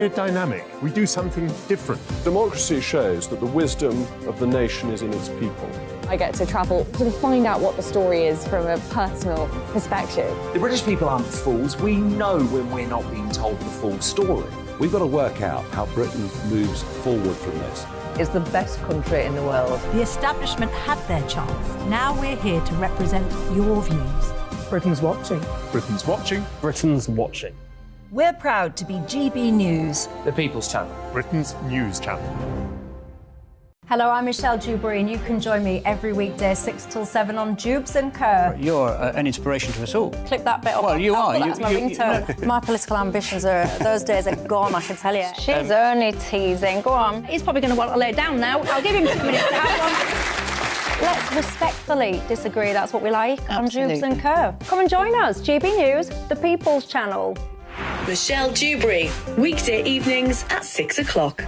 We're dynamic. We do something different. Democracy shows that the wisdom of the nation is in its people. I get to travel to find out what the story is from a personal perspective. The British people aren't fools. We know when we're not being told the full story. We've got to work out how Britain moves forward from this. It's the best country in the world. The establishment had their chance. Now we're here to represent your views. Britain's watching. Britain's watching. Britain's watching. We're proud to be GB News, The People's Channel. Britain's news channel. Hello, I'm Michelle Dewberry, and you can join me every weekday 6 till 7 on Jubes and Kerr. You're an inspiration to us all. Clip that bit up. Well, you are. That's my ringtone. My political ambitions those days are gone, I can tell you. She's only teasing. Go on. He's probably going to want to lay down now. I'll give him 2 minutes to have one. Let's respectfully disagree. That's what we like on Jubes and Kerr. Come and join us. GB News, the People's Channel. Michelle Dewberry, weekday evenings at 6 o'clock.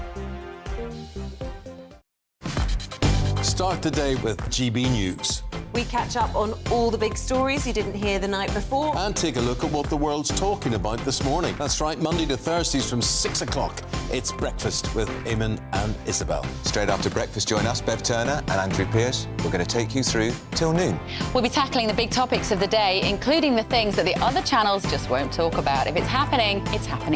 Start the day with GB News. We catch up on all the big stories you didn't hear the night before. And take a look at what the world's talking about this morning. That's right, Monday to Thursdays from 6 o'clock. It's Breakfast with Eamon and Isabel. Straight after breakfast, join us, Bev Turner and Andrew Pearce. We're going to take you through till noon. We'll be tackling the big topics of the day, including the things that the other channels just won't talk about. If it's happening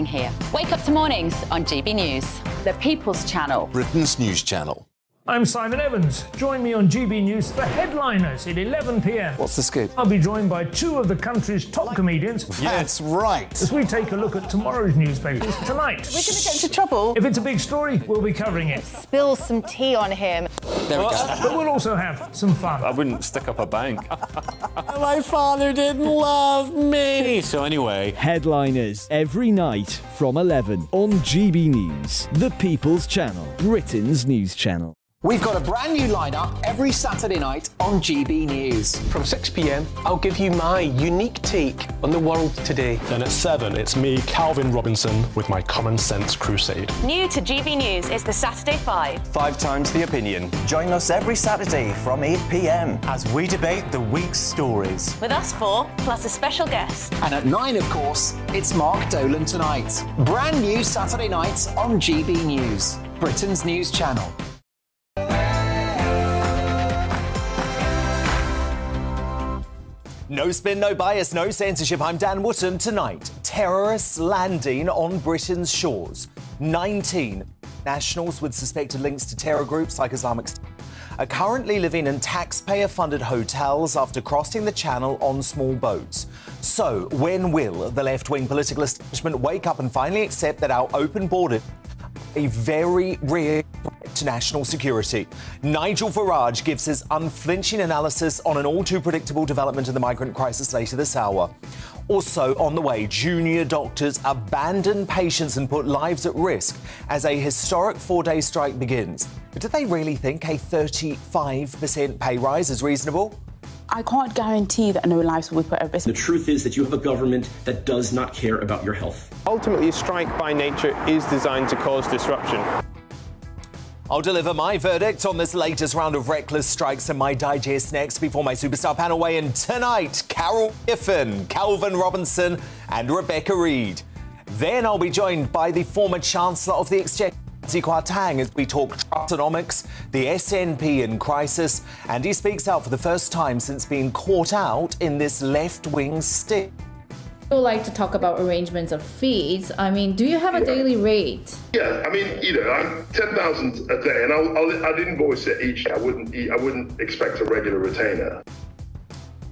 here. Wake up to mornings on GB News, the People's Channel. Britain's news channel. I'm Simon Evans. Join me on GB News for Headliners at 11 p.m. What's the scoop? I'll be joined by 2 of the country's top comedians. That's right. As we take a look at tomorrow's newspapers tonight. We're going to get into trouble. If it's a big story, we'll be covering it. Spill some tea on him. There we go. But we'll also have some fun. I wouldn't stick up a bank. My father didn't love me. So anyway, Headliners every night from 11 on GB News, the People's Channel, Britain's news channel. We've got a brand new lineup every Saturday night on GB News. From 6 p.m, I'll give you my unique take on the world today. Then at 7, it's me, Calvin Robinson, with my Common Sense Crusade. New to GB News is the Saturday 5. 5 times the opinion. Join us every Saturday from 8 p.m. as we debate the week's stories. With us 4, plus a special guest. And at 9, of course, it's Mark Dolan Tonight. Brand new Saturday nights on GB News, Britain's news channel. No spin, no bias, no censorship. I'm Dan Wootton. Tonight, terrorists landing on Britain's shores. 19 nationals with suspected links to terror groups like Islamic State are currently living in taxpayer-funded hotels after crossing the channel on small boats. So, when will the left-wing political establishment wake up and finally accept that our open border a very real threat to national security? Nigel Farage gives his unflinching analysis on an all-too-predictable development in the migrant crisis later this hour. Also on the way, junior doctors abandon patients and put lives at risk as a historic 4-day strike begins. But do they really think a 35% pay rise is reasonable? I can't guarantee that no lives will be put at risk. The truth is that you have a government that does not care about your health. Ultimately, a strike by nature is designed to cause disruption. I'll deliver my verdict on this latest round of reckless strikes and my digest next before my superstar panel weigh in tonight. Carol Giffen, Calvin Robinson and Rebecca Reid. Then I'll be joined by the former Chancellor of the Exchequer, Kwarteng, as we talk Trustonomics, the SNP in crisis, and he speaks out for the first time since being caught out in this left-wing sting. People like to talk about arrangements of fees. I mean, do you have a daily rate? Yeah, I mean, I'm 10,000 a day, and I'd invoice it each day. I wouldn't expect a regular retainer.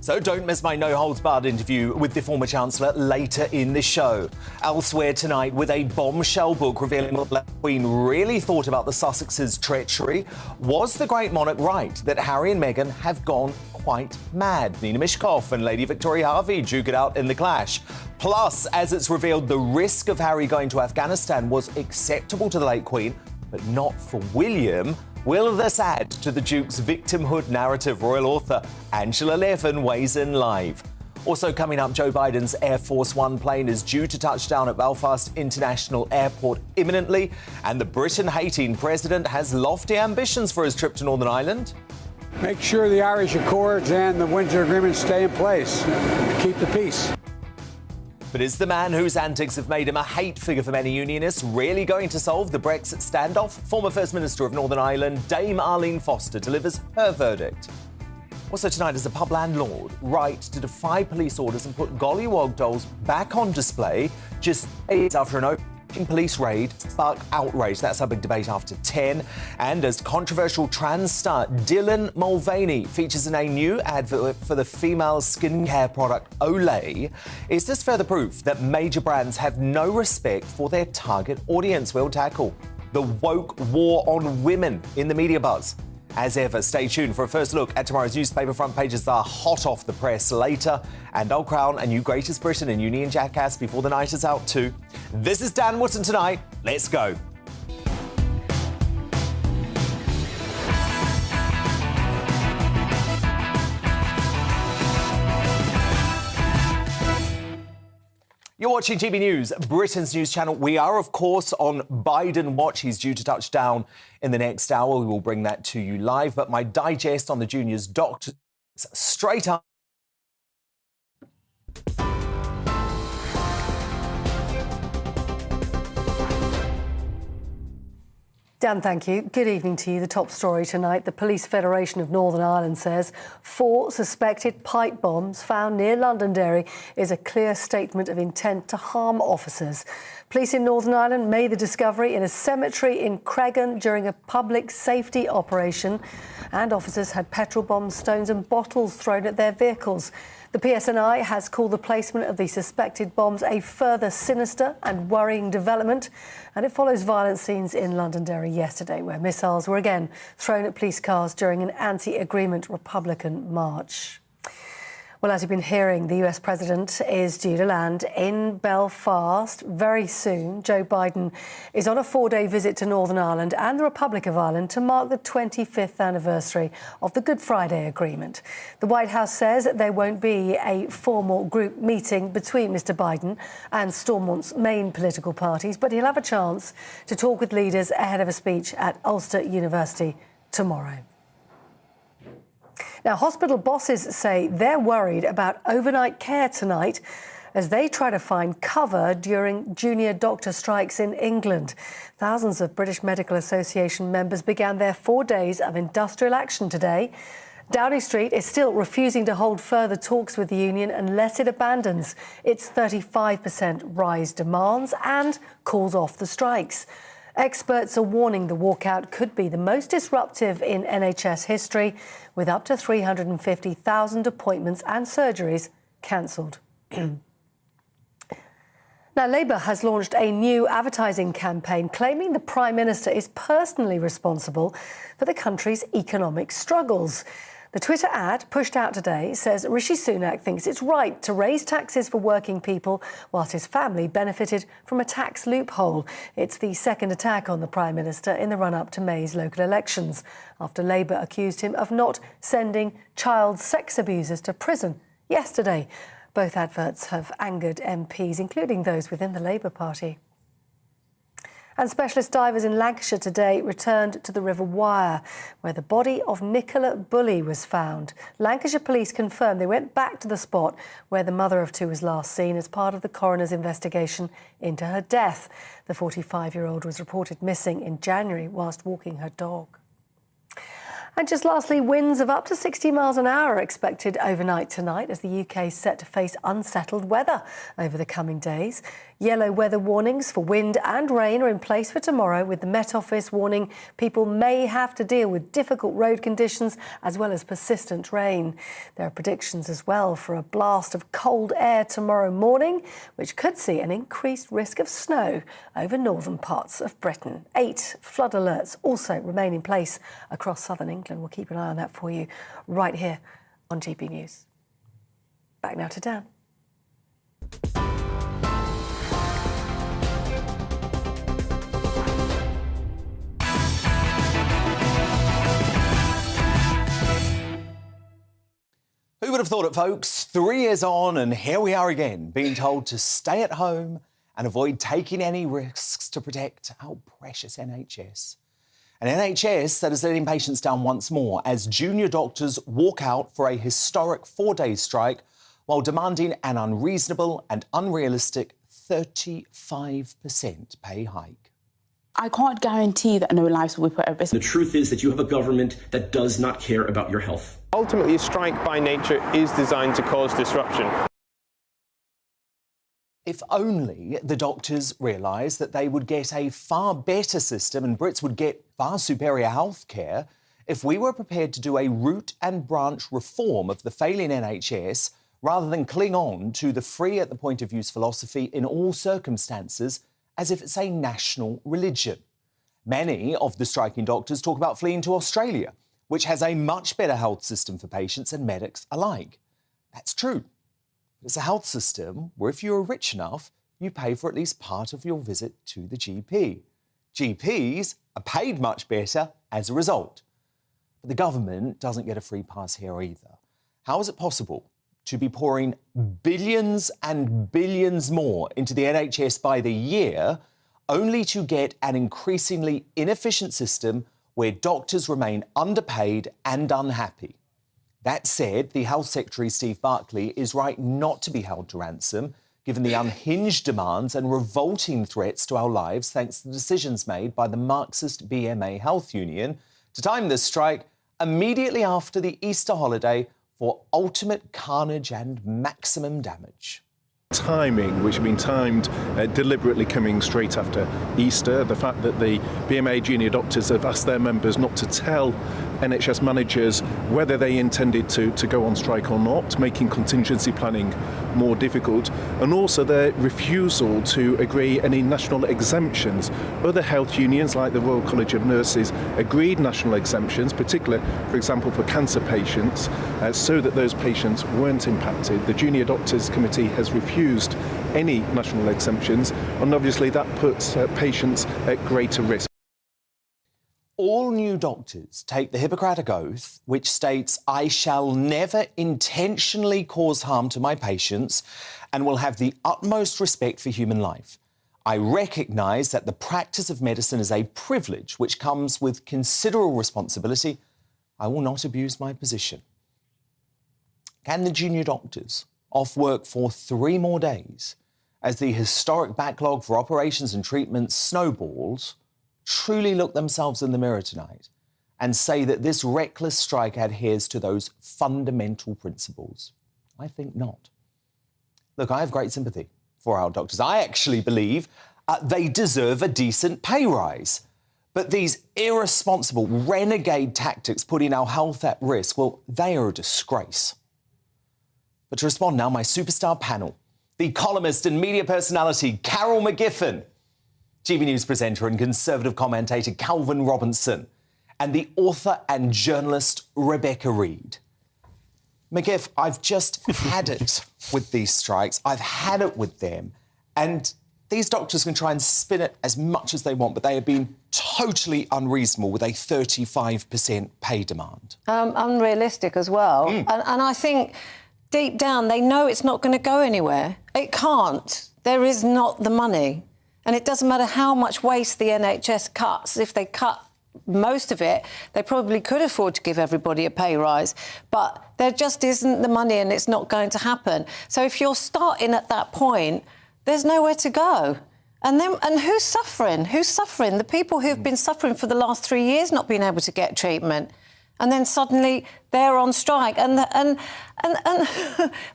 So don't miss my no-holds-barred interview with the former Chancellor later in the show. Elsewhere tonight, with a bombshell book revealing what the Queen really thought about the Sussexes' treachery. Was the great monarch right that Harry and Meghan have gone quite mad? Nina Mishkov and Lady Victoria Harvey duke it out in the clash. Plus, as it's revealed, the risk of Harry going to Afghanistan was acceptable to the late Queen, but not for William. Will this add to the Duke's victimhood narrative? Royal author Angela Levin weighs in live. Also coming up, Joe Biden's Air Force One plane is due to touch down at Belfast International Airport imminently, and the Britain-hating president has lofty ambitions for his trip to Northern Ireland. Make sure the Irish Accords and the Windsor Agreement stay in place to keep the peace. But is the man whose antics have made him a hate figure for many unionists really going to solve the Brexit standoff? Former First Minister of Northern Ireland, Dame Arlene Foster, delivers her verdict. Also tonight, does a pub landlord right to defy police orders and put gollywog dolls back on display just days after an open police raid sparked outrage? That's our big debate after 10. And as controversial trans star Dylan Mulvaney features in a new advert for the female skincare product Olay, is this further proof that major brands have no respect for their target audience? We'll tackle the woke war on women in the media buzz. As ever, stay tuned for a first look at tomorrow's newspaper front pages that are hot off the press later. And I'll crown a new Greatest Britain and Union Jackass before the night is out too. This is Dan Wootton tonight. Let's go. You're watching GB News, Britain's news channel. We are, of course, on Biden watch. He's due to touch down in the next hour. We will bring that to you live. But my digest on the junior's doctor straight up. Dan, thank you. Good evening to you. The top story tonight. The Police Federation of Northern Ireland says 4 suspected pipe bombs found near Londonderry is a clear statement of intent to harm officers. Police in Northern Ireland made the discovery in a cemetery in Cregan during a public safety operation, and officers had petrol bombs, stones and bottles thrown at their vehicles. The PSNI has called the placement of the suspected bombs a further sinister and worrying development, and it follows violent scenes in Londonderry yesterday, where missiles were again thrown at police cars during an anti-agreement Republican march. Well, as you've been hearing, the US president is due to land in Belfast very soon. Joe Biden is on a 4-day visit to Northern Ireland and the Republic of Ireland to mark the 25th anniversary of the Good Friday Agreement. The White House says that there won't be a formal group meeting between Mr. Biden and Stormont's main political parties, but he'll have a chance to talk with leaders ahead of a speech at Ulster University tomorrow. Now, hospital bosses say they're worried about overnight care tonight as they try to find cover during junior doctor strikes in England. Thousands of British Medical Association members began their 4 days of industrial action today. Downing Street is still refusing to hold further talks with the union unless it abandons its 35% rise demands and calls off the strikes. Experts are warning the walkout could be the most disruptive in NHS history, with up to 350,000 appointments and surgeries cancelled. Now, Labour has launched a new advertising campaign claiming the Prime Minister is personally responsible for the country's economic struggles. The Twitter ad pushed out today says Rishi Sunak thinks it's right to raise taxes for working people whilst his family benefited from a tax loophole. It's the second attack on the Prime Minister in the run-up to May's local elections, after Labour accused him of not sending child sex abusers to prison yesterday. Both adverts have angered MPs, including those within the Labour Party. And specialist divers in Lancashire today returned to the River Wyre, where the body of Nicola Bully was found. Lancashire police confirmed they went back to the spot where the mother of 2 was last seen as part of the coroner's investigation into her death. The 45-year-old was reported missing in January whilst walking her dog. And just lastly, winds of up to 60 miles an hour are expected overnight tonight as the UK is set to face unsettled weather over the coming days. Yellow weather warnings for wind and rain are in place for tomorrow, with the Met Office warning people may have to deal with difficult road conditions as well as persistent rain. There are predictions as well for a blast of cold air tomorrow morning, which could see an increased risk of snow over northern parts of Britain. 8 flood alerts also remain in place across southern England. We'll keep an eye on that for you right here on GB News. Back now to Dan. Who would have thought it, folks? 3 years on, and here we are again, being told to stay at home and avoid taking any risks to protect our precious NHS. An NHS that is letting patients down once more as junior doctors walk out for a historic 4-day strike while demanding an unreasonable and unrealistic 35% pay hike. I can't guarantee that no lives will be put at risk. The truth is that you have a government that does not care about your health. Ultimately, a strike by nature is designed to cause disruption. If only the doctors realised that they would get a far better system and Brits would get far superior health care if we were prepared to do a root and branch reform of the failing NHS rather than cling on to the free at the point of use philosophy in all circumstances as if it's a national religion. Many of the striking doctors talk about fleeing to Australia, which has a much better health system for patients and medics alike. That's true. It's a health system where if you're rich enough, you pay for at least part of your visit to the GP. GPs are paid much better as a result. But the government doesn't get a free pass here either. How is it possible to be pouring billions and billions more into the NHS by the year, only to get an increasingly inefficient system where doctors remain underpaid and unhappy? That said, the Health Secretary, Steve Barclay, is right not to be held to ransom, given the unhinged demands and revolting threats to our lives thanks to the decisions made by the Marxist BMA Health Union to time this strike immediately after the Easter holiday for ultimate carnage and maximum damage. Timing, which had been timed deliberately coming straight after Easter, the fact that the BMA junior doctors have asked their members not to tell NHS managers whether they intended to go on strike or not, making contingency planning more difficult, and also their refusal to agree any national exemptions. Other health unions, like the Royal College of Nurses, agreed national exemptions, particularly, for example, for cancer patients, so that those patients weren't impacted. The Junior Doctors Committee has refused any national exemptions, and obviously that puts patients at greater risk. All new doctors take the Hippocratic Oath, which states, "I shall never intentionally cause harm to my patients and will have the utmost respect for human life. I recognise that the practice of medicine is a privilege which comes with considerable responsibility. I will not abuse my position." Can the junior doctors off work for 3 more days as the historic backlog for operations and treatments snowballs truly look themselves in the mirror tonight and say that this reckless strike adheres to those fundamental principles? I think not. Look, I have great sympathy for our doctors. I actually believe they deserve a decent pay rise. But these irresponsible, renegade tactics putting our health at risk, well, they are a disgrace. But to respond now, my superstar panel, the columnist and media personality Carol McGiffin, GB News presenter and Conservative commentator Calvin Robinson, and the author and journalist Rebecca Reid. McGiff, I've just had it with these strikes. I've had it with them. And these doctors can try and spin it as much as they want, but they have been totally unreasonable with a 35% pay demand. Unrealistic as well. And I think deep down they know it's not going to go anywhere. It can't. There is not the money. And it doesn't matter how much waste the NHS cuts. If they cut most of it, they probably could afford to give everybody a pay rise. But there just isn't the money and it's not going to happen. So if you're starting at that point, there's nowhere to go. And who's suffering? Who's suffering? The people who've been suffering for the last 3 years not being able to get treatment. And then suddenly they're on strike. And the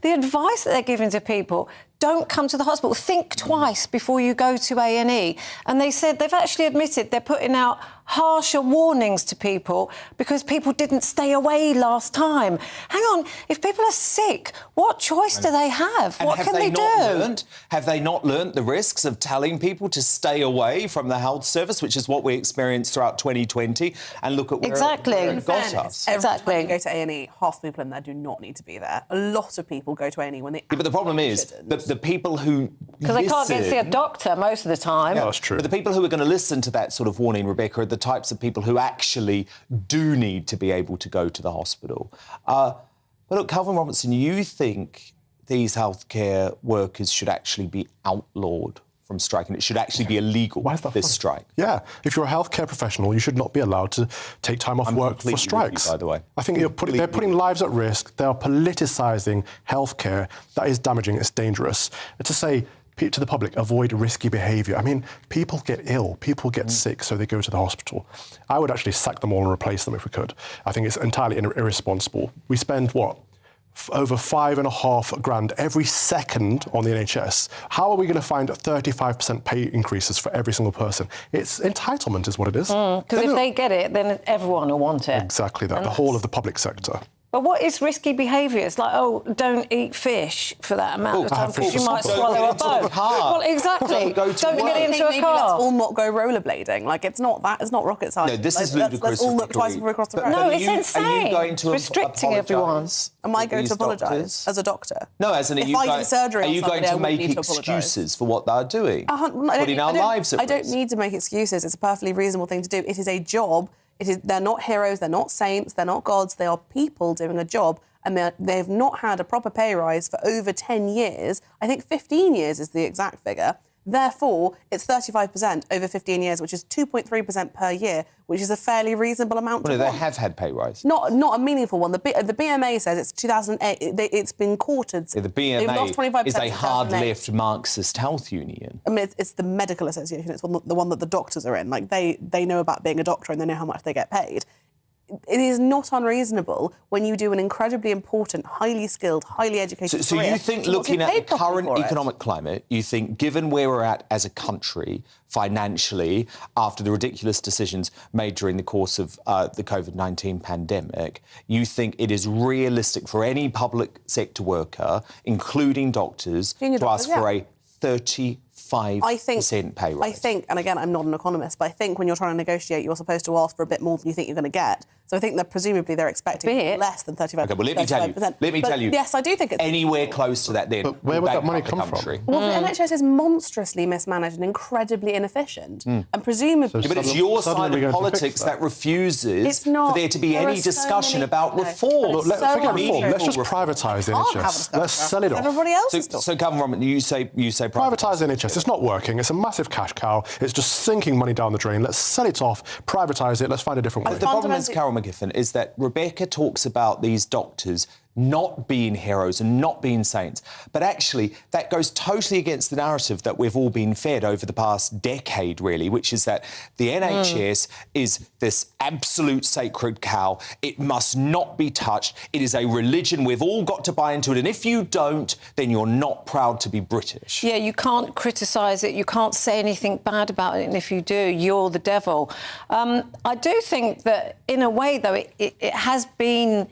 advice that they're giving to people, don't come to the hospital. Think twice before you go to A&E. And they said they've actually admitted they're putting out harsher warnings to people because people didn't stay away last time. Hang on, if people are sick, what choice do they have? What can they do? Have they not learnt the risks of telling people to stay away from the health service, which is what we experienced throughout 2020, and look at where it got us? Exactly. When you go to A&E, half the people in there do not need to be there. A lot of people go to A&E when they but the problem is the people who because they can't get to see a doctor most of the time. Yeah, that's true. But the people who are going to listen to that sort of warning, Rebecca, are the types of people who actually do need to be able to go to the hospital. But look, Calvin Robinson, you think these healthcare workers should actually be outlawed from striking. It should actually be illegal, this strike. Yeah, if you're a healthcare professional, you should not be allowed to take time off work for strikes. By the way, I think they're putting lives at risk. They are politicising healthcare. That is damaging. It's dangerous. To say to the public, avoid risky behaviour. I mean, people get ill, people get sick, so they go to the hospital. I would actually sack them all and replace them if we could. I think it's entirely irresponsible. We spend, over $5.5 grand every second on the NHS. How are we going to find 35% pay increases for every single person? It's entitlement is what it is. Because if they get it, then everyone will want it. Exactly that, the whole of the public sector. But what is risky behaviour? It's like, don't eat fish for that amount of time because you might swallow a bone. Well, exactly. Don't get into a car. Let's all not go rollerblading. Like, it's not rocket science. No, this is ludicrous. Let's all look twice before we cross the road. No, it's insane. Are you going to restricting everyone? Am I going to apologise as a doctor? No, as in, are you going to make excuses for what they're doing? Putting our lives at risk. I don't need to make excuses. It's a perfectly reasonable thing to do. It is a job. They're not heroes, they're not saints, they're not gods, they are people doing a job, and they've not had a proper pay rise for over 10 years. I think 15 years is the exact figure. Therefore, it's 35% over 15 years, which is 2.3% per year, which is a fairly reasonable amount to they have had pay rise. Not a meaningful one. The BMA says it's 2008. It's been quartered. Yeah, the BMA is a hard-lift Marxist health union. I mean, it's the medical association. It's the one that the doctors are in. Like, they know about being a doctor and they know how much they get paid. It is not unreasonable when you do an incredibly important, highly skilled, highly educated So you think, looking at the current economic climate, you think, given where we're at as a country financially, after the ridiculous decisions made during the course of the COVID-19 pandemic, you think it is realistic for any public sector worker, including doctors, to ask for a 35% pay rise? I think, and again, I'm not an economist, but I think when you're trying to negotiate, you're supposed to ask for a bit more than you think you're going to get. So I think that presumably they're expecting less than 35%. OK, well, let me tell you. Yes, I do think it's anywhere close to that then. But where would that money come from? Well, the NHS is monstrously mismanaged and incredibly inefficient. And presumably... but it's your side of politics that refuses for there to be any discussion about reform. Look, forget reform. Let's just privatise the NHS. Let's sell it off. Everybody else is So, Calvin Robinson, you say privatise the NHS. It's not working. It's a massive cash cow. It's just sinking money down the drain. Let's sell it off, privatise it. Let's find a different way. The problem is, Carol McGiffin, is that Rebecca talks about these doctors not being heroes and not being saints. But actually, that goes totally against the narrative that we've all been fed over the past decade, really, which is that the NHS is this absolute sacred cow. It must not be touched. It is a religion. We've all got to buy into it. And if you don't, then you're not proud to be British. Yeah, you can't criticise it. You can't say anything bad about it. And if you do, you're the devil. I do think that, in a way, though, it has been...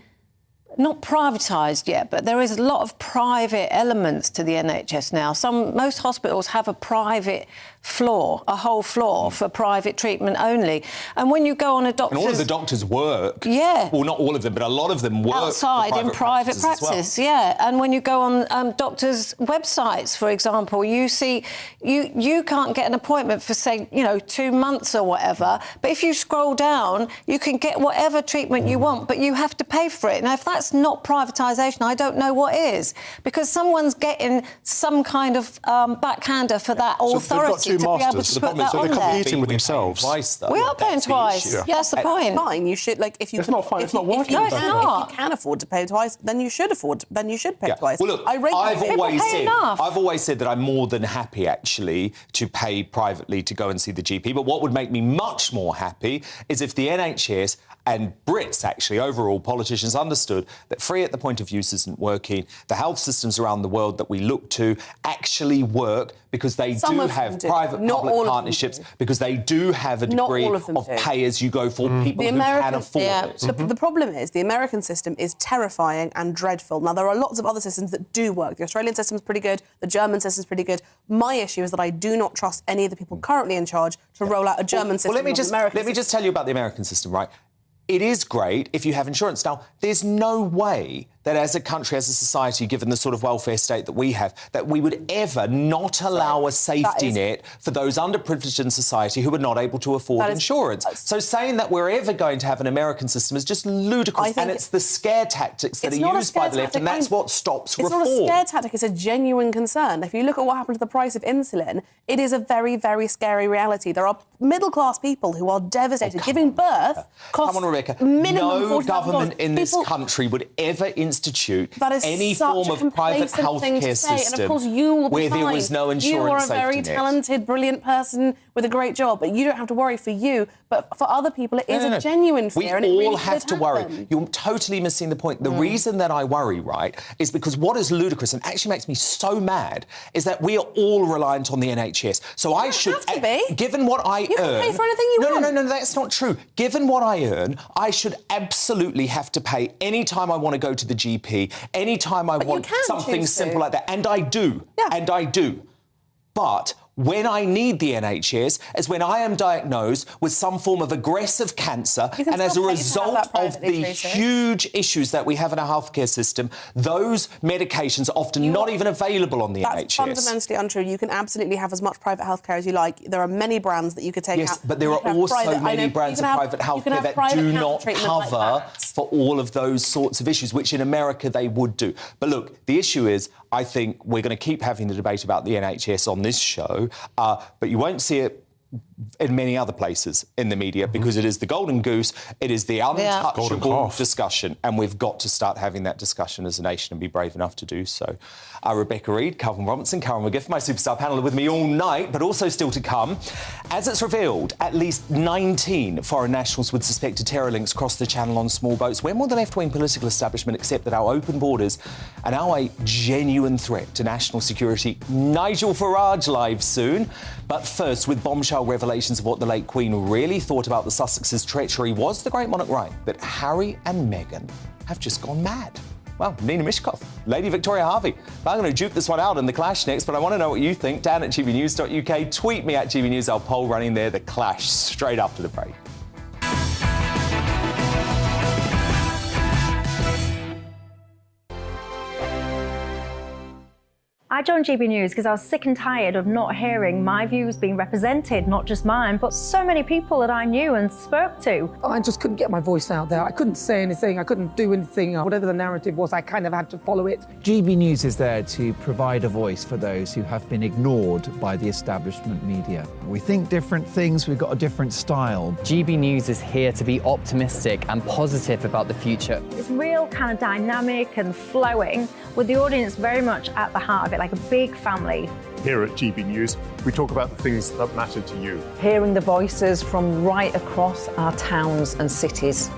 not privatised yet, but there is a lot of private elements to the NHS now. Most hospitals have a private floor, a whole floor for private treatment only. And when you go on a doctor's... And all of the doctors work. Yeah. Well, not all of them, but a lot of them work outside in private practice, yeah. And when you go on doctors' websites, for example, you see you can't get an appointment for, say, 2 months or whatever, but if you scroll down, you can get whatever treatment you want, but you have to pay for it. Now, if that's not privatisation, I don't know what is, because someone's getting some kind of backhander for that authority to be able to put that on there. They're competing with themselves. We are paying twice. Yeah, that's the point. Fine, you should, if you... It's not fine, it's not working. No, it's not. If you can afford to pay twice, then you should pay twice. Well, look, I've always said that I'm more than happy, actually, to pay privately to go and see the GP. But what would make me much more happy is if the NHS and Brits, actually, overall, politicians understood that free at the point of use isn't working. The health systems around the world that we look to actually work because they do have private-public partnerships, because they do have a degree of pay-as-you-go for people who can afford it. The problem is the American system is terrifying and dreadful. Now, there are lots of other systems that do work. The Australian system's pretty good. The German system's pretty good. My issue is that I do not trust any of the people currently in charge to roll out a German system. Well, let me just tell you about the American system, right? It is great if you have insurance. Now, there's no way that as a country, as a society, given the sort of welfare state that we have, that we would ever not allow a safety net for those underprivileged in society who are not able to afford insurance. So saying that we're ever going to have an American system is just ludicrous, and it's the scare tactics that are used by the left, and that's what stops reform. It's not a scare tactic, it's a genuine concern. If you look at what happened to the price of insulin, it is a very, very scary reality. There are middle-class people who are devastated. Giving birth costs minimum no government in this country would ever institute any form of private healthcare system and of course you will be where there fine. was no insurance You are a safety very net. talented, brilliant person with a great job, but you don't have to worry for you. But for other people, it is a genuine fear. and it We really all have could to worry. happen. You're totally missing the point. The reason that I worry, right, is because what is ludicrous and actually makes me so mad is that we are all reliant on the NHS. So I should, given what I earn... You can pay for anything you want. No, that's not true. Given what I earn, I should absolutely have to pay any time I want to go to the GP, any time I want something simple like that. And I do. Yeah. And I do. But when I need the NHS is when I am diagnosed with some form of aggressive cancer, and as a result of the huge issues that we have in our healthcare system, those medications are often not even available on the NHS. That's fundamentally untrue. You can absolutely have as much private healthcare as you like. There are many brands that you could take out. Yes, but there are also many brands of private healthcare that do not cover for all of those sorts of issues, which in America they would do. But look, the issue is, I think we're going to keep having the debate about the NHS on this show, but you won't see it in many other places in the media because it is the golden goose, it is the untouchable discussion, and we've got to start having that discussion as a nation and be brave enough to do so. Rebecca Reid, Calvin Robinson, Karen McGiff, my superstar panel are with me all night, but also still to come. As it's revealed, at least 19 foreign nationals with suspected terror links crossed the channel on small boats. When will the left-wing political establishment accept that our open borders are now a genuine threat to national security? Nigel Farage live soon. But first, with bombshell revelations of what the late Queen really thought about the Sussexes' treachery, was the great monarch right that Harry and Meghan have just gone mad? Well, Nina Mishkov, Lady Victoria Harvey. I'm going to duke this one out in The Clash next, but I want to know what you think. Dan at gbnews.uk. Tweet me at gbnews. Our poll running there. The Clash straight after the break. I joined GB News because I was sick and tired of not hearing my views being represented, not just mine, but so many people that I knew and spoke to. I just couldn't get my voice out there. I couldn't say anything. I couldn't do anything. Whatever the narrative was, I kind of had to follow it. GB News is there to provide a voice for those who have been ignored by the establishment media. We think different things, we've got a different style. GB News is here to be optimistic and positive about the future. It's real kind of dynamic and flowing, with the audience very much at the heart of it, like a big family. Here at GB News, we talk about the things that matter to you. Hearing the voices from right across our towns and cities,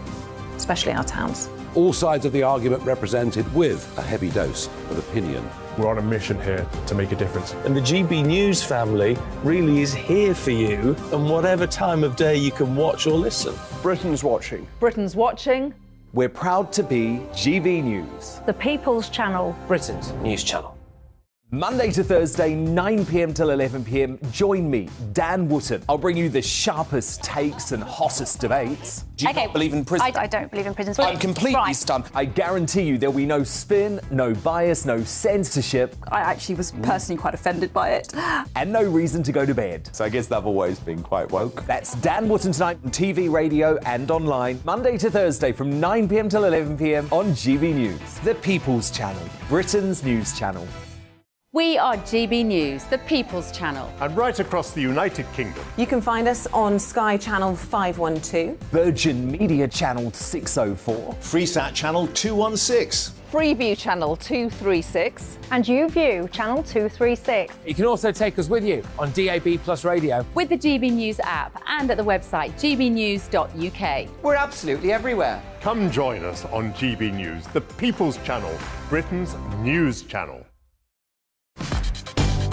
especially our towns. All sides of the argument represented with a heavy dose of opinion. We're on a mission here to make a difference. And the GB News family really is here for you, and whatever time of day you can watch or listen. Britain's watching. Britain's watching. We're proud to be GB News. The People's Channel. Britain's news channel. Monday to Thursday, 9 p.m. till 11 p.m. Join me, Dan Wootton. I'll bring you the sharpest takes and hottest debates. Do you not believe in prison? I don't believe in prison. I'm completely stunned. I guarantee you there'll be no spin, no bias, no censorship. I actually was personally quite offended by it. And no reason to go to bed. So I guess they've always been quite woke. That's Dan Wootton tonight on TV, radio and online. Monday to Thursday from 9 p.m. till 11 p.m. on GB News. The People's Channel, Britain's news channel. We are GB News, the People's Channel. And right across the United Kingdom. You can find us on Sky Channel 512. Virgin Media Channel 604. Freesat Channel 216. Freeview Channel 236. And YouView Channel 236. You can also take us with you on DAB Plus Radio. With the GB News app and at the website gbnews.uk. We're absolutely everywhere. Come join us on GB News, the People's Channel, Britain's news channel.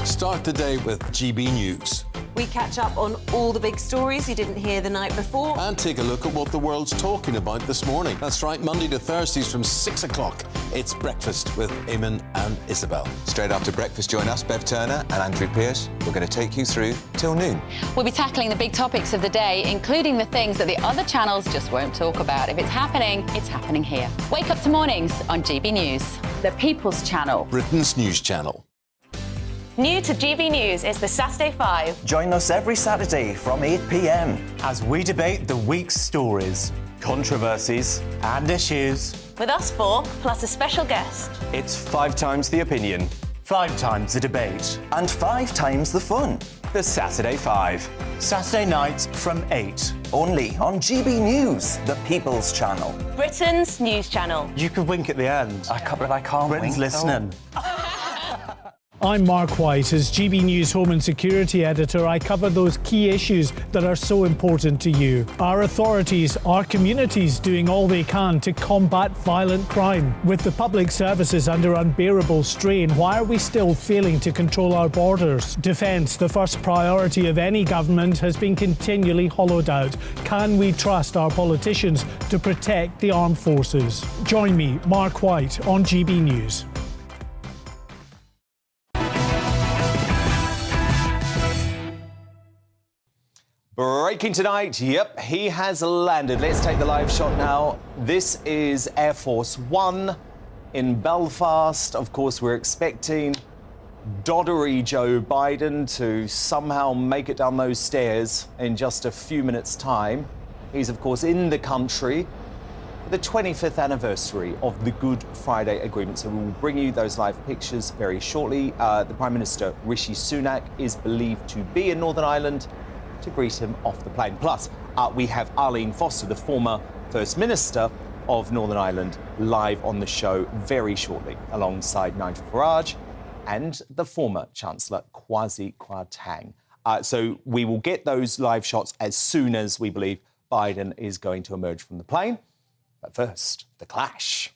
Start the day with GB News. We catch up on all the big stories you didn't hear the night before. And take a look at what the world's talking about this morning. That's right, Monday to Thursdays from 6 o'clock. It's Breakfast with Eamon and Isabel. Straight after breakfast, join us, Bev Turner and Andrew Pearce. We're going to take you through till noon. We'll be tackling the big topics of the day, including the things that the other channels just won't talk about. If it's happening here. Wake up to mornings on GB News. The People's Channel. Britain's news channel. New to GB News is the Saturday 5. Join us every Saturday from 8 p.m. as we debate the week's stories, controversies and issues. With us four, plus a special guest. It's 5 times the opinion, 5 times the debate, and 5 times the fun. The Saturday 5. Saturday nights from 8. Only on GB News, the People's Channel. Britain's news channel. You could wink at the end. I can't Britain's wink. Listening. I'm Mark White. As GB News Home and Security Editor, I cover those key issues that are so important to you. Our authorities, our communities doing all they can to combat violent crime. With the public services under unbearable strain, why are we still failing to control our borders? Defence, the first priority of any government, has been continually hollowed out. Can we trust our politicians to protect the armed forces? Join me, Mark White, on GB News. Breaking tonight, yep, he has landed. Let's take the live shot now. This is Air Force One in Belfast. Of course, we're expecting doddery Joe Biden to somehow make it down those stairs in just a few minutes' time. He's, of course, in the country for the 25th anniversary of the Good Friday Agreement. So we will bring you those live pictures very shortly. The Prime Minister, Rishi Sunak, is believed to be in Northern Ireland to greet him off the plane. Plus, we have Arlene Foster, the former First Minister of Northern Ireland, live on the show very shortly, alongside Nigel Farage and the former Chancellor, Kwasi Kwarteng. So we will get those live shots as soon as we believe Biden is going to emerge from the plane. But first, the clash.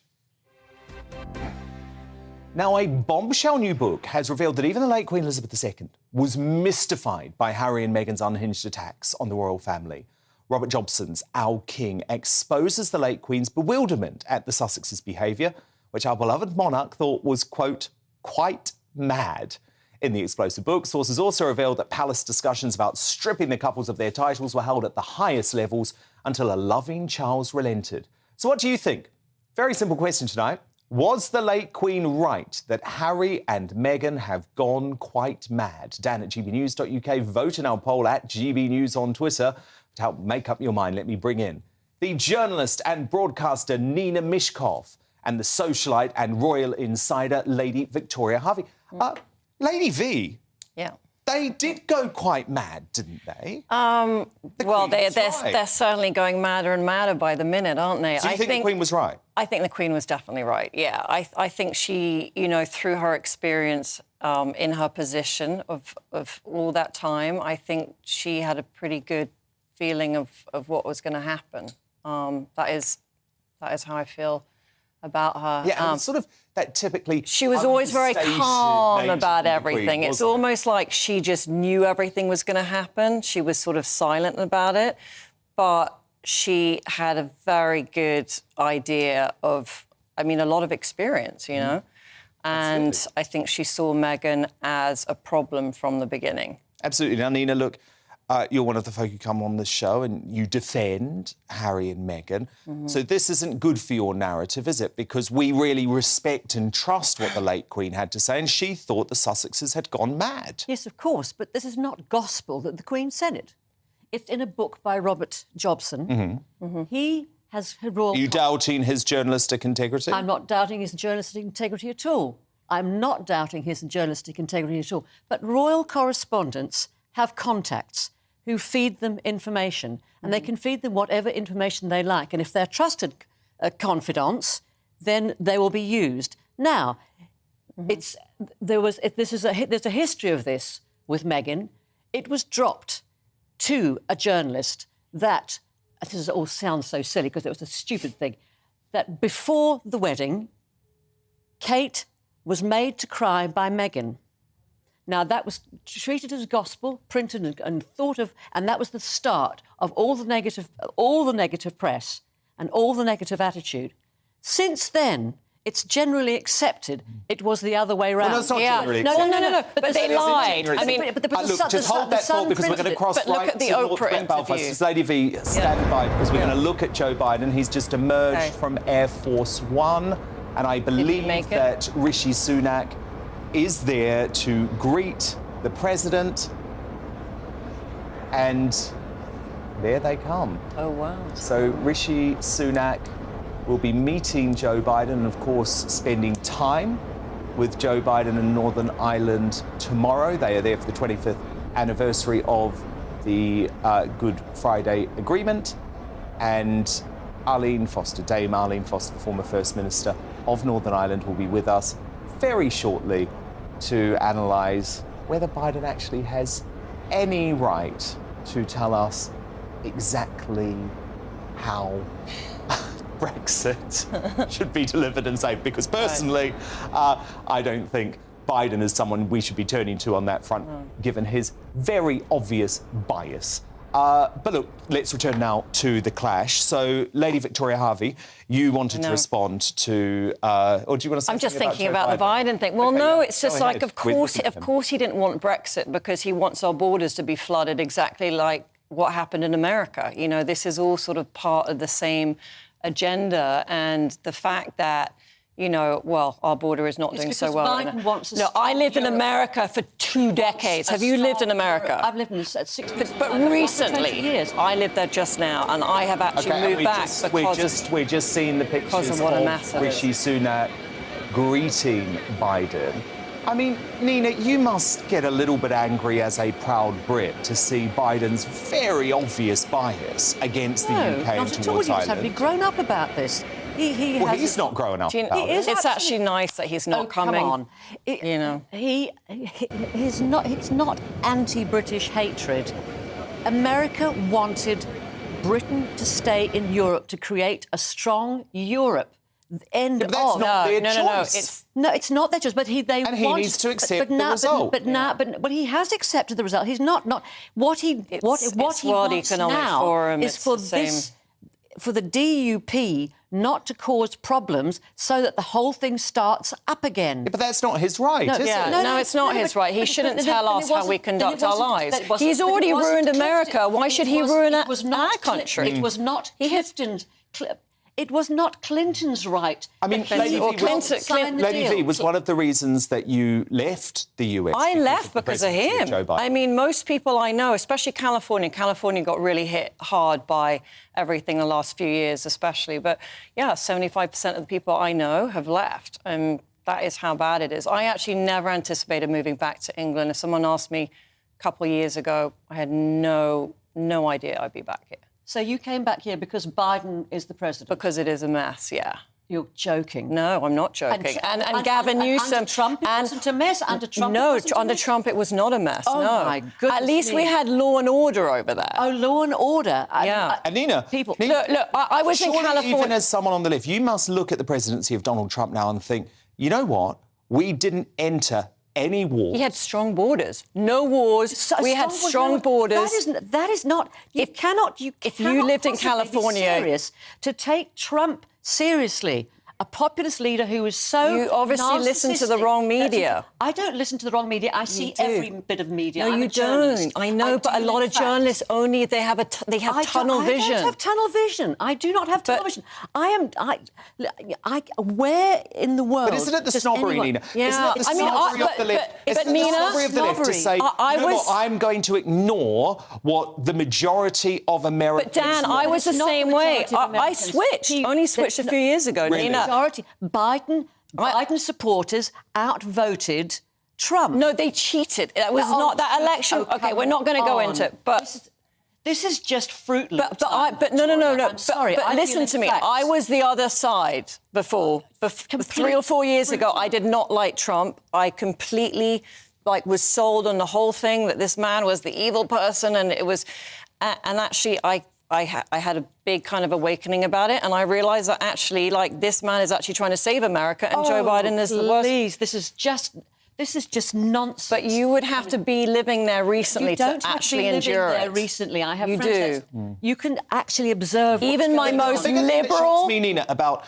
Now, a bombshell new book has revealed that even the late Queen Elizabeth II was mystified by Harry and Meghan's unhinged attacks on the royal family. Robert Jobson's Our King exposes the late Queen's bewilderment at the Sussexes' behaviour, which our beloved monarch thought was, quote, quite mad. In the explosive book, sources also revealed that palace discussions about stripping the couples of their titles were held at the highest levels until a loving Charles relented. So what do you think? Very simple question tonight. Was the late Queen right that Harry and Meghan have gone quite mad? Dan at gbnews.uk. Vote in our poll at GBNews on Twitter. To help make up your mind, let me bring in the journalist and broadcaster Nina Mishkov and the socialite and royal insider Lady Victoria Harvey. Lady V. Yeah. They did go quite mad, didn't they? Well, they're certainly going madder and madder by the minute, aren't they? Do you think the Queen was right? I think the Queen was definitely right, yeah. I think she, you know, through her experience in her position of all that time, I think she had a pretty good feeling of what was going to happen. That is how I feel about her. Yeah, and sort of that typically... She was always very calm about everything. It's almost like she just knew everything was going to happen. She was sort of silent about it, but she had a very good idea of, I mean, a lot of experience, you know? And absolutely. I think she saw Meghan as a problem from the beginning. Absolutely. Now, Nina, look, you're one of the folk who come on the show and you defend Harry and Meghan. So this isn't good for your narrative, is it? Because we really respect and trust what the late Queen had to say, and she thought the Sussexes had gone mad. Yes, of course, but this is not gospel that the Queen said it. It's in a book by Robert Jobson. He has royal... Are you doubting his journalistic integrity? I'm not doubting his journalistic integrity at all. I'm not doubting his journalistic integrity at all. But royal correspondents have contacts who feed them information, and they can feed them whatever information they like. And if they're trusted confidants, then they will be used. Now, there's a history of this with Meghan. It was dropped to a journalist that, this all sounds so silly because it was a stupid thing, that before the wedding, Kate was made to cry by Meghan. Now, that was treated as gospel, printed and thought of, and that was the start of all the negative press and all the negative attitude. Since then, it's generally accepted it was the other way round. Well, no, it's not generally No. But they lied. I mean, look, just hold that thought because we're going to cross right to North Belfast. It's Lady V, stand by, because we're going to look at Joe Biden. He's just emerged from Air Force One, and I believe that Rishi Sunak is there to greet the president, and there they come. Oh, wow. So Rishi Sunak will be meeting Joe Biden and, of course, spending time with Joe Biden in Northern Ireland tomorrow. They are there for the 25th anniversary of the Good Friday Agreement. And Arlene Foster, Dame Arlene Foster, the former First Minister of Northern Ireland, will be with us very shortly to analyse whether Biden actually has any right to tell us exactly how Brexit should be delivered and saved. Because personally, I don't think Biden is someone we should be turning to on that front, given his very obvious bias. But look, let's return now to the clash. So, Lady Victoria Harvey, you wanted to respond to, or do you want to say I'm just something thinking about the Biden thing. Well, Okay, no, yeah. it's just Go like, ahead. of course he didn't want Brexit because he wants our borders to be flooded exactly like what happened in America. You know, this is all sort of part of the same agenda, and the fact that, you know, well, our border is not doing so well. Biden wants No, I lived in America for 2 decades. Have you lived in America? I've lived in 60 But recently, I lived there just now, and I have actually moved back We're just seeing the pictures of what a mess it Rishi is. Sunak greeting Biden. I mean, Nina, you must get a little bit angry as a proud Brit to see Biden's very obvious bias against the UK and not at all. towards You just have to be Ireland. grown up about this. He's not growing up about it. It's actually nice that he's not coming. Come on. You know. It's not anti-British hatred. America wanted Britain to stay in Europe to create a strong Europe. End Yeah, but that's of. not their No. choice. It's not their choice. But he needs to accept the result. But he has accepted the result. He's not what he wants Economic now Forum, is it's for the same. this, for the DUP not to cause problems so that the whole thing starts up again. Yeah, but that's not his right, is it? No, it's not his right. He shouldn't tell us how we conduct our lives. He's already ruined America. Why should he ruin our country? It was not Clifton's. It was not Clinton's right. I mean, Lady V was one of the reasons that you left the US. I left because of presidency him. Joe Biden. I mean, most people I know, especially California got really hit hard by everything the last few years, especially. But yeah, 75% of the people I know have left, and that is how bad it is. I actually never anticipated moving back to England. If someone asked me a couple of years ago, I had no idea I'd be back here. So you came back here because Biden is the president? Because it is a mess, yeah. You're joking. No, I'm not joking. And Gavin Newsom... Under Trump, it wasn't a mess. Under Trump, no, it wasn't a under mess. Trump, it was not a mess, Oh, no. my goodness At least we me. had law and order over there. Oh, law and order. Yeah. And Nina, Look, I was in surely California... even as someone on the left, you must look at the presidency of Donald Trump now and think, you know what? We didn't enter any wars. He had strong borders. No wars. We had strong borders. That is not... If you lived in California... serious to take Trump seriously, a populist leader who is so You obviously listen to the wrong media. I don't listen to the wrong media. I see do. every bit of media. No, I'm you a journalist. don't. I know, but a deal lot in of journalists facts. they have tunnel I vision. don't have tunnel vision. I do not have tunnel vision. Where in the world? But isn't it the does snobbery, anyone- Nina? Yeah. Isn't it the I mean, snobbery of the left? but Isn't it Nina, the snobbery of the left to say, I you know was- what, I'm going to ignore what the majority of Americans But Dan, I was the It's not same the way. majority of I Americans. switched. Only switched a few years ago, Really? Nina. Majority. Biden supporters outvoted Trump. No, they cheated. That was not that election. Okay, we're not going to go into it, but this is just fruitless. But no. I'm sorry. But I listen deal to in me. facts. I was the other side before. 3 or 4 years ago, I did not like Trump. I completely was sold on the whole thing that this man was the evil person, and it was. And actually, I had a big kind of awakening about it, and I realised that actually, this man is actually trying to save America, and Joe Biden is the worst. Please, this is just This is just nonsense. But you would have to be living there recently to actually endure it. There recently. I have You friends do. You can actually observe. Even my most The thing that liberal. shocks me, Nina, about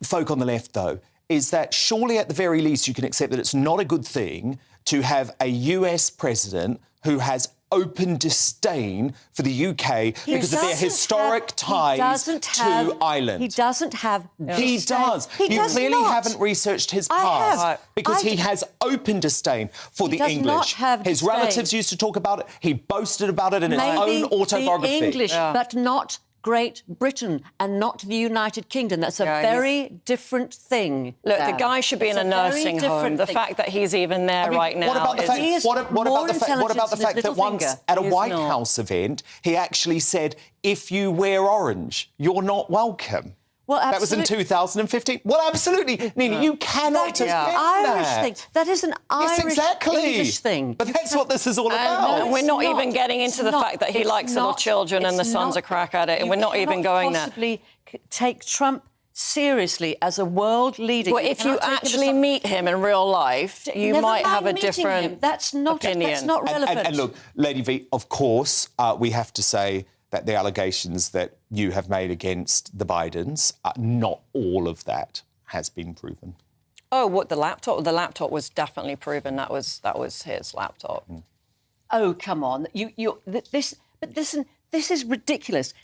folk on the left, though, is that surely at the very least you can accept that it's not a good thing to have a US president who has open disdain for the UK because of their historic ties to Ireland. He doesn't have. He does. You clearly haven't researched his past because he has open disdain for the English. His relatives used to talk about it. He boasted about it in his own autobiography. The English, but not Great Britain and not the United Kingdom. That's a very different thing. Look, the guy should be in a nursing home. The fact that he's even there right now. What about the fact that once at a White House event he actually said, "If you wear orange, you're not welcome." Well, that was in 2015. Well, absolutely, Nina, you cannot defend Irish that. thing. That is an Irish English thing. But that's what this is all about. And we're not even getting into the fact that he likes little children and the son's a crack at it, and we're not even going there. You cannot possibly take Trump seriously as a world leader. Well, if you actually meet him in real life, you might have a different That's not opinion. That's not relevant. And look, Lady V, of course, we have to say that the allegations that you have made against the Bidens, not all of that has been proven. Oh, what, the laptop? The laptop was definitely proven. That was his laptop. Oh, come on. This is ridiculous.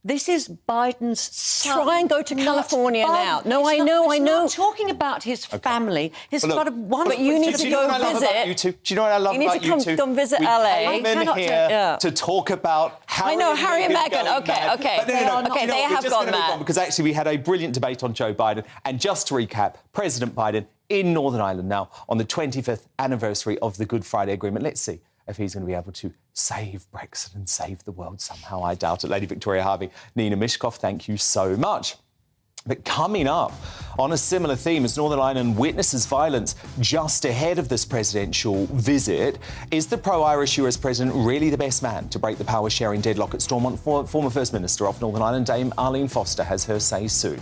This is Biden's son. Try and go to California now. No, I know. It's not talking about his family. His got a wonderful... But you need to go visit. Do you know what I love about you two? You need to come visit LA. We came in here to talk about Harry. I know, Harry and Meghan. Okay. Okay, they have gone mad. Because actually we had a brilliant debate on Joe Biden. And just to recap, President Biden in Northern Ireland now on the 25th anniversary of the Good Friday Agreement. Let's see if he's going to be able to save Brexit and save the world somehow. I doubt it. Lady Victoria Harvey, Nina Mishkov, thank you so much. But coming up, on a similar theme as Northern Ireland witnesses violence just ahead of this presidential visit, is the pro-Irish US president really the best man to break the power-sharing deadlock at Stormont? Former First Minister of Northern Ireland, Dame Arlene Foster, has her say soon.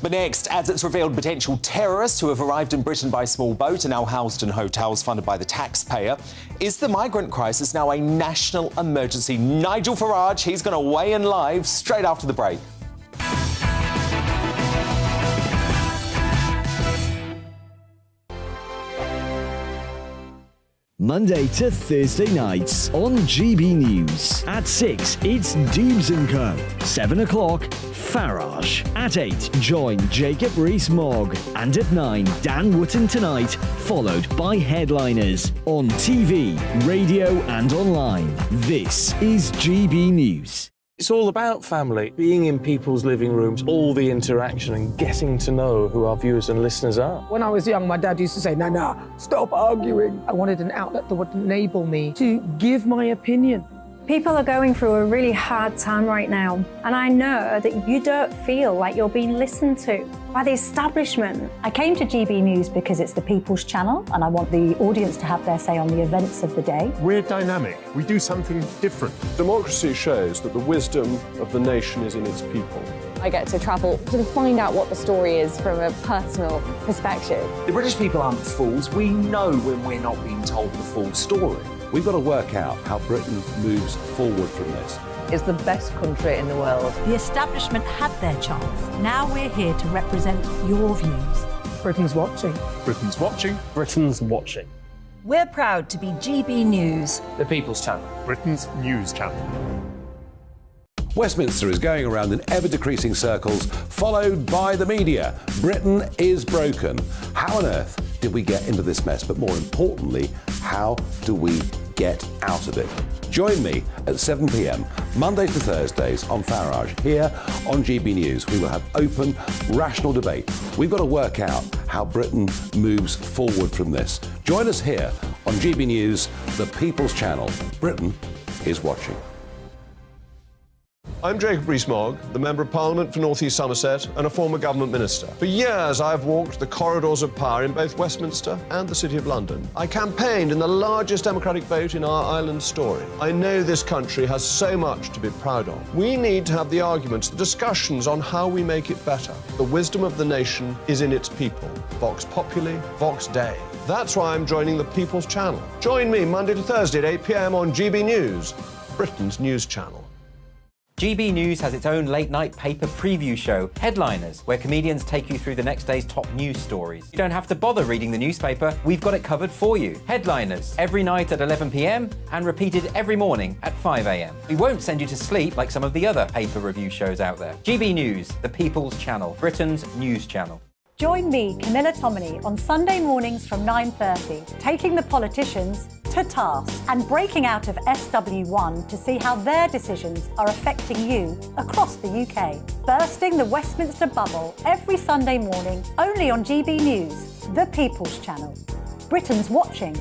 But next, as it's revealed, potential terrorists who have arrived in Britain by small boat are now housed in hotels funded by the taxpayer. Is the migrant crisis now a national emergency? Nigel Farage, he's going to weigh in live straight after the break. Monday to Thursday nights on GB News. At 6, it's Dubes & Co. 7 o'clock, Farage. At 8, join Jacob Rees-Mogg. And at 9, Dan Wootton Tonight, followed by headliners on TV, radio and online. This is GB News. It's all about family, being in people's living rooms, all the interaction and getting to know who our viewers and listeners are. When I was young, my dad used to say, "Nah, stop arguing." I wanted an outlet that would enable me to give my opinion. People are going through a really hard time right now, and I know that you don't feel like you're being listened to by the establishment. I came to GB News because it's the People's Channel, and I want the audience to have their say on the events of the day. We're dynamic. We do something different. Democracy shows that the wisdom of the nation is in its people. I get to travel to find out what the story is from a personal perspective. The British people aren't fools. We know when we're not being told the full story. We've got to work out how Britain moves forward from this. Is the best country in the world. The establishment had their chance. Now we're here to represent your views. Britain's watching. Britain's watching. Britain's watching. We're proud to be GB News. The People's Channel. Britain's news channel. Westminster is going around in ever-decreasing circles, followed by the media. Britain is broken. How on earth did we get into this mess? But more importantly, how do we get out of it? Join me at 7 p.m, Mondays to Thursdays on Farage, here on GB News. We will have open, rational debate. We've got to work out how Britain moves forward from this. Join us here on GB News, the People's Channel. Britain is watching. I'm Jacob Rees-Mogg, the Member of Parliament for North East Somerset and a former government minister. For years, I've walked the corridors of power in both Westminster and the City of London. I campaigned in the largest democratic vote in our island story. I know this country has so much to be proud of. We need to have the arguments, the discussions on how we make it better. The wisdom of the nation is in its people. Vox Populi, Vox Dei. That's why I'm joining the People's Channel. Join me Monday to Thursday at 8 p.m. on GB News, Britain's news channel. GB News has its own late-night paper preview show, Headliners, where comedians take you through the next day's top news stories. You don't have to bother reading the newspaper, we've got it covered for you. Headliners, every night at 11 p.m. and repeated every morning at 5 a.m. We won't send you to sleep like some of the other paper review shows out there. GB News, the People's Channel, Britain's news channel. Join me, Camilla Tominey, on Sunday mornings from 9:30, taking the politicians to task and breaking out of SW1 to see how their decisions are affecting you across the UK. Bursting the Westminster bubble every Sunday morning, only on GB News, the People's Channel. Britain's watching.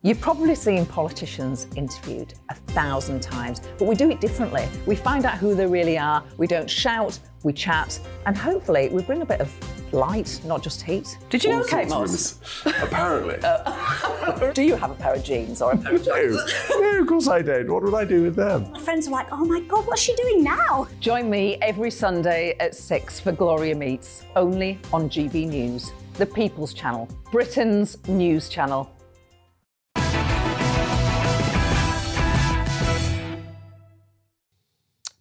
You've probably seen politicians interviewed 1,000 times, but we do it differently. We find out who they really are, we don't shout, we chat, and hopefully we bring a bit of light, not just heat. Did you know Kate Moss? Apparently. Do you have a pair of jeans or a pair of jeans? No, of course I don't. What would I do with them? My friends are like, oh my God, what's she doing now? Join me every Sunday at 6 for Gloria Meets, only on GB News, the People's Channel, Britain's news channel.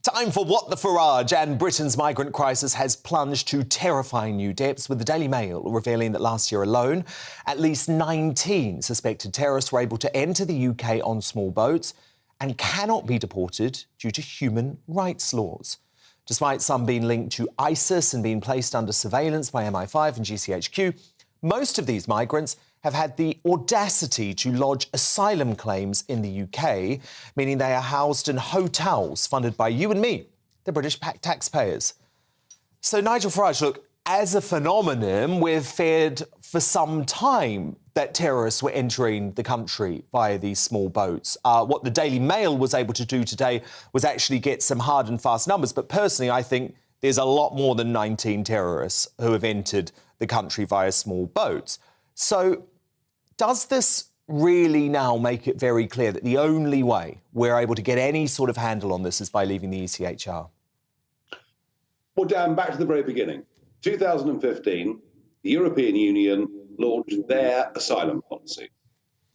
Time for What the Farage, and Britain's migrant crisis has plunged to terrifying new depths, with the Daily Mail revealing that last year alone, at least 19 suspected terrorists were able to enter the UK on small boats and cannot be deported due to human rights laws. Despite some being linked to ISIS and being placed under surveillance by MI5 and GCHQ, most of these migrants have had the audacity to lodge asylum claims in the UK, meaning they are housed in hotels funded by you and me, the British taxpayers. So, Nigel Farage, look, as a phenomenon, we've feared for some time that terrorists were entering the country via these small boats. What the Daily Mail was able to do today was actually get some hard and fast numbers, but personally, I think there's a lot more than 19 terrorists who have entered the country via small boats. So, does this really now make it very clear that the only way we're able to get any sort of handle on this is by leaving the ECHR? Well, Dan, back to the very beginning. 2015, the European Union launched their asylum policy,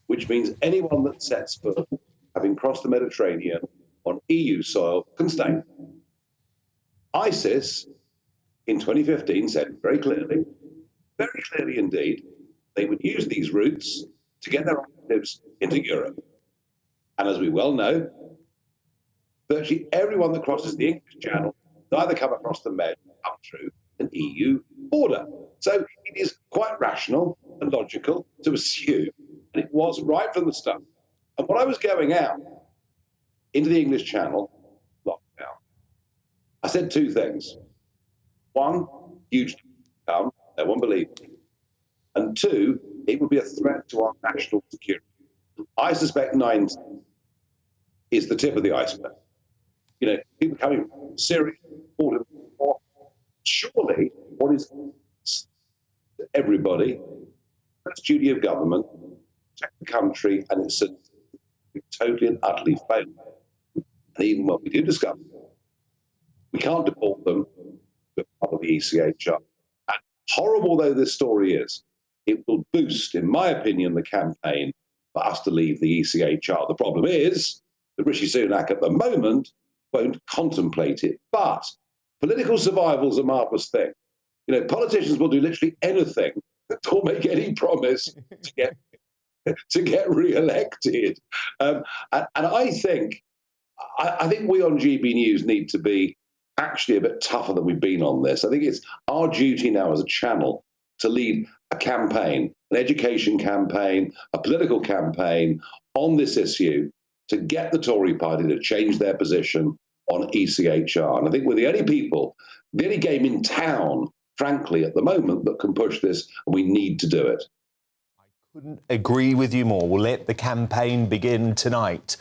which means anyone that sets foot, having crossed the Mediterranean on EU soil, can stay. ISIS, in 2015, said very clearly indeed, they would use these routes to get their operatives into Europe. And as we well know, virtually everyone that crosses the English Channel will either come across the Med or come through an EU border. So it is quite rational and logical to assume, and it was right from the start. And when I was going out into the English Channel, lockdown, I said two things. One, huge come, no one believed me. And two, it would be a threat to our national security. I suspect 19 is the tip of the iceberg. You know, people coming from Syria, surely what is to everybody, that's duty of government, protect the country and its citizens. We totally and utterly failed. And even when we do discover them, we can't deport them to part of the ECHR. And horrible though this story is, it will boost, in my opinion, the campaign for us to leave the ECHR. The problem is that Rishi Sunak at the moment won't contemplate it. But political survival is a marvellous thing. You know, politicians will do literally anything to make any promise to get re-elected. And I think we on GB News need to be actually a bit tougher than we've been on this. I think it's our duty now as a channel to lead a campaign, an education campaign, a political campaign on this issue to get the Tory party to change their position on ECHR. And I think we're the only people, the only game in town, frankly, at the moment that can push this, and we need to do it. Couldn't agree with you more. We'll let the campaign begin tonight.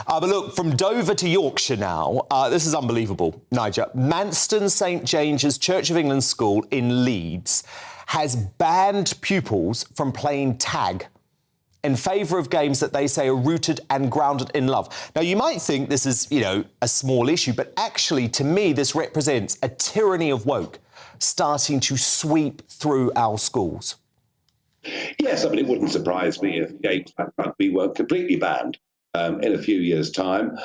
But look, from Dover to Yorkshire now, this is unbelievable, Nigel. Manston St James's Church of England School in Leeds has banned pupils from playing tag in favour of games that they say are rooted and grounded in love. Now, you might think this is, a small issue, but actually, to me, this represents a tyranny of woke starting to sweep through our schools. Yes, I mean, it wouldn't surprise me if games like rugby were completely banned in a few years' time.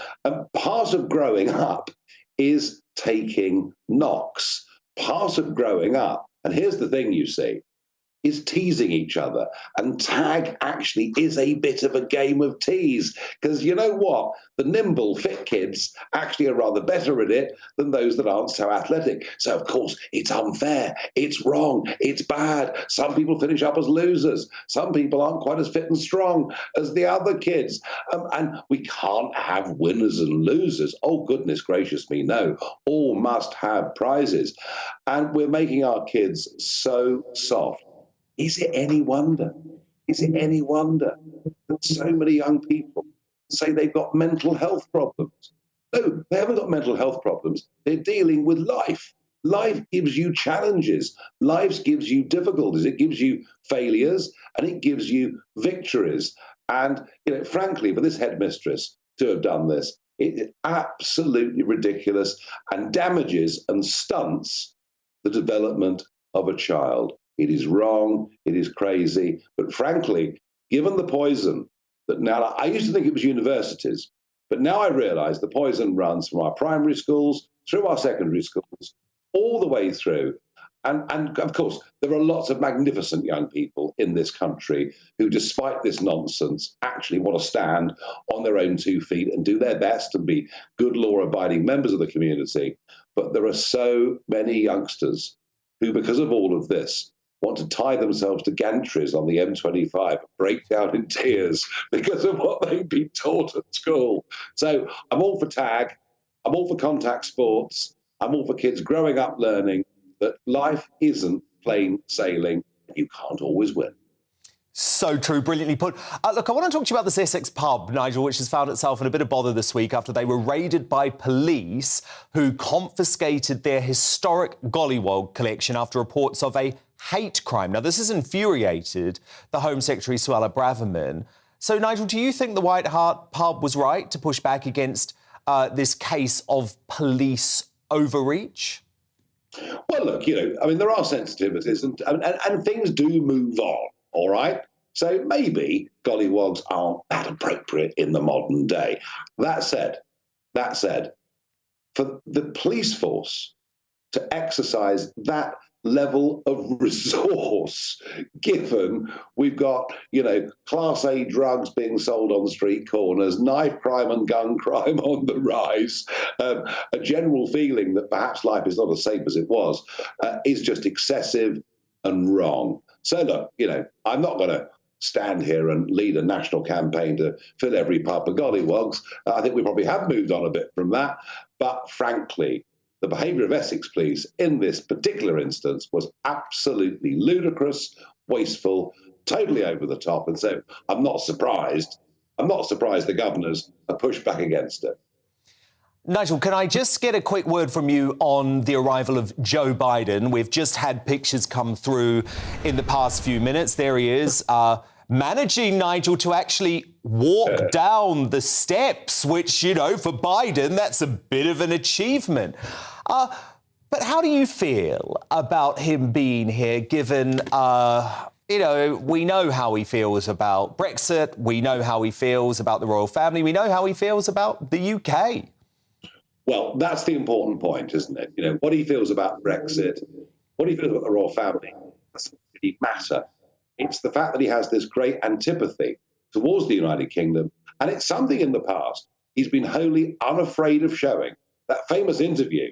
Part of growing up is taking knocks. Part of growing up, and here's the thing, you see, is teasing each other. And tag actually is a bit of a game of tease, because you know what? The nimble, fit kids actually are rather better at it than those that aren't so athletic. So, of course, it's unfair, it's wrong, it's bad. Some people finish up as losers. Some people aren't quite as fit and strong as the other kids. And we can't have winners and losers. Oh, goodness gracious me, no. All must have prizes. And we're making our kids so soft. Is it any wonder? Is it any wonder that so many young people say they've got mental health problems? No, they haven't got mental health problems. They're dealing with life. Life gives you challenges. Life gives you difficulties. It gives you failures and it gives you victories. And, frankly, for this headmistress to have done this, it is absolutely ridiculous and damages and stunts the development of a child. It is wrong, it is crazy, but frankly, given the poison that now, I used to think it was universities, but now I realise the poison runs from our primary schools, through our secondary schools, all the way through. And of course, there are lots of magnificent young people in this country who, despite this nonsense, actually want to stand on their own 2 feet and do their best and be good law-abiding members of the community. But there are so many youngsters who, because of all of this, want to tie themselves to gantries on the M25 and break down in tears because of what they've been taught at school. So I'm all for tag, I'm all for contact sports, I'm all for kids growing up learning that life isn't plain sailing, and you can't always win. So true, brilliantly put. Look, I want to talk to you about this Essex pub, Nigel, which has found itself in a bit of bother this week after they were raided by police who confiscated their historic Gollywog collection after reports of a hate crime. Now, this has infuriated the Home Secretary, Suella Braverman. So, Nigel, do you think the White Hart pub was right to push back against this case of police overreach? Well, look, there are sensitivities and things do move on, all right? So maybe gollywogs aren't that appropriate in the modern day. That said, for the police force to exercise that level of resource, given we've got, Class A drugs being sold on street corners, knife crime and gun crime on the rise, a general feeling that perhaps life is not as safe as it was, is just excessive and wrong. So look, I'm not going to stand here and lead a national campaign to fill every pub with gollywogs. I think we probably have moved on a bit from that. But frankly, the behaviour of Essex Police in this particular instance was absolutely ludicrous, wasteful, totally over the top. And so I'm not surprised the governors have pushed back against it. Nigel, can I just get a quick word from you on the arrival of Joe Biden? We've just had pictures come through in the past few minutes. There he is, managing, Nigel, to actually walk down the steps, which, for Biden, that's a bit of an achievement. But how do you feel about him being here, given, we know how he feels about Brexit, we know how he feels about the royal family, we know how he feels about the UK? Well, that's the important point, isn't it? What he feels about Brexit, what he feels about the royal family, doesn't really matter. It's the fact that he has this great antipathy towards the United Kingdom, and it's something in the past he's been wholly unafraid of showing. That famous interview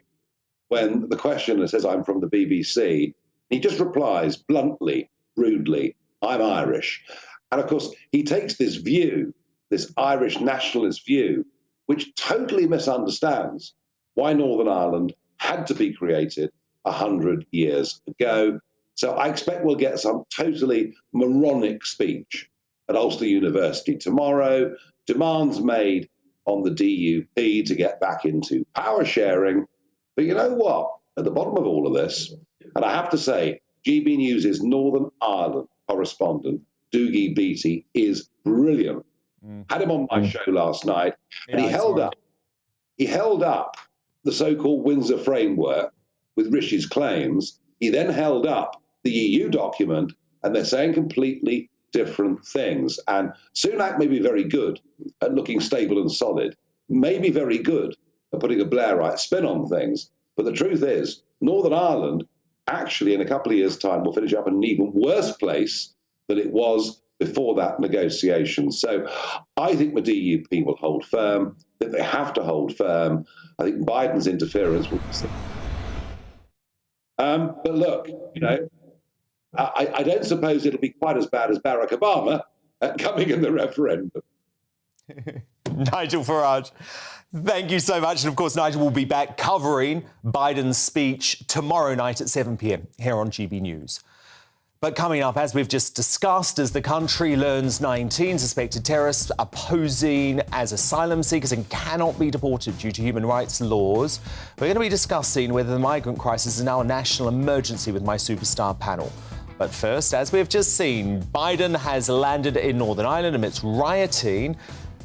when the questioner says, "I'm from the BBC," he just replies bluntly, rudely, "I'm Irish." And of course, he takes this view, this Irish nationalist view, which totally misunderstands why Northern Ireland had to be created 100 years ago. So I expect we'll get some totally moronic speech at Ulster University tomorrow, demands made on the DUP to get back into power sharing. But you know what? At the bottom of all of this, and I have to say, GB News' Northern Ireland correspondent, Dougie Beattie, is brilliant. Had him on my show last night, and he held up the so-called Windsor framework with Rishi's claims. He then held up the EU document, and they're saying completely different things. And Sunak may be very good at looking stable and solid, may be very good at putting a Blairite spin on things. But the truth is, Northern Ireland actually in a couple of years' time will finish up in an even worse place than it was before that negotiation. So I think the DUP will hold firm, that they have to hold firm. I think Biden's interference will be. But look, you know, I don't suppose it'll be quite as bad as Barack Obama coming in the referendum. Nigel Farage, thank you so much. And of course, Nigel will be back covering Biden's speech tomorrow night at 7 p.m. here on GB News. But coming up, as we've just discussed, as the country learns 19 suspected terrorists are posing as asylum seekers and cannot be deported due to human rights laws, we're going to be discussing whether the migrant crisis is now a national emergency with my superstar panel. But first, as we've just seen, Biden has landed in Northern Ireland amidst rioting.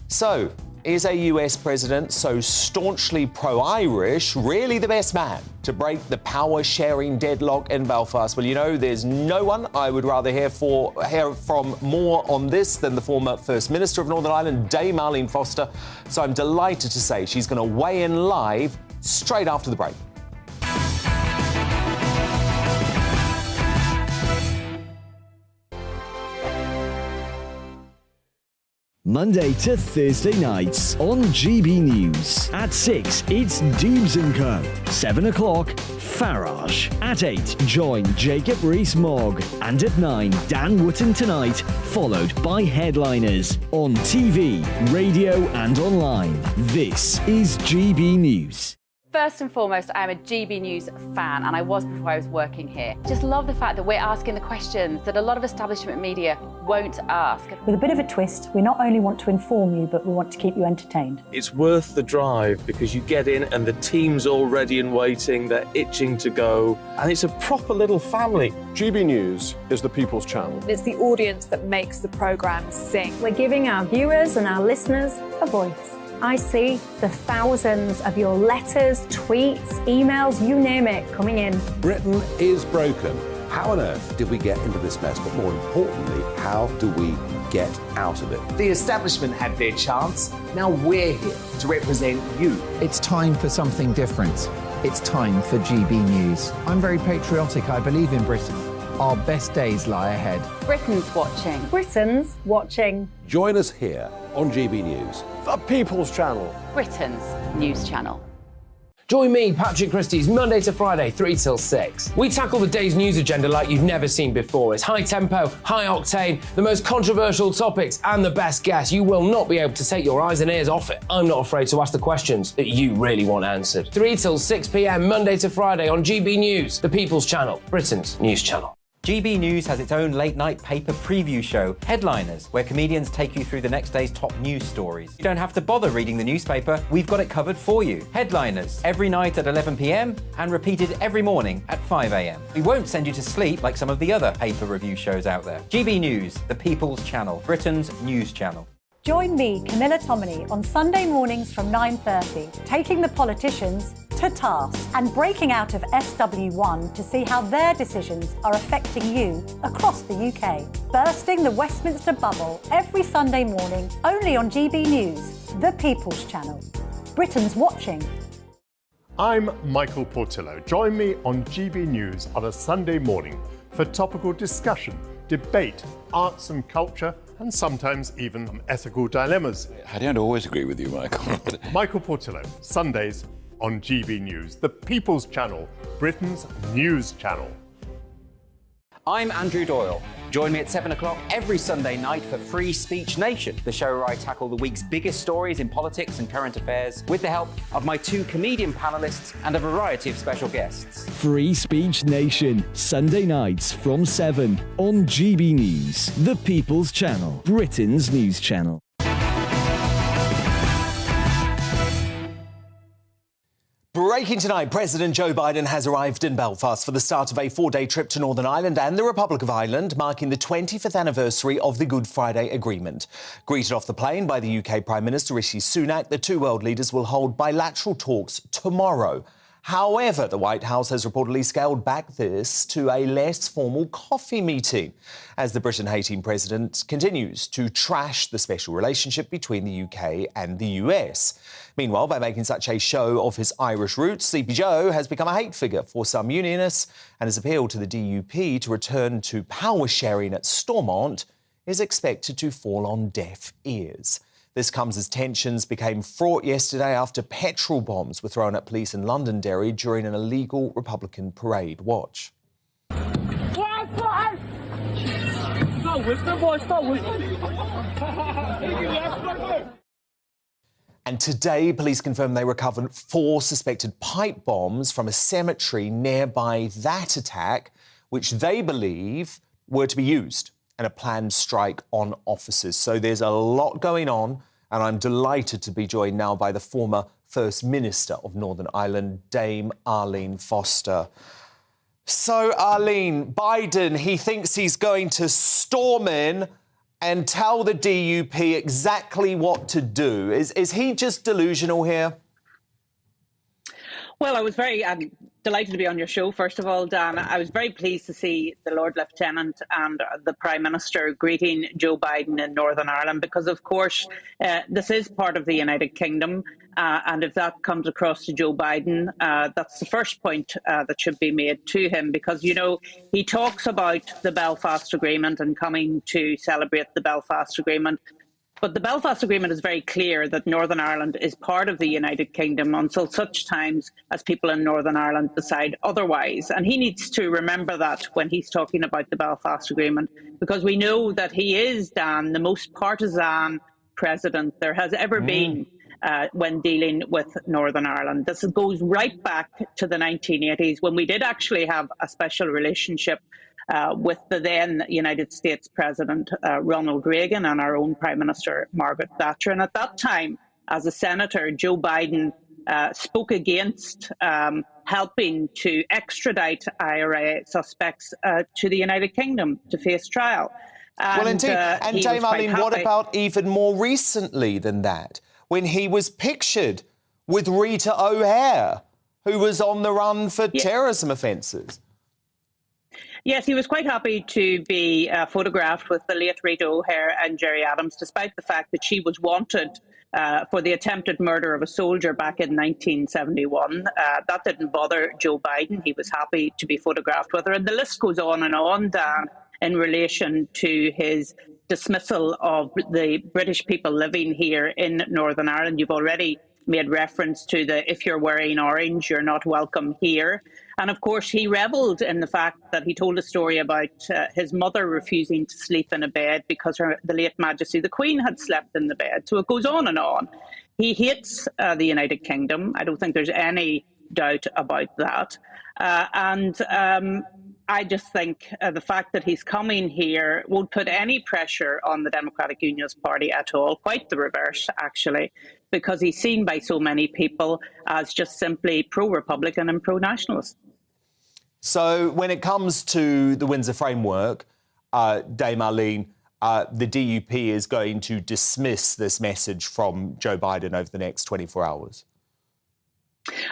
So, is a US president so staunchly pro-Irish really the best man to break the power-sharing deadlock in Belfast? Well, you know, there's no one I would rather hear from more on this than the former First Minister of Northern Ireland, Dame Arlene Foster. So I'm delighted to say she's going to weigh in live straight after the break. Monday to Thursday nights on GB News. At 6, it's Dubes & Co. 7 o'clock, Farage. At 8, join Jacob Rees-Mogg. And at 9, Dan Wootton Tonight, followed by headliners. On TV, radio and online. This is GB News. First and foremost, I am a GB News fan, and I was before I was working here. Just love the fact that we're asking the questions that a lot of establishment media won't ask. With a bit of a twist, we not only want to inform you, but we want to keep you entertained. It's worth the drive because you get in and the team's all ready and waiting, they're itching to go, and it's a proper little family. GB News is the people's channel. It's the audience that makes the programme sing. We're giving our viewers and our listeners a voice. I see the thousands of your letters, tweets, emails, you name it, coming in. Britain is broken. How on earth did we get into this mess? But more importantly, how do we get out of it? The establishment had their chance. Now we're here to represent you. It's time for something different. It's time for GB News. I'm very patriotic. I believe in Britain. Our best days lie ahead. Britain's watching. Britain's watching. Join us here on GB News. The people's channel. Britain's news channel. Join me, Patrick Christie's, Monday to Friday, 3 till 6. We tackle the day's news agenda like you've never seen before. It's high tempo, high octane, the most controversial topics, and the best guests. You will not be able to take your eyes and ears off it. I'm not afraid to ask the questions that you really want answered. 3 till 6 p.m, Monday to Friday on GB News, the People's Channel, Britain's news channel. GB News has its own late-night paper preview show, Headliners, where comedians take you through the next day's top news stories. You don't have to bother reading the newspaper, we've got it covered for you. Headliners, every night at 11 p.m, and repeated every morning at 5 a.m. We won't send you to sleep like some of the other paper review shows out there. GB News, the People's Channel, Britain's news channel. Join me, Camilla Tominey, on Sunday mornings from 9:30, taking the politicians to task and breaking out of SW1 to see how their decisions are affecting you across the UK. Bursting the Westminster bubble every Sunday morning, only on GB News, the People's Channel. Britain's watching. I'm Michael Portillo. Join me on GB News on a Sunday morning for topical discussion, debate, arts and culture, and sometimes even ethical dilemmas. I don't always agree with you, Michael. Michael Portillo, Sundays on GB News, the People's Channel, Britain's news channel. I'm Andrew Doyle. Join me at 7 o'clock every Sunday night for Free Speech Nation, the show where I tackle the week's biggest stories in politics and current affairs with the help of my 2 comedian panellists and a variety of special guests. Free Speech Nation, Sunday nights from 7 on GB News, the People's Channel, Britain's news channel. Breaking tonight, President Joe Biden has arrived in Belfast for the start of a 4-day trip to Northern Ireland and the Republic of Ireland, marking the 25th anniversary of the Good Friday Agreement. Greeted off the plane by the UK Prime Minister Rishi Sunak, the 2 world leaders will hold bilateral talks tomorrow. However, the White House has reportedly scaled back this to a less formal coffee meeting as the Britain-hating president continues to trash the special relationship between the UK and the US. Meanwhile, by making such a show of his Irish roots, Sleepy Joe has become a hate figure for some unionists, and his appeal to the DUP to return to power sharing at Stormont is expected to fall on deaf ears. This comes as tensions became fraught yesterday after petrol bombs were thrown at police in Londonderry during an illegal Republican parade. Watch. And today, police confirmed they recovered 4 suspected pipe bombs from a cemetery nearby that attack, which they believe were to be used in a planned strike on officers. So there's a lot going on, and I'm delighted to be joined now by the former First Minister of Northern Ireland, Dame Arlene Foster. So, Arlene, Biden, he thinks he's going to storm in and tell the DUP exactly what to do. Is he just delusional here? Well, I was very delighted to be on your show, first of all, Dan. I was very pleased to see the Lord Lieutenant and the Prime Minister greeting Joe Biden in Northern Ireland because, of course, this is part of the United Kingdom. And if that comes across to Joe Biden, that's the first point that should be made to him because, you know, he talks about the Belfast Agreement and coming to celebrate the Belfast Agreement. But the Belfast Agreement is very clear that Northern Ireland is part of the United Kingdom until such times as people in Northern Ireland decide otherwise. And he needs to remember that when he's talking about the Belfast Agreement, because we know that he is, Dan, the most partisan president there has ever been when dealing with Northern Ireland. This goes right back to the 1980s when we did actually have a special relationship with the then United States President Ronald Reagan and our own Prime Minister Margaret Thatcher. And at that time, as a senator, Joe Biden spoke against helping to extradite IRA suspects to the United Kingdom to face trial. Well, indeed. And Dame Arlene, what about even more recently than that, when he was pictured with Rita O'Hare, who was on the run for terrorism offences? Yes, he was quite happy to be photographed with the late Rita O'Hare and Gerry Adams, despite the fact that she was wanted for the attempted murder of a soldier back in 1971. That didn't bother Joe Biden. He was happy to be photographed with her. And the list goes on, Dan, in relation to his dismissal of the British people living here in Northern Ireland. You've already made reference to the if you're wearing orange, you're not welcome here. And of course, he revelled in the fact that he told a story about his mother refusing to sleep in a bed because the late Majesty, the Queen, had slept in the bed. So it goes on and on. He hates the United Kingdom. I don't think there's any doubt about that. I just think the fact that he's coming here won't put any pressure on the Democratic Unionist Party at all. Quite the reverse, actually, because he's seen by so many people as just simply pro-Republican and pro-nationalist. So when it comes to the Windsor Framework, Dame Arlene, the DUP is going to dismiss this message from Joe Biden over the next 24 hours.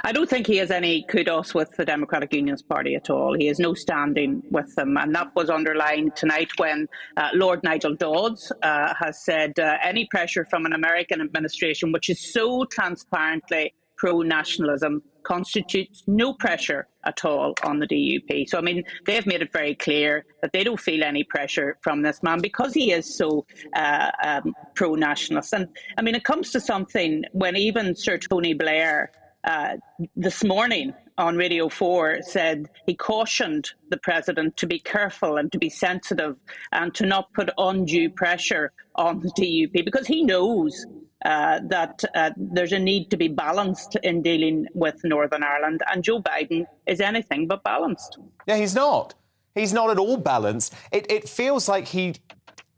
I don't think he has any kudos with the Democratic Unionist Party at all. He has no standing with them. And that was underlined tonight when Lord Nigel Dodds has said any pressure from an American administration, which is so transparently pro-nationalism, constitutes no pressure at all on the DUP. So, I mean, they've made it very clear that they don't feel any pressure from this man because he is so pro-nationalist. And, I mean, it comes to something when even Sir Tony Blair this morning on Radio 4 said he cautioned the president to be careful and to be sensitive and to not put undue pressure on the DUP, because he knows that there's a need to be balanced in dealing with Northern Ireland, and Joe Biden is anything but balanced. Yeah, he's not. He's not at all balanced. It feels like he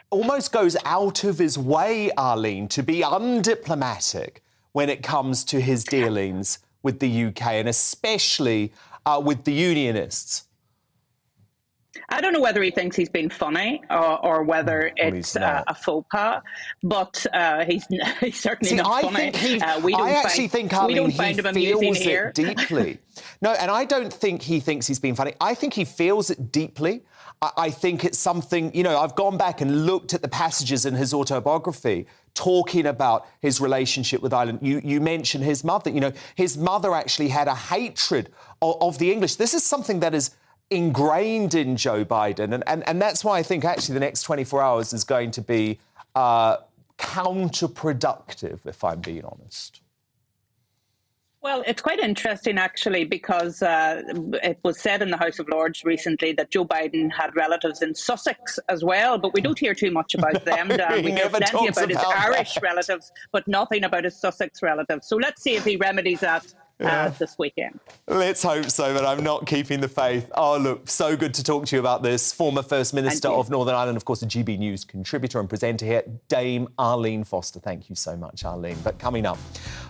almost goes out of his way, Arlene, to be undiplomatic when it comes to his dealings with the UK, and especially with the unionists. I don't know whether he thinks he's been funny or whether it's a faux pas, but he's certainly not funny. I actually think, Arlene, we don't find him amusing here. Deeply. No, and I don't think he thinks he's being funny. I think he feels it deeply. I think it's something, you know, I've gone back and looked at the passages in his autobiography talking about his relationship with Ireland. You mentioned his mother. You know, his mother actually had a hatred of the English. This is something that is ingrained in Joe Biden. And that's why I think actually the next 24 hours is going to be counterproductive, if I'm being honest. Well, it's quite interesting, actually, because it was said in the House of Lords recently that Joe Biden had relatives in Sussex as well, but we don't hear too much about them, Dan. We hear plenty about his Irish relatives, but nothing about his Sussex relatives. So let's see if he remedies that this weekend. Let's hope so, but I'm not keeping the faith. Oh, look, so good to talk to you about this. Former First Minister of Northern Ireland, of course, a GB News contributor and presenter here, Dame Arlene Foster. Thank you so much, Arlene. But coming up,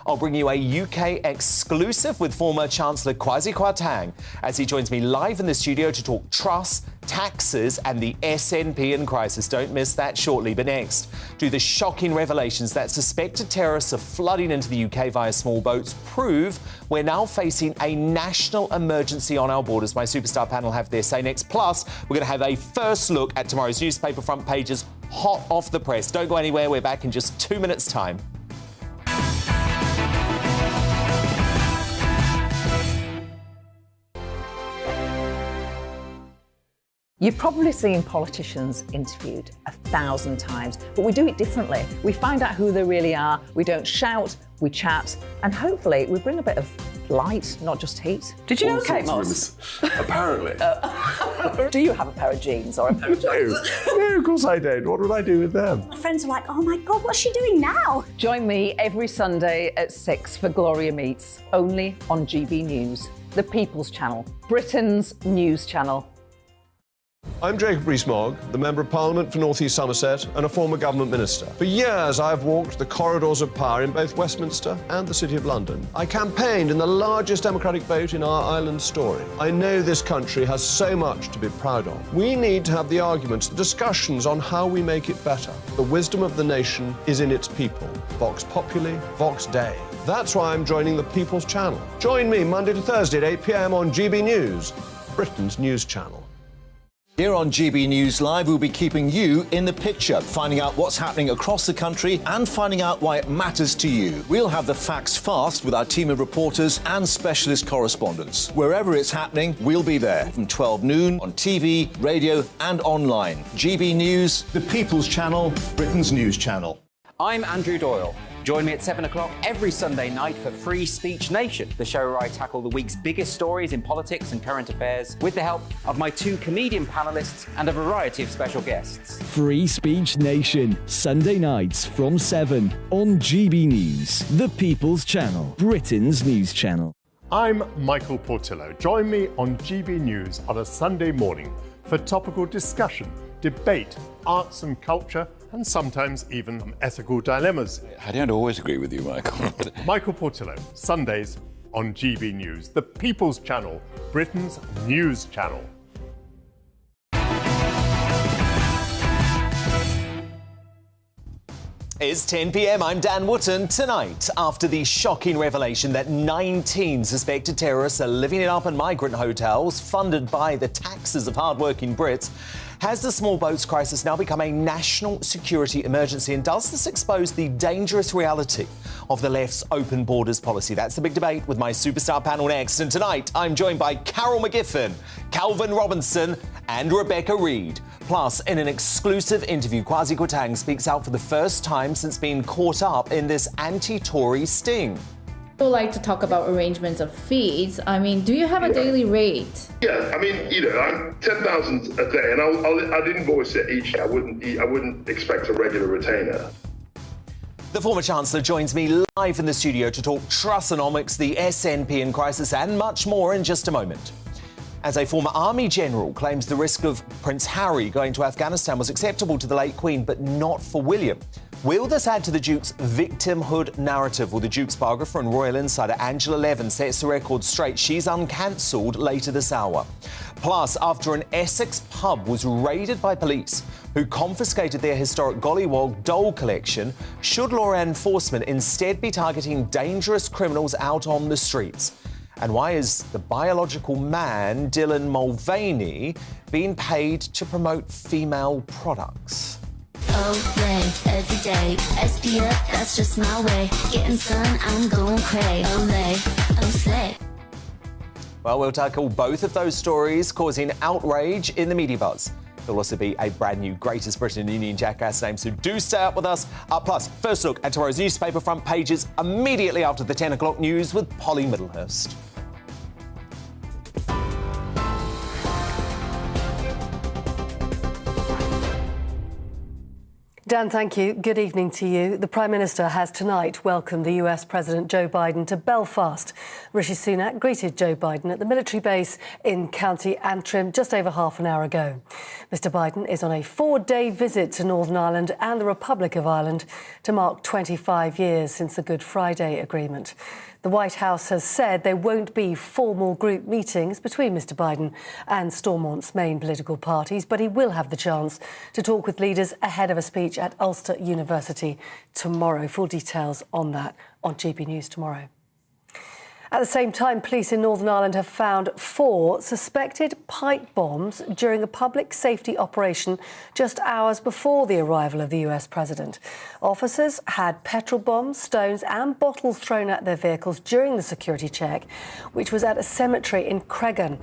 I'll bring you a UK exclusive with former Chancellor Kwasi Kwarteng as he joins me live in the studio to talk trusts, taxes and the SNP in crisis. Don't miss that shortly. But next, do the shocking revelations that suspected terrorists are flooding into the UK via small boats prove we're now facing a national emergency on our borders? My superstar panel have their say next. Plus, we're going to have a first look at tomorrow's newspaper front pages, hot off the press. Don't go anywhere. We're back in just 2 minutes' time. You've probably seen politicians interviewed 1,000 times, but we do it differently. We find out who they really are, we don't shout, we chat, and hopefully we bring a bit of light, not just heat. Did you know Kate Moss? Apparently. Do you have a pair of jeans or a pair of jeans? No, of course I don't. What would I do with them? My friends are like, oh my God, what's she doing now? Join me every Sunday at 6 for Gloria Meets, only on GB News, the People's Channel, Britain's news channel. I'm Jacob Rees-Mogg, the Member of Parliament for North East Somerset and a former government minister. For years, I've walked the corridors of power in both Westminster and the City of London. I campaigned in the largest democratic vote in our island story. I know this country has so much to be proud of. We need to have the arguments, the discussions on how we make it better. The wisdom of the nation is in its people. Vox Populi, Vox Dei. That's why I'm joining the People's Channel. Join me Monday to Thursday at 8 p.m. on GB News, Britain's news channel. Here on GB News Live, we'll be keeping you in the picture, finding out what's happening across the country and finding out why it matters to you. We'll have the facts fast with our team of reporters and specialist correspondents. Wherever it's happening, we'll be there from 12 noon on TV, radio and online. GB News, the People's Channel, Britain's news channel. I'm Andrew Doyle. Join me at 7 o'clock every Sunday night for Free Speech Nation, the show where I tackle the week's biggest stories in politics and current affairs with the help of my two comedian panellists and a variety of special guests. Free Speech Nation, Sunday nights from 7 on GB News, the People's Channel, Britain's news channel. I'm Michael Portillo. Join me on GB News on a Sunday morning for topical discussion, debate, arts and culture, and sometimes even ethical dilemmas. I don't always agree with you, Michael. Michael Portillo, Sundays on GB News, the People's Channel, Britain's news channel. It's 10 p.m. I'm Dan Wootton. Tonight, after the shocking revelation that 19 suspected terrorists are living it up in migrant hotels funded by the taxes of hardworking Brits, has the small boats crisis now become a national security emergency? And does this expose the dangerous reality of the left's open borders policy? That's the big debate with my superstar panel next. And tonight, I'm joined by Carol McGiffin, Calvin Robinson and Rebecca Reid. Plus, in an exclusive interview, Kwasi Kwarteng speaks out for the first time since being caught up in this anti-Tory sting. I would like to talk about arrangements of fees. I mean, do you have a daily rate? Yeah, I mean, I'm 10,000 a day, and I'd invoice it each year. I wouldn't expect a regular retainer. The former Chancellor joins me live in the studio to talk Trussonomics, the SNP in crisis, and much more in just a moment. As a former Army general claims the risk of Prince Harry going to Afghanistan was acceptable to the late Queen, but not for William. Will this add to the Duke's victimhood narrative? Well, the Duke's biographer and royal insider Angela Levin sets the record straight. She's uncancelled later this hour. Plus, after an Essex pub was raided by police who confiscated their historic Gollywog doll collection, should law enforcement instead be targeting dangerous criminals out on the streets? And why is the biological man, Dylan Mulvaney, being paid to promote female products? Olay, every day, SPF, that's just my way. Getting sun, I'm going cray. Olay, slay. Well, we'll tackle both of those stories causing outrage in the media buzz. There'll also be a brand new Greatest Britain Union jackass name, so do stay up with us. Plus, first look at tomorrow's newspaper front pages immediately after the 10 o'clock news with Polly Middlehurst. Dan, thank you. Good evening to you. The Prime Minister has tonight welcomed the US President Joe Biden to Belfast. Rishi Sunak greeted Joe Biden at the military base in County Antrim just over half an hour ago. Mr Biden is on a 4-day visit to Northern Ireland and the Republic of Ireland to mark 25 years since the Good Friday Agreement. The White House has said there won't be formal group meetings between Mr Biden and Stormont's main political parties, but he will have the chance to talk with leaders ahead of a speech at Ulster University tomorrow. Full details on that on GB News tomorrow. At the same time, police in Northern Ireland have found 4 suspected pipe bombs during a public safety operation just hours before the arrival of the US president. Officers had petrol bombs, stones and bottles thrown at their vehicles during the security check, which was at a cemetery in Cregan.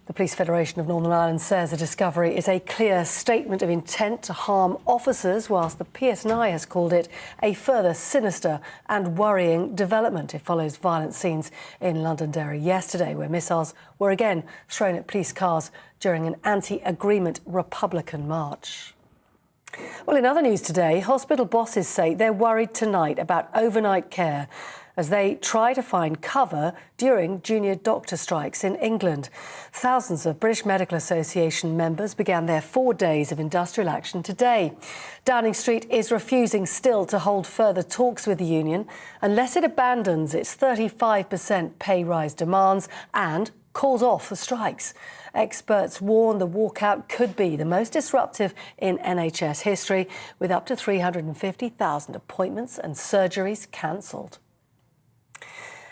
The Police Federation of Northern Ireland says the discovery is a clear statement of intent to harm officers, whilst the PSNI has called it a further sinister and worrying development. It follows violent scenes in Londonderry yesterday, where missiles were again thrown at police cars during an anti-agreement Republican march. Well, in other news today, hospital bosses say they're worried tonight about overnight care as they try to find cover during junior doctor strikes in England. Thousands of British Medical Association members began their 4 days of industrial action today. Downing Street is refusing still to hold further talks with the union unless it abandons its 35% pay rise demands and calls off the strikes. Experts warn the walkout could be the most disruptive in NHS history, with up to 350,000 appointments and surgeries cancelled.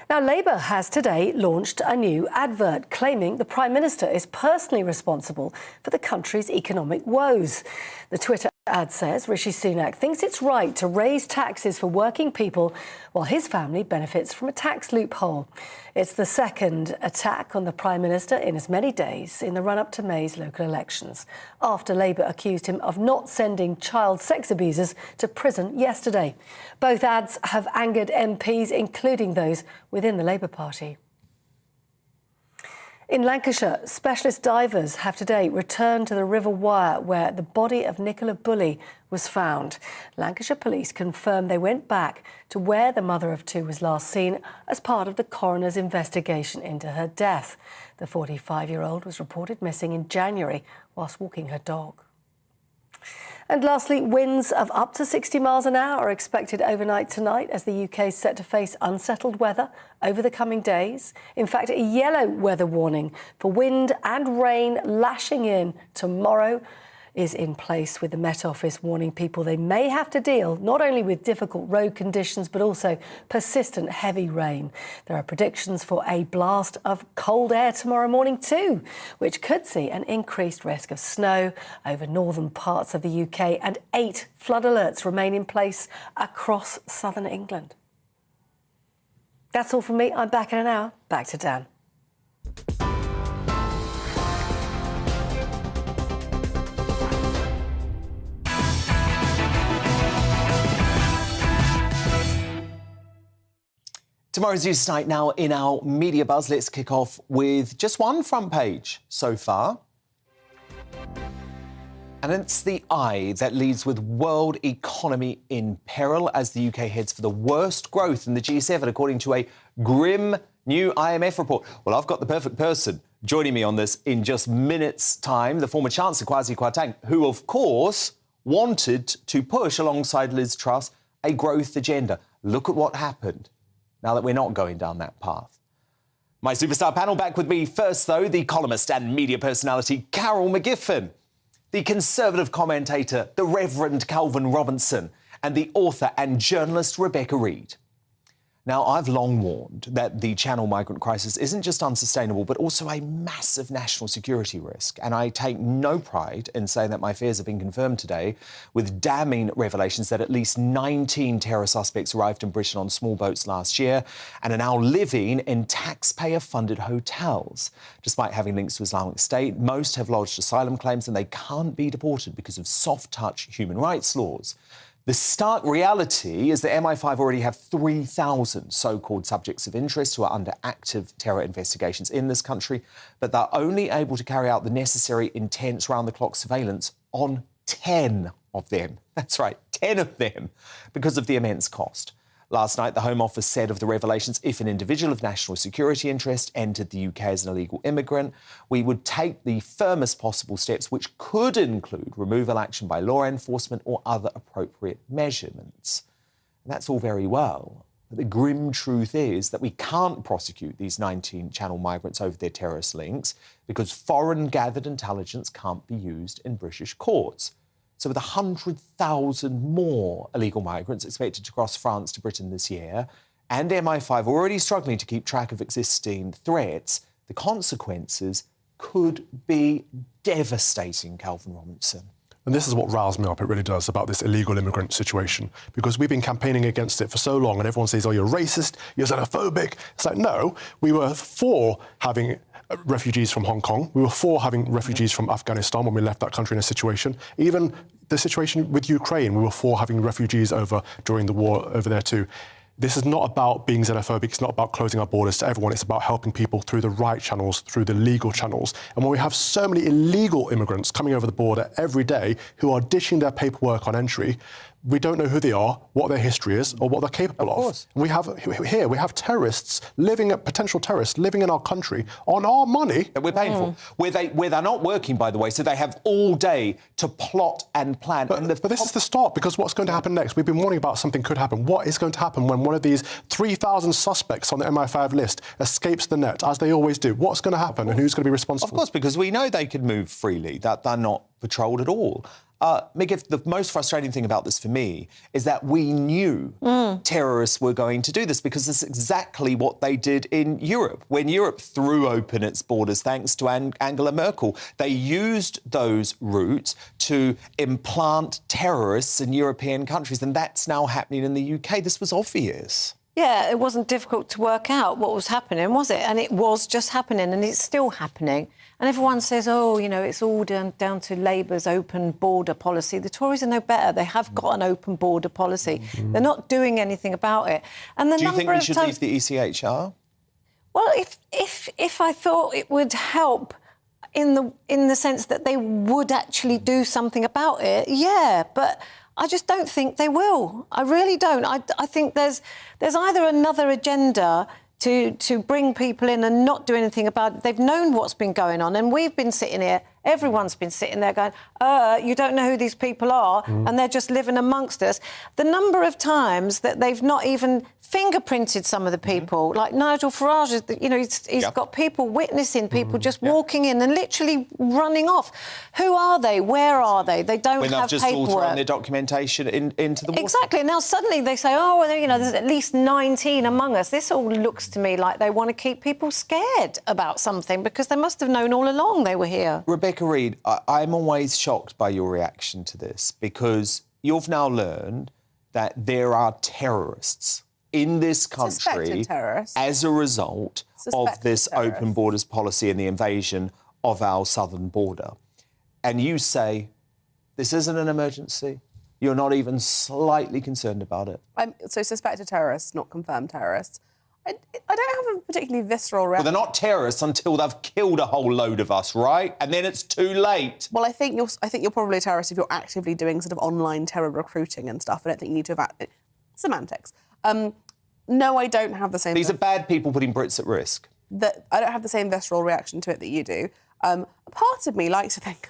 Now, Labour has today launched a new advert claiming the Prime Minister is personally responsible for the country's economic woes. The Twitter ad says Rishi Sunak thinks it's right to raise taxes for working people while his family benefits from a tax loophole. It's the second attack on the Prime Minister in as many days in the run-up to May's local elections, after Labour accused him of not sending child sex abusers to prison yesterday. Both ads have angered MPs, including those within the Labour Party. In Lancashire, specialist divers have today returned to the River Wyre, where the body of Nicola Bulley was found. Lancashire police confirmed they went back to where the mother of 2 was last seen as part of the coroner's investigation into her death. The 45-year-old was reported missing in January whilst walking her dog. And lastly, winds of up to 60 miles an hour are expected overnight tonight as the UK is set to face unsettled weather over the coming days. In fact, a yellow weather warning for wind and rain lashing in tomorrow is in place, with the Met Office warning people they may have to deal not only with difficult road conditions but also persistent heavy rain. There are predictions for a blast of cold air tomorrow morning too, which could see an increased risk of snow over northern parts of the UK, and 8 flood alerts remain in place across southern England. That's all from me. I'm back in an hour. Back to Dan. Tomorrow's news tonight now in our media buzz. Let's kick off with just one front page so far. And it's the eye that leads with world economy in peril as the UK heads for the worst growth in the G7, according to a grim new IMF report. Well, I've got the perfect person joining me on this in just minutes' time, the former Chancellor Kwasi Kwarteng, who, of course, wanted to push alongside Liz Truss a growth agenda. Look at what happened now that we're not going down that path. My superstar panel back with me first, though, the columnist and media personality Carol McGiffin, the Conservative commentator, the Reverend Calvin Robinson, and the author and journalist Rebecca Reid. Now, I've long warned that the Channel migrant crisis isn't just unsustainable, but also a massive national security risk. And I take no pride in saying that my fears have been confirmed today with damning revelations that at least 19 terror suspects arrived in Britain on small boats last year and are now living in taxpayer-funded hotels. Despite having links to Islamic State, most have lodged asylum claims and they can't be deported because of soft-touch human rights laws. The stark reality is that MI5 already have 3,000 so-called subjects of interest who are under active terror investigations in this country, but they're only able to carry out the necessary intense round-the-clock surveillance on 10 of them. That's right, 10 of them, because of the immense cost. Last night, the Home Office said of the revelations, if an individual of national security interest entered the UK as an illegal immigrant, we would take the firmest possible steps, which could include removal action by law enforcement or other appropriate measurements. And that's all very well. But the grim truth is that we can't prosecute these 19 Channel migrants over their terrorist links because foreign-gathered intelligence can't be used in British courts. So with 100,000 more illegal migrants expected to cross France to Britain this year, and MI5 already struggling to keep track of existing threats, the consequences could be devastating, Calvin Robinson. And this is what riles me up, it really does, about this illegal immigrant situation, because we've been campaigning against it for so long, and everyone says, oh, you're racist, you're xenophobic. It's like, no, we were for having refugees from Hong Kong. We were for having refugees from Afghanistan when we left that country in a situation. Even the situation with Ukraine, we were for having refugees over during the war over there too. This is not about being xenophobic. It's not about closing our borders to everyone. It's about helping people through the right channels, through the legal channels. And when we have so many illegal immigrants coming over the border every day who are ditching their paperwork on entry, we don't know who they are, what their history is, or what they're capable of. We have terrorists potential terrorists living in our country on our money. That we're paying for. Where they're not working, by the way, so they have all day to plot and plan. But this is the start, because what's going to happen next? We've been warning about something could happen. What is going to happen when one of these 3,000 suspects on the MI5 list escapes the net, as they always do? What's going to happen, and who's going to be responsible? Of course, because we know they could move freely, that they're not patrolled at all. Mick, the most frustrating thing about this for me is that we knew terrorists were going to do this, because this is exactly what they did in Europe. When Europe threw open its borders, thanks to Angela Merkel, they used those routes to implant terrorists in European countries, and that's now happening in the UK. This was obvious. Yeah, it wasn't difficult to work out what was happening, was it? And it was just happening, and it's still happening. And everyone says, oh, you know, it's all down to Labour's open border policy. The Tories are no better. They have got an open border policy. They're not doing anything about it. And the Do you think we should leave the ECHR? Well, if I thought it would help in the sense that they would actually do something about it, yeah, but I just don't think they will. I really don't. I think there's either another agenda to bring people in and not do anything about it. They've known what's been going on, and we've been sitting here, everyone's been sitting there going, you don't know who these people are, and they're just living amongst us. The number of times that they've not even fingerprinted some of the people, like Nigel Farage, you know, he's got people witnessing people just walking in and literally running off. Who are they? Where are they? They don't have just paperwork. all thrown their documentation into the water. Exactly. And now suddenly they say, oh, well, you know, there's at least 19 among us. This all looks to me like they want to keep people scared about something, because they must have known all along they were here. Rebecca Reid, I'm always shocked by your reaction to this, because you've now learned that there are terrorists in this country as a result of this open borders policy and the invasion of our southern border. And you say, this isn't an emergency? You're not even slightly concerned about it? So suspected terrorists, not confirmed terrorists. I don't have a particularly visceral reaction. Well, they're not terrorists until they've killed a whole load of us, right? And then it's too late. Well, I think you're probably a terrorist if you're actively doing sort of online terror recruiting and stuff. I don't think you need to have semantics. No, I don't have the same. These are bad people putting Brits at risk. I don't have the same visceral reaction to it that you do. A part of me likes to think,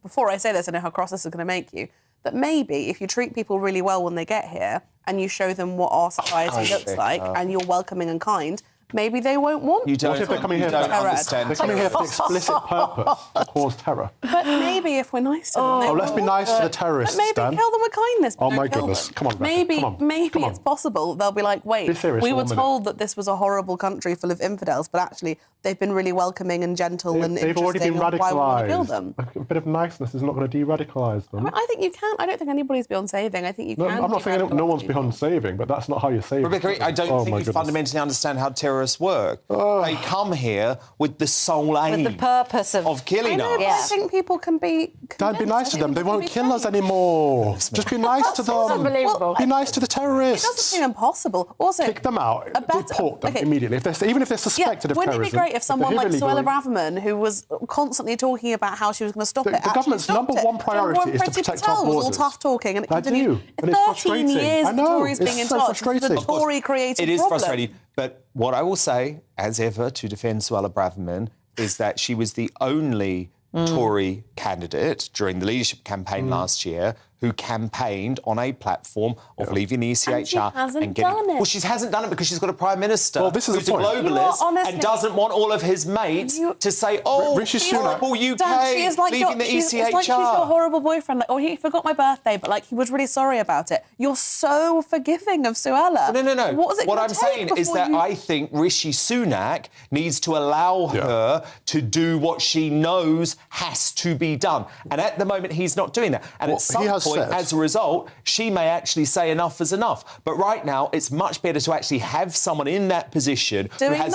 before I say this, I know how cross this is going to make you, that maybe if you treat people really well when they get here and you show them what our society looks like and you're welcoming and kind, maybe they won't want you don't, what if they're coming here don't understand. They're coming here for the explicit purpose to cause terror. But maybe if we're nice to them... let's be nice to the terrorists, But maybe Dan. kill them with kindness. Oh, my goodness. Come on, Rebecca. Maybe it's possible. They'll be like, wait, we were told that this was a horrible country full of infidels, but actually they've been really welcoming and gentle and They've already been interesting. Why would we kill them? A bit of niceness is not going to de-radicalise them. I think you can. I don't think anybody's beyond saving. I think you can. I'm not saying no one's beyond saving, but that's not how you save. Rebecca, I don't think you fundamentally understand how terrorists work. They come here with the sole aim With the purpose of killing us. But I think people can be... Don't be nice to them. They won't kill us anymore. Just be nice to them. Unbelievable. Be nice to the terrorists. It doesn't seem impossible. Also, kick them out. Deport them immediately. Even if they're suspected of terrorism. Wouldn't it be great if someone like Suella Braverman, who was constantly talking about how she was going to stop it, the government's number one priority is to protect our borders. All tough talking, and it I continued. do, and it's 13 frustrating. years I the know, Tories it's being in so charge. frustrating. The Tory created It is problem. frustrating. But what I will say, as ever, to defend Suella Braverman, is that she was the only Tory candidate during the leadership campaign last year who campaigned on a platform of leaving the ECHR and she hasn't getting... done it. Well, she hasn't done it because she's got a Prime Minister this is who's the a point. globalist and doesn't want all of his mates to say, Rishi Sunak, horrible UK, Dan, she is like leaving the ECHR. It's like she's your horrible boyfriend. Like, he forgot my birthday, but he was really sorry about it. You're so forgiving of Suella. No. What I'm saying is that I think Rishi Sunak needs to allow her to do what she knows has to be done. And at the moment, he's not doing that. And at some point, as a result, she may actually say enough is enough. But right now, it's much better to actually have someone in that position who has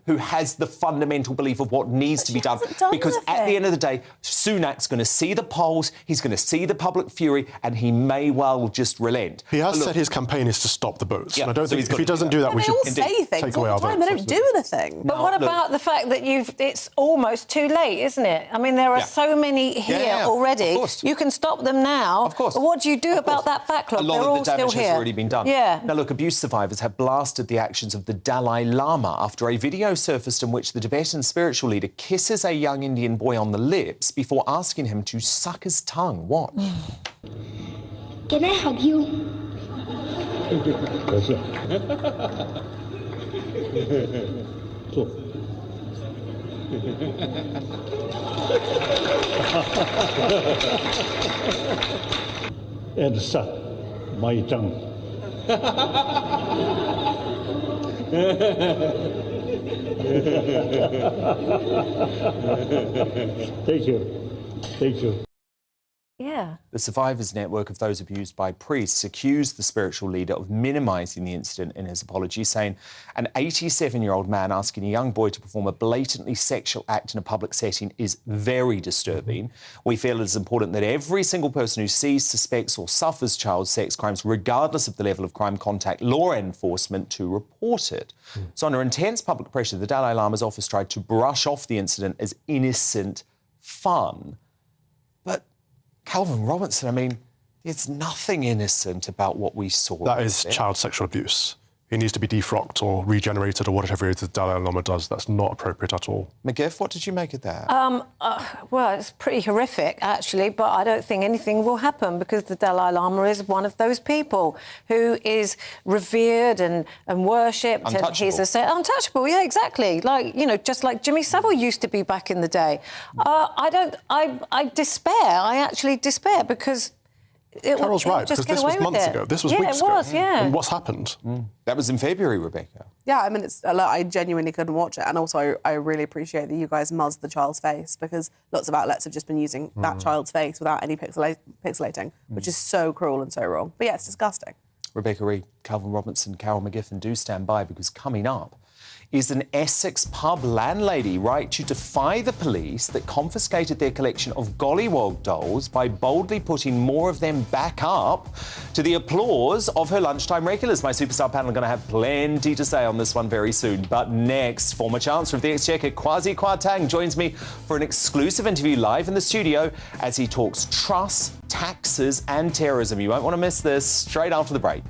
who has the fundamental belief of what needs to be done. Because at the end of the day, Sunak's going to see the polls, he's going to see the public fury, and he may well just relent. He has said his campaign is to stop the boats. Yeah, and I don't so think he's if he doesn't do that, we they should all say things take all away the our time. votes. They don't do anything. But what about the fact that it's almost too late, isn't it? I mean, there are so many here already. You can stop them now. Of course. But what do you do about that backlog? A lot They're of all the damage still has here. already been done. Yeah. Now, look, abuse survivors have blasted the actions of the Dalai Lama after a video surfaced in which the Tibetan spiritual leader kisses a young Indian boy on the lips before asking him to suck his tongue. Watch. Can I hug you? And suck my tongue. Thank you. Yeah. The Survivors Network of those abused by priests accused the spiritual leader of minimising the incident in his apology, saying an 87-year-old man asking a young boy to perform a blatantly sexual act in a public setting is very disturbing. We feel it is important that every single person who sees, suspects or suffers child sex crimes, regardless of the level of crime, contact law enforcement to report it. So under intense public pressure, the Dalai Lama's office tried to brush off the incident as innocent fun. But Calvin Robinson, I mean, there's nothing innocent about what we saw. That is child sexual abuse. He needs to be defrocked or regenerated or whatever it is the Dalai Lama does. That's not appropriate at all. McGiff, what did you make of that? Well, it's pretty horrific, actually, but I don't think anything will happen because the Dalai Lama is one of those people who is revered and worshipped. Untouchable. And he's untouchable, yeah, exactly. Like, just like Jimmy Savile used to be back in the day. I despair. I actually despair because... Carol's right, because this was months ago. This was weeks ago. And what's happened? That was in February, Rebecca. Yeah, I mean, I genuinely couldn't watch it. And also, I really appreciate that you guys muzzed the child's face because lots of outlets have just been using that child's face without any pixelating, which is so cruel and so wrong. But yeah, it's disgusting. Rebecca Reed, Calvin Robinson, Carol McGiffin, do stand by because coming up, is an Essex pub landlady right to defy the police that confiscated their collection of gollywog dolls by boldly putting more of them back up to the applause of her lunchtime regulars. My superstar panel are going to have plenty to say on this one very soon. But next, former Chancellor of the Exchequer, Kwasi Kwarteng, joins me for an exclusive interview live in the studio as he talks trusts, taxes and terrorism. You won't want to miss this. Straight after the break.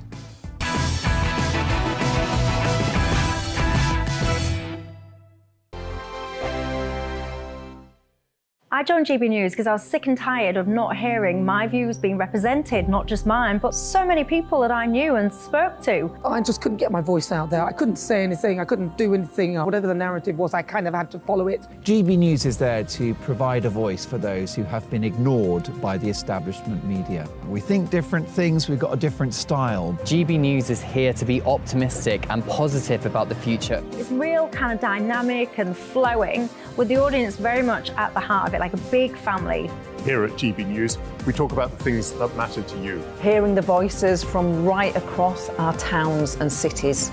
I joined GB News because I was sick and tired of not hearing my views being represented, not just mine, but so many people that I knew and spoke to. I just couldn't get my voice out there. I couldn't say anything. I couldn't do anything. Whatever the narrative was, I kind of had to follow it. GB News is there to provide a voice for those who have been ignored by the establishment media. We think different things, we've got a different style. GB News is here to be optimistic and positive about the future. It's real kind of dynamic and flowing, with the audience very much at the heart of it, like a big family. Here at GB News, we talk about the things that matter to you. Hearing the voices from right across our towns and cities,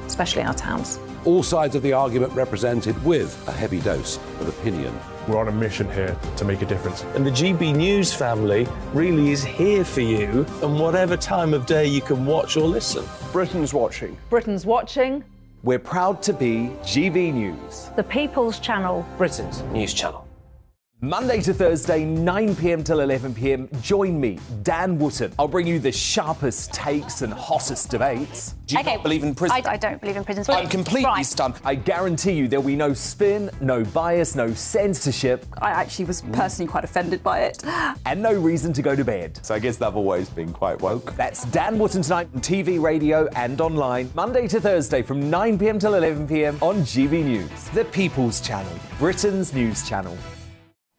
especially our towns. All sides of the argument represented with a heavy dose of opinion. We're on a mission here to make a difference. And the GB News family really is here for you, and whatever time of day you can watch or listen. Britain's watching. Britain's watching. We're proud to be GB News, The People's Channel. Britain's news channel. Monday to Thursday, 9 p.m. till 11 p.m. Join me, Dan Wootton. I'll bring you the sharpest takes and hottest debates. Do you not believe in prison? I don't believe in prisons. I'm completely stunned. I guarantee you there'll be no spin, no bias, no censorship. I actually was personally quite offended by it. And no reason to go to bed. So I guess they've always been quite woke. That's Dan Wootton tonight on TV, radio and online. Monday to Thursday from 9 p.m. till 11 p.m. on GB News. The People's Channel, Britain's news channel.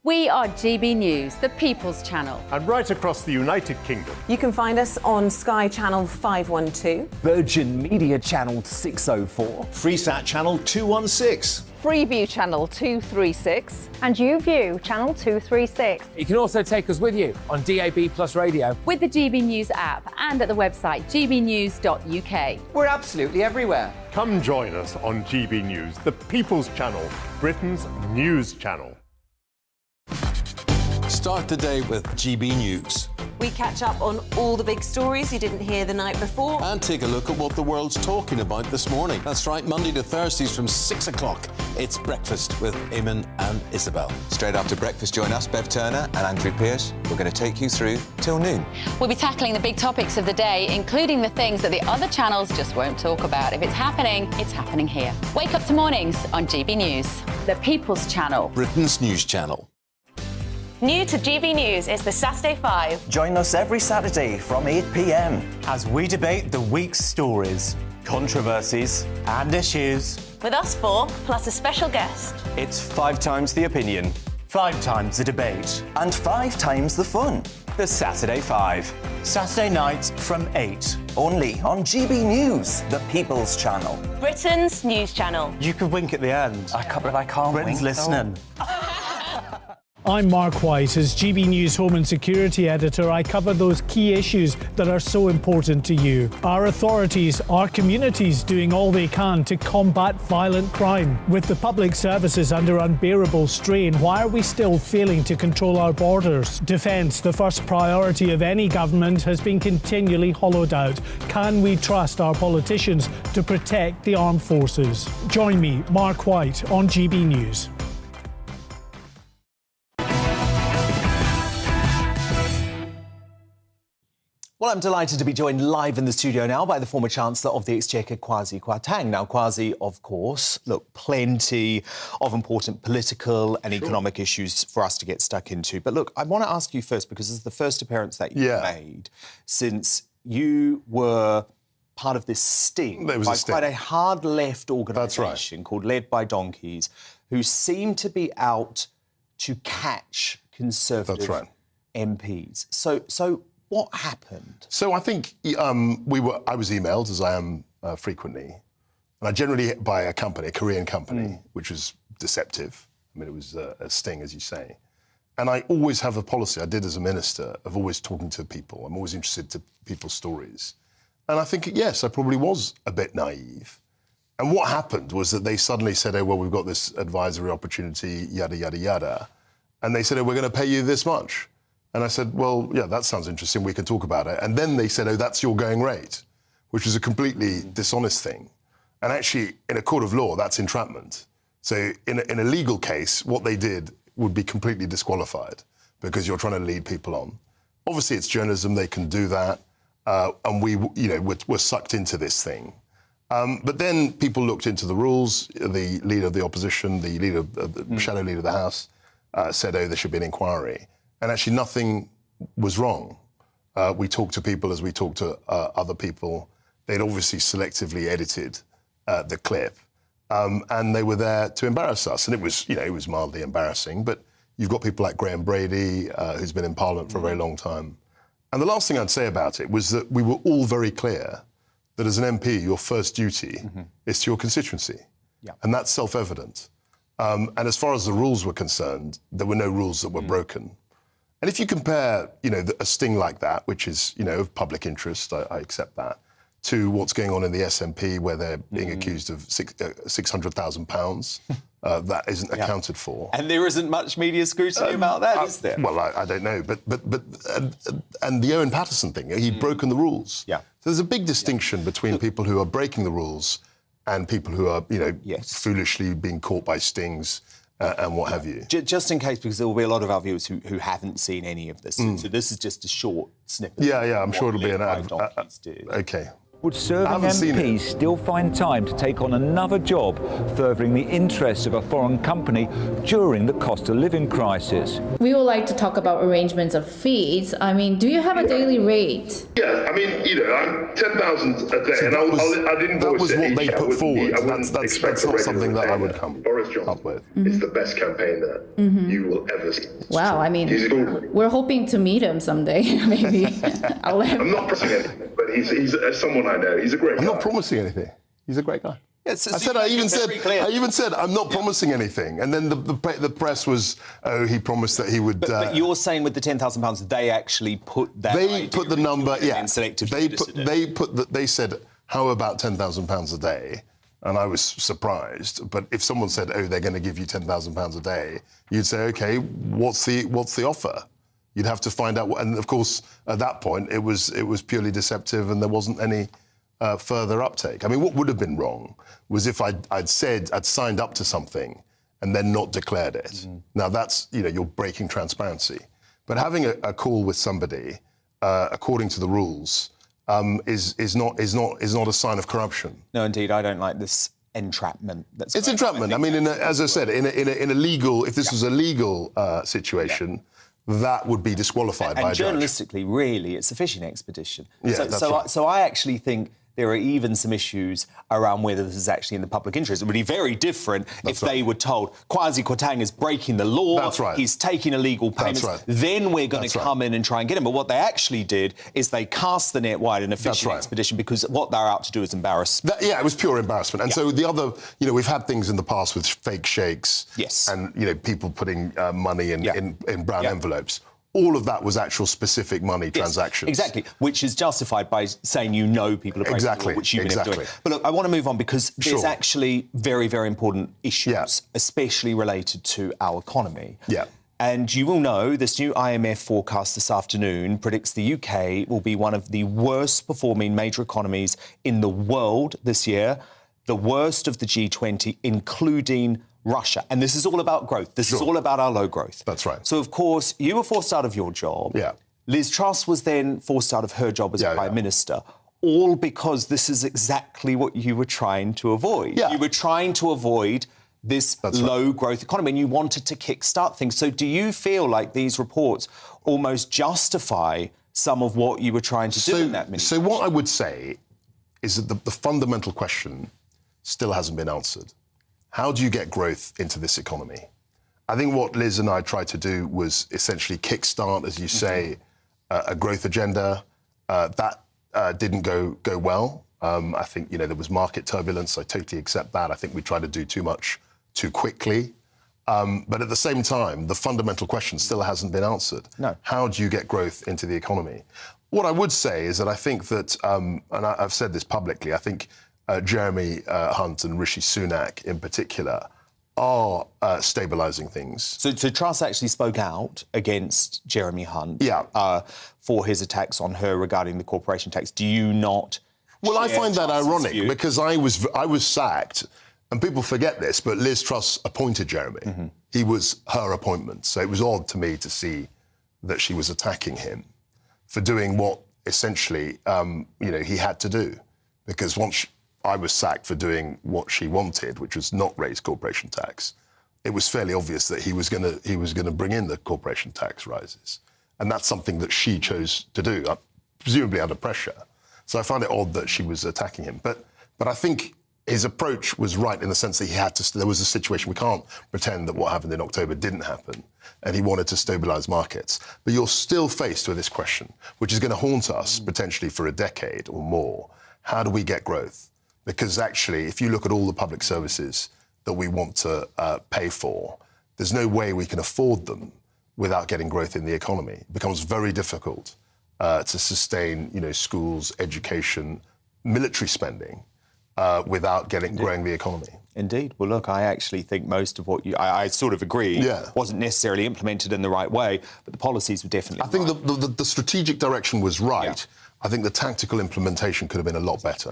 We are GB News, the People's Channel. And right across the United Kingdom. You can find us on Sky Channel 512. Virgin Media Channel 604. Freesat Channel 216. Freeview Channel 236. And YouView Channel 236. You can also take us with you on DAB Plus Radio. With the GB News app and at the website gbnews.uk. We're absolutely everywhere. Come join us on GB News, the People's Channel, Britain's news channel. Start the day with GB News. We catch up on all the big stories you didn't hear the night before. And take a look at what the world's talking about this morning. That's right, Monday to Thursdays from 6 o'clock. It's Breakfast with Eamon and Isabel. Straight after breakfast, join us, Bev Turner and Andrew Pearce. We're going to take you through till noon. We'll be tackling the big topics of the day, including the things that the other channels just won't talk about. If it's happening here. Wake up to mornings on GB News, the People's Channel. Britain's news channel. New to GB News is the Saturday 5. Join us every Saturday from 8 p.m. as we debate the week's stories, controversies and issues. With us 4, plus a special guest. It's 5 times the opinion, 5 times the debate, and 5 times the fun. The Saturday 5. Saturday nights from 8. Only on GB News, the People's Channel. Britain's news channel. You could wink at the end. I can't Britain's wink. Listening. I'm Mark White. As GB News Home and Security Editor, I cover those key issues that are so important to you. Our authorities, our communities doing all they can to combat violent crime. With the public services under unbearable strain, why are we still failing to control our borders? Defence, the first priority of any government, has been continually hollowed out. Can we trust our politicians to protect the armed forces? Join me, Mark White, on GB News. Well, I'm delighted to be joined live in the studio now by the former Chancellor of the Exchequer, Kwasi Kwarteng. Now, Kwasi, of course, look, plenty of important political and economic issues for us to get stuck into. But look, I want to ask you first, because this is the first appearance that you've made since you were part of this sting by quite a hard left organisation called Led by Donkeys, who seem to be out to catch Conservative MPs. So what happened? So I think I was emailed, as I am frequently, and I generally by a Korean company, which was deceptive. I mean, it was a sting, as you say. And I always have a policy, I did as a minister, of always talking to people. I'm always interested in people's stories. And I think, yes, I probably was a bit naive. And what happened was that they suddenly said, oh, well, we've got this advisory opportunity, yada, yada, yada. And they said, oh, we're going to pay you this much. And I said, well, yeah, that sounds interesting. We can talk about it. And then they said, oh, that's your going rate, which is a completely dishonest thing. And actually, in a court of law, that's entrapment. So in a legal case, what they did would be completely disqualified because you're trying to lead people on. Obviously, it's journalism. They can do that. And we're sucked into this thing. But then people looked into the rules. The leader of the opposition, the leader of the shadow leader of the House, said, oh, there should be an inquiry. And actually nothing was wrong. We talked to people as we talked to other people. They'd obviously selectively edited the clip. And they were there to embarrass us. And it was mildly embarrassing. But you've got people like Graham Brady, who's been in Parliament for a very long time. And the last thing I'd say about it was that we were all very clear that as an MP, your first duty is to your constituency. Yeah. And that's self-evident. And as far as the rules were concerned, there were no rules that were broken. And if you compare, a sting like that, which is, of public interest, I accept that, to what's going on in the SNP, where they're being accused of £600,000, that isn't accounted for. And there isn't much media scrutiny about that, is there? Well, I don't know, and the Owen Paterson thing, he'd broken the rules. Yeah. So there's a big distinction between people who are breaking the rules and people who are, foolishly being caught by stings and what have you. Just in case, because there will be a lot of our viewers who haven't seen any of this. So this is just a short snippet. Yeah, I'm sure it'll be an ad. Okay. Would serving MPs still find time to take on another job furthering the interests of a foreign company during the cost of living crisis? We would like to talk about arrangements of fees. I mean, do you have a daily rate? Yeah, I mean, I'm 10,000 a day, and I didn't. That was what they put forward. That's not something that I would come up with. It's the best campaigner you will ever see. Wow, I mean, we're hoping to meet him someday. Maybe I'll let him. I'm not pressing anything, but he's someone I know. He's a great guy. I'm not promising anything. He's a great guy. I even said I'm not promising anything, and then the press was, oh, he promised that he would. But you're saying with the £10,000, they actually put that. They put the number. Yeah. They said, how about £10,000 a day? And I was surprised. But if someone said, oh, they're going to give you £10,000 a day, you'd say, okay, what's the offer? You'd have to find out. And of course, at that point, it was purely deceptive, and there wasn't any further uptake. I mean, what would have been wrong was if I'd signed up to something and then not declared it. Now that's you're breaking transparency. But having a call with somebody according to the rules is not a sign of corruption. No, indeed, I don't like this entrapment. It's entrapment. I mean, as I said, in a legal, if this was a legal situation. That would be disqualified by a judge. And journalistically, really, it's a fishing expedition. Yeah, so I actually think there are even some issues around whether this is actually in the public interest. It would be very different if they were told, Kwasi Kwarteng is breaking the law, That's right. he's taking illegal payments, That's right. then we're going to come in and try and get him. But what they actually did is they cast the net wide in a fishing expedition because what they're out to do is embarrass. It was pure embarrassment. And so the other, we've had things in the past with fake sheikhs. Yes. And, people putting money in brown envelopes. All of that was actual specific money transactions. Exactly, which is justified by saying people are breaking the law, which you've been doing. But look, I want to move on because there's actually very, very important issues, especially related to our economy. Yeah. And you will know this new IMF forecast this afternoon predicts the UK will be one of the worst performing major economies in the world this year, the worst of the G20, including Russia. And this is all about growth. This is all about our low growth. That's right. So, of course, you were forced out of your job. Yeah. Liz Truss was then forced out of her job as Prime Minister, all because this is exactly what you were trying to avoid. Yeah. You were trying to avoid this low-growth economy, and you wanted to kickstart things. So do you feel like these reports almost justify some of what you were trying to do in that ministry? So what I would say is that the fundamental question still hasn't been answered. How do you get growth into this economy? I think what Liz and I tried to do was essentially kickstart, as you say, a growth agenda. That didn't go well. I think, there was market turbulence. I totally accept that. I think we tried to do too much too quickly. But at the same time, the fundamental question still hasn't been answered. No. How do you get growth into the economy? What I would say is that I think that, and I've said this publicly, I think Jeremy Hunt and Rishi Sunak in particular are stabilising things. So Truss actually spoke out against Jeremy Hunt for his attacks on her regarding the corporation tax. Do you not? Well, I find that ironic because I was sacked, and people forget this, but Liz Truss appointed Jeremy. He was her appointment, so it was odd to me to see that she was attacking him for doing what essentially he had to do, because once I was sacked for doing what she wanted, which was not raise corporation tax, it was fairly obvious that he was going to bring in the corporation tax rises, and that's something that she chose to do, presumably under pressure. So I find it odd that she was attacking him, but I think his approach was right in the sense that he had to. There was a situation. We can't pretend that what happened in October didn't happen, and he wanted to stabilise markets. But you're still faced with this question, which is going to haunt us potentially for a decade or more. How do we get growth? Because actually, if you look at all the public services that we want to pay for, there's no way we can afford them without getting growth in the economy. It becomes very difficult to sustain, schools, education, military spending without growing the economy. Indeed. Well, look, I actually think most of what I sort of agree wasn't necessarily implemented in the right way, but the policies were definitely I think the strategic direction was right. I think the tactical implementation could have been a lot better.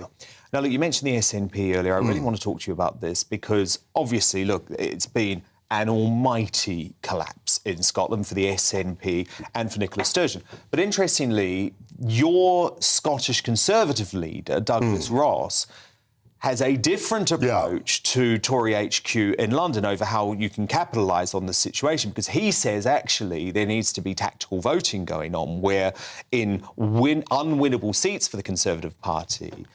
Now, look, you mentioned the SNP earlier. I really want to talk to you about this because, obviously, look, it's been an almighty collapse in Scotland for the SNP and for Nicola Sturgeon. But interestingly, your Scottish Conservative leader, Douglas Ross, has a different approach to Tory HQ in London over how you can capitalise on the situation, because he says actually there needs to be tactical voting going on where in unwinnable seats for the Conservative Party,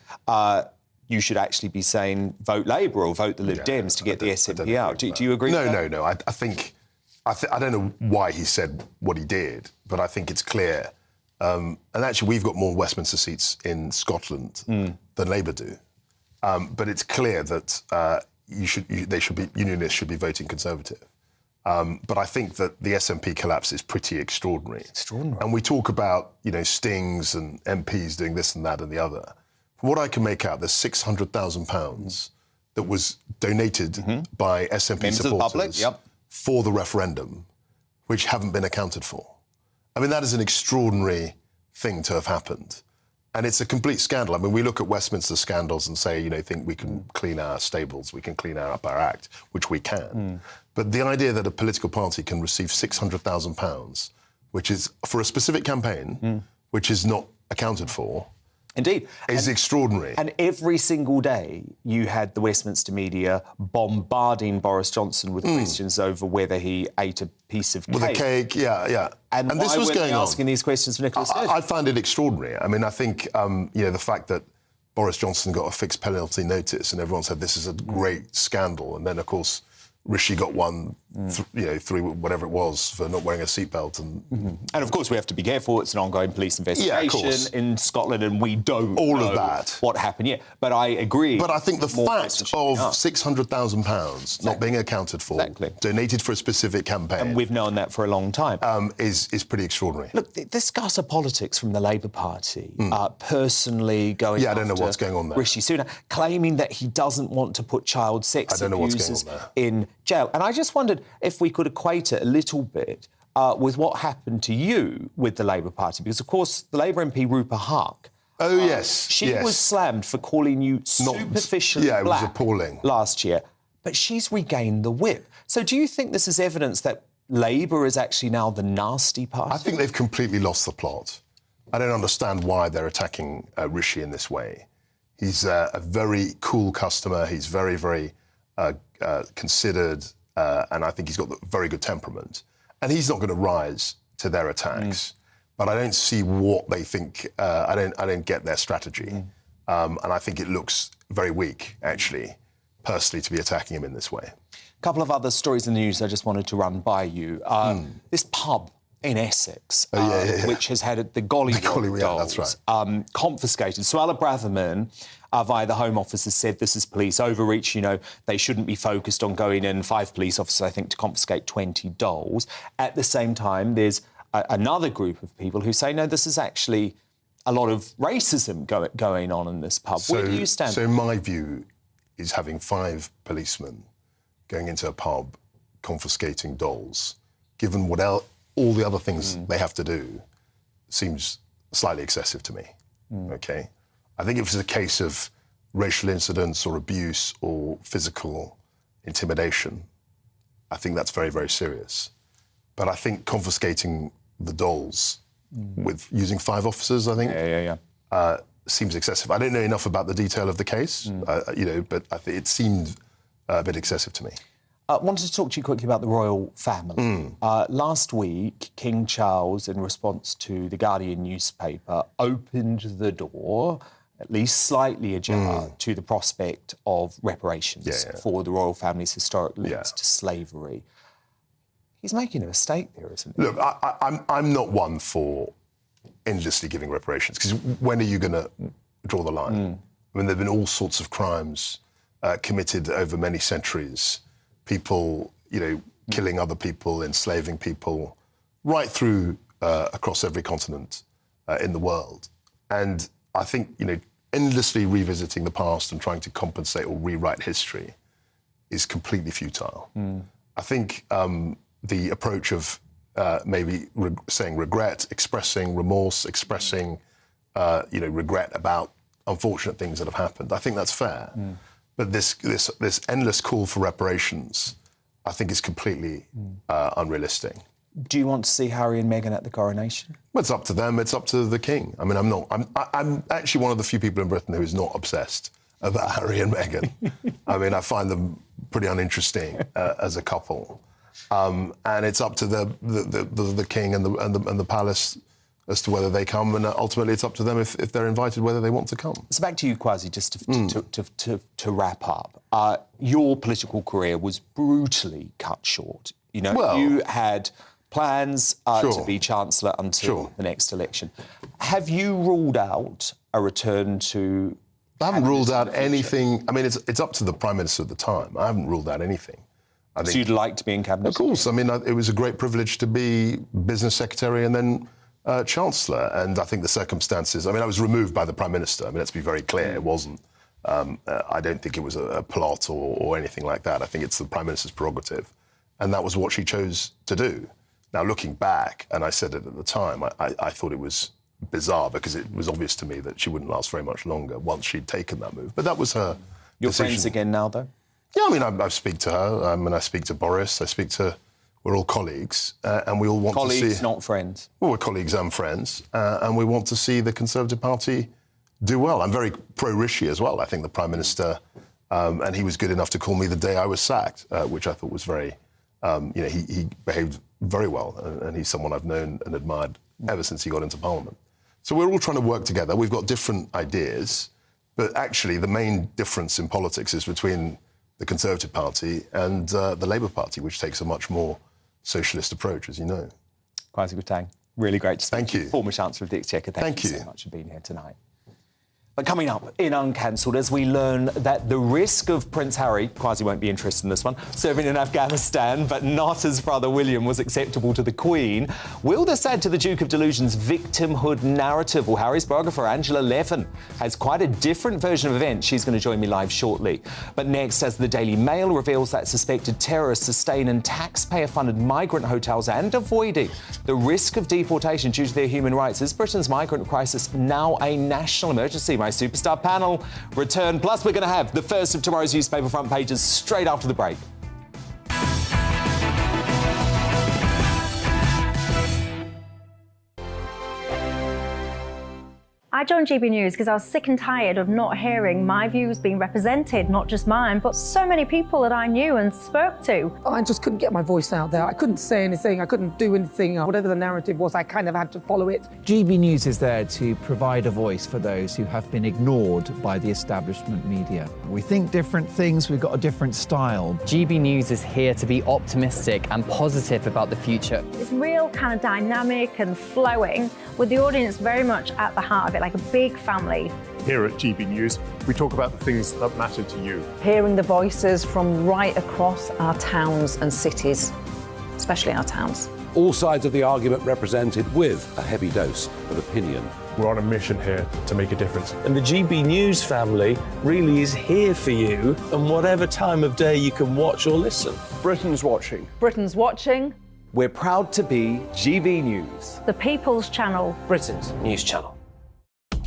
you should actually be saying vote Labour or vote the Lib Dems to get the SNP out. Do you agree with that? No. I don't know why he said what he did, but I think it's clear. And actually, we've got more Westminster seats in Scotland than Labour do. But it's clear that unionists should be voting Conservative. But I think that the SNP collapse is pretty extraordinary. And we talk about, stings and MPs doing this and that and the other. From what I can make out, there's £600,000 that was donated by SNP supporters for the referendum, which haven't been accounted for. I mean, that is an extraordinary thing to have happened. And it's a complete scandal. I mean, we look at Westminster scandals and say, think we can clean our stables, we can clean up our act, which we can. But the idea that a political party can receive £600,000, which is for a specific campaign, which is not accounted for, indeed, is extraordinary. And every single day you had the Westminster media bombarding Boris Johnson with questions over whether he ate a piece of cake. With a cake, yeah. And this was going on. Asking these questions for Nicola Sturgeon? I find it extraordinary. I mean, I think, the fact that Boris Johnson got a fixed penalty notice and everyone said this is a great scandal, and then, of course, Rishi got one, through whatever it was for not wearing a seatbelt. And of course, we have to be careful. It's an ongoing police investigation in Scotland, and we don't know what happened yet. But I agree. But I think the fact of £600,000 not being accounted for, donated for a specific campaign, and we've known that for a long time, is pretty extraordinary. Look, this gutter politics from the Labour Party, personally going after I don't know what's going on there. Rishi Sunak, claiming that he doesn't want to put child sex abusers in jail. And I just wondered if we could equate it a little bit with what happened to you with the Labour Party, because, of course, the Labour MP Rupa Hark, she was slammed for calling you superficially black. It was appalling last year, but she's regained the whip. So do you think this is evidence that Labour is actually now the nasty party? I think they've completely lost the plot. I don't understand why they're attacking Rishi in this way. He's a very cool customer. He's very, very considered, and I think he's got a very good temperament. And he's not going to rise to their attacks. But I don't see what they think. I don't get their strategy. And I think it looks very weak, actually, personally, to be attacking him in this way. A couple of other stories in the news I just wanted to run by you. This pub in Essex, which has had the Gollywog dolls confiscated. Suella Braverman, via the Home Office, has said this is police overreach. They shouldn't be focused on going in, 5 police officers, I think, to confiscate 20 dolls. At the same time, there's another group of people who say, no, this is actually a lot of racism going on in this pub. Where do you stand? So my view is having 5 policemen going into a pub, confiscating dolls, given all the other things they have to do, seems slightly excessive to me, OK? I think if it's a case of racial incidents or abuse or physical intimidation, I think that's very, very serious. But I think confiscating the dolls with using 5 officers, I think, seems excessive. I don't know enough about the detail of the case, you know, but I think it seemed a bit excessive to me. I wanted to talk to you quickly about the royal family. Last week, King Charles, in response to the Guardian newspaper, opened the door, at least slightly ajar, to the prospect of reparations for the royal family's historic links to slavery. He's making a mistake there, isn't he? Look, I'm not one for endlessly giving reparations, because when are you going to draw the line? I mean, there have been all sorts of crimes committed over many centuries. People, you know, killing other people, enslaving people, right through across every continent in the world. And I think, you know, endlessly revisiting the past and trying to compensate or rewrite history is completely futile. I think the approach of maybe saying regret, expressing remorse, expressing, you know, regret about unfortunate things that have happened, I think that's fair. But this endless call for reparations, I think, is completely unrealistic. Do you want to see Harry and Meghan at the coronation? Well, it's up to them. It's up to the king. I mean, I'm actually one of the few people in Britain who is not obsessed about Harry and Meghan. I mean, I find them pretty uninteresting as a couple. And it's up to the king and the palace as to whether they come, and ultimately it's up to them if they're invited whether they want to come. So back to you, Kwasi, just to wrap up. Your political career was brutally cut short. You know, you had plans to be Chancellor until the next election. Have you ruled out a return to... I haven't ruled out anything. I mean, it's up to the Prime Minister at the time. I haven't ruled out anything. I think, so you'd like to be in Cabinet? Of course. I mean, it was a great privilege to be Business Secretary and then Chancellor. And I think the circumstances... I mean, I was removed by the Prime Minister. I mean, let's be very clear. It wasn't... I don't think it was a plot or anything like that. I think it's the Prime Minister's prerogative. And that was what she chose to do. Now, looking back, and I said it at the time, I thought it was bizarre because it was obvious to me that she wouldn't last very much longer once she'd taken that move. But that was her Your decision. friends again now, though? Yeah, I mean, I speak to her, and I speak to Boris, we're all colleagues, and we all want to see... Colleagues, not friends. Well, we're colleagues and friends, and we want to see the Conservative Party do well. I'm very pro-Rishi as well. I think the Prime Minister, and he was good enough to call me the day I was sacked, which I thought was very... you know, he behaved very well, and he's someone I've known and admired ever since he got into Parliament. So we're all trying to work together. We've got different ideas, but actually the main difference in politics is between the Conservative Party and the Labour Party, which takes a much more socialist approach, as you know. Kwasi Kwarteng, really great to speak to you. Former Chancellor of the Exchequer, thank you so much for being here tonight. But coming up in Uncancelled, as we learn that the risk of Prince Harry, Kwasi won't be interested in this one, serving in Afghanistan, but not as brother William, was acceptable to the Queen. Will this add to the Duke of Delusion's victimhood narrative? Well, Harry's biographer, Angela Levin, has quite a different version of events. She's going to join me live shortly. But next, as the Daily Mail reveals that suspected terrorists sustain in taxpayer-funded migrant hotels and avoiding the risk of deportation due to their human rights, is Britain's migrant crisis now a national emergency? My superstar panel return. Plus, we're going to have the first of tomorrow's newspaper front pages straight after the break. I joined GB News because I was sick and tired of not hearing my views being represented, not just mine, but so many people that I knew and spoke to. I just couldn't get my voice out there. I couldn't say anything. I couldn't do anything. Whatever the narrative was, I kind of had to follow it. GB News is there to provide a voice for those who have been ignored by the establishment media. We think different things. We've got a different style. GB News is here to be optimistic and positive about the future. It's real kind of dynamic and flowing, with the audience very much at the heart of it, like a big family. Here at GB News, we talk about the things that matter to you. Hearing the voices from right across our towns and cities, especially our towns. All sides of the argument represented with a heavy dose of opinion. We're on a mission here to make a difference. And the GB News family really is here for you, and whatever time of day you can watch or listen. Britain's watching. Britain's watching. We're proud to be GB News, The People's Channel. Britain's news channel.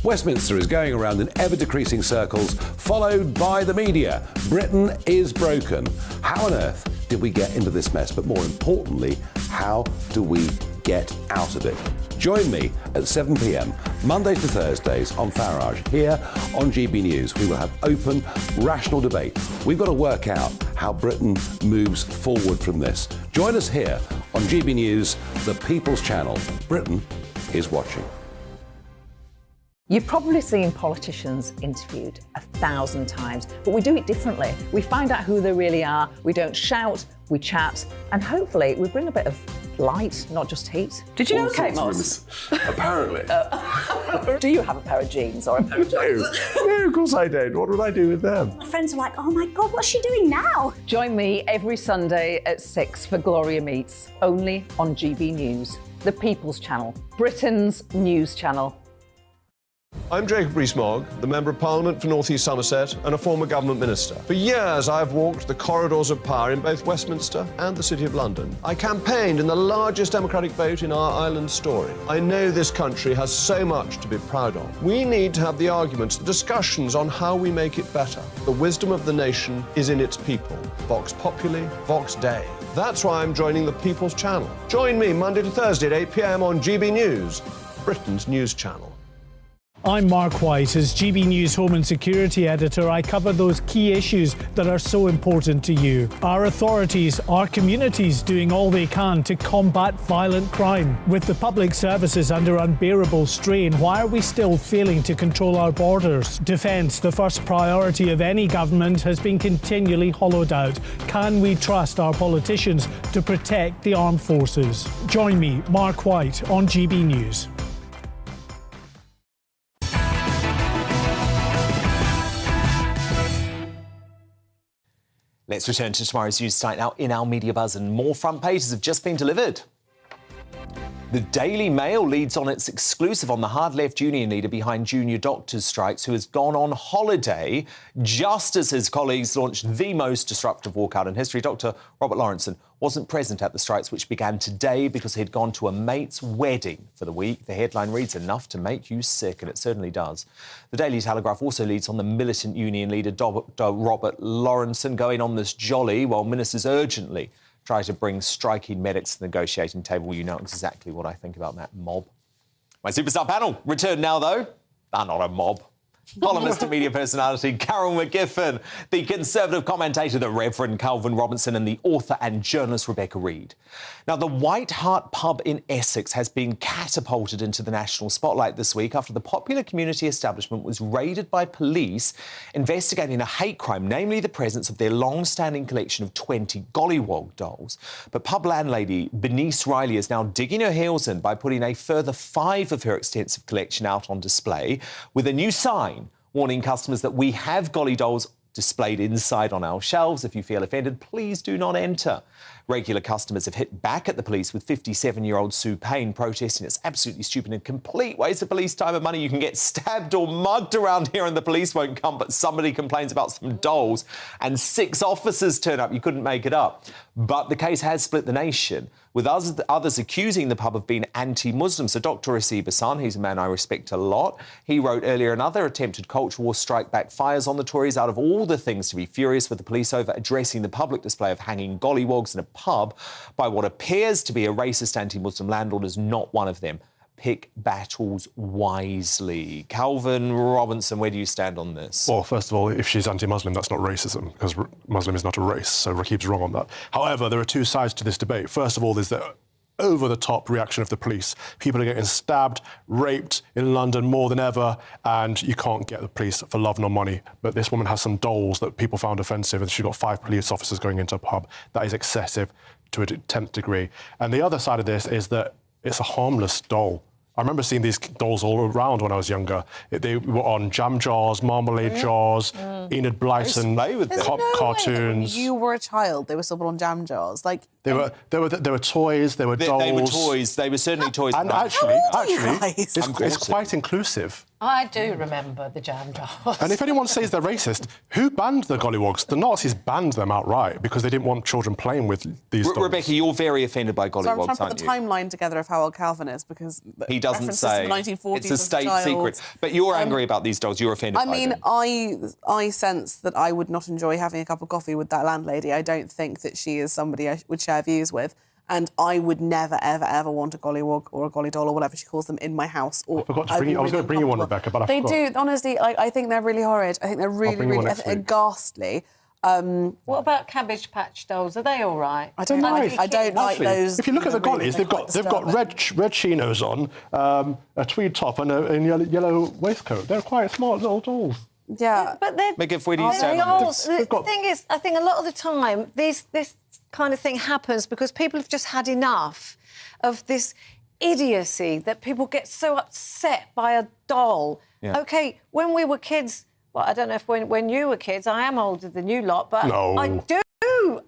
Westminster is going around in ever-decreasing circles, followed by the media. Britain is broken. How on earth did we get into this mess? But more importantly, how do we get out of it? Join me at 7 p.m, Mondays to Thursdays on Farage, here on GB News. We will have open, rational debate. We've got to work out how Britain moves forward from this. Join us here on GB News, the People's Channel. Britain is watching. You've probably seen politicians interviewed 1,000 times, but we do it differently. We find out who they really are, we don't shout, we chat, and hopefully we bring a bit of light, not just heat. Did you know Kate Moss? Apparently. Do you have a pair of jeans or a pair of jeans? No, of course I don't. What would I do with them? My friends are like, oh my God, what's she doing now? Join me every Sunday at 6 for Gloria Meets, only on GB News, the People's Channel, Britain's news channel. I'm Jacob Rees-Mogg, the Member of Parliament for North East Somerset and a former government minister. For years, I've walked the corridors of power in both Westminster and the City of London. I campaigned in the largest democratic vote in our island story. I know this country has so much to be proud of. We need to have the arguments, the discussions on how we make it better. The wisdom of the nation is in its people. Vox Populi, Vox Dei. That's why I'm joining the People's Channel. Join me Monday to Thursday at 8 p.m. on GB News, Britain's news channel. I'm Mark White. As GB News Home and Security Editor, I cover those key issues that are so important to you. Our authorities, our communities doing all they can to combat violent crime. With the public services under unbearable strain, why are we still failing to control our borders? Defence, the first priority of any government, has been continually hollowed out. Can we trust our politicians to protect the armed forces? Join me, Mark White, on GB News. Let's return to tomorrow's news tonight now in our Media Buzz, and more front pages have just been delivered. The Daily Mail leads on its exclusive on the hard-left union leader behind junior doctors' strikes, who has gone on holiday just as his colleagues launched the most disruptive walkout in history. Dr. Robert Lawrenson wasn't present at the strikes, which began today because he'd gone to a mate's wedding for the week. The headline reads, "Enough to make you sick," and it certainly does. The Daily Telegraph also leads on the militant union leader Robert Lawrenson going on this jolly while ministers urgently try to bring striking medics to the negotiating table. You know exactly what I think about that mob. My superstar panel return now, though. They're not a mob. Columnist and media personality Carol McGiffin, the Conservative commentator, the Reverend Calvin Robinson, and the author and journalist Rebecca Reid. Now, the White Hart pub in Essex has been catapulted into the national spotlight this week after the popular community establishment was raided by police investigating a hate crime, namely the presence of their long-standing collection of 20 Gollywog dolls. But pub landlady Bernice Riley is now digging her heels in by putting a further 5 of her extensive collection out on display with a new sign warning customers that we have Golly dolls displayed inside on our shelves. If you feel offended, please do not enter. Regular customers have hit back at the police, with 57-year-old Sue Payne protesting it's absolutely stupid and complete waste of police time and money. You can get stabbed or mugged around here and the police won't come, but somebody complains about some dolls and 6 officers turn up. You couldn't make it up. But the case has split the nation, with others accusing the pub of being anti-Muslim. So Dr. Rasib Hassan, he's a man I respect a lot, he wrote earlier, another attempted culture war strike backfires on the Tories. Out of all the things to be furious with the police over addressing the public display of hanging gollywogs in a pub by what appears to be a racist anti-Muslim landlord is not one of them. Pick battles wisely. Calvin Robinson, where do you stand on this? Well, first of all, if she's anti-Muslim, that's not racism, because Muslim is not a race, so Rakib's wrong on that. However, there are 2 sides to this debate. First of all, there's the over-the-top reaction of the police. People are getting stabbed, raped in London more than ever, and you can't get the police for love nor money. But this woman has some dolls that people found offensive, and she got 5 police officers going into a pub. That is excessive to a 10th degree. And the other side of this is that it's a harmless doll. I remember seeing these dolls all around when I was younger. They were on jam jars, marmalade jars, Enid Blyton cartoons. When you were a child, they were still on jam jars. Like, There were toys, there were dolls. They were toys. They were certainly toys. And actually, it's quite inclusive. I do remember the jam dolls. And if anyone says they're racist, who banned the gollywogs? The Nazis banned them outright because they didn't want children playing with these dolls. Rebecca, you're very offended by gollywogs, so I'm trying to aren't put the you? timeline together of how old Calvin is, because He doesn't say. To the 1940s It's a state secret. But you're angry about these dolls. You're offended by them. I sense that I would not enjoy having a cup of coffee with that landlady. I don't think that she is somebody I would share views with. And I would never, ever, ever want a gollywog or a golly doll or whatever she calls them in my house. Or I forgot to bring you. I was going to bring you one, Rebecca, but I forgot. They do, honestly. I think they're really horrid. I think they're really ghastly. What about Cabbage Patch dolls? Are they all right? I don't know. I don't like those. If you look at the gollies, they've got red chinos on, a tweed top, and a yellow waistcoat. They're quite smart little dolls. Yeah, but they're dolls. The thing is, I think a lot of the time this kind of thing happens because people have just had enough of this idiocy that people get so upset by a doll. Yeah. OK, when we were kids, well, I don't know if when you were kids, I am older than you lot, but no. I do.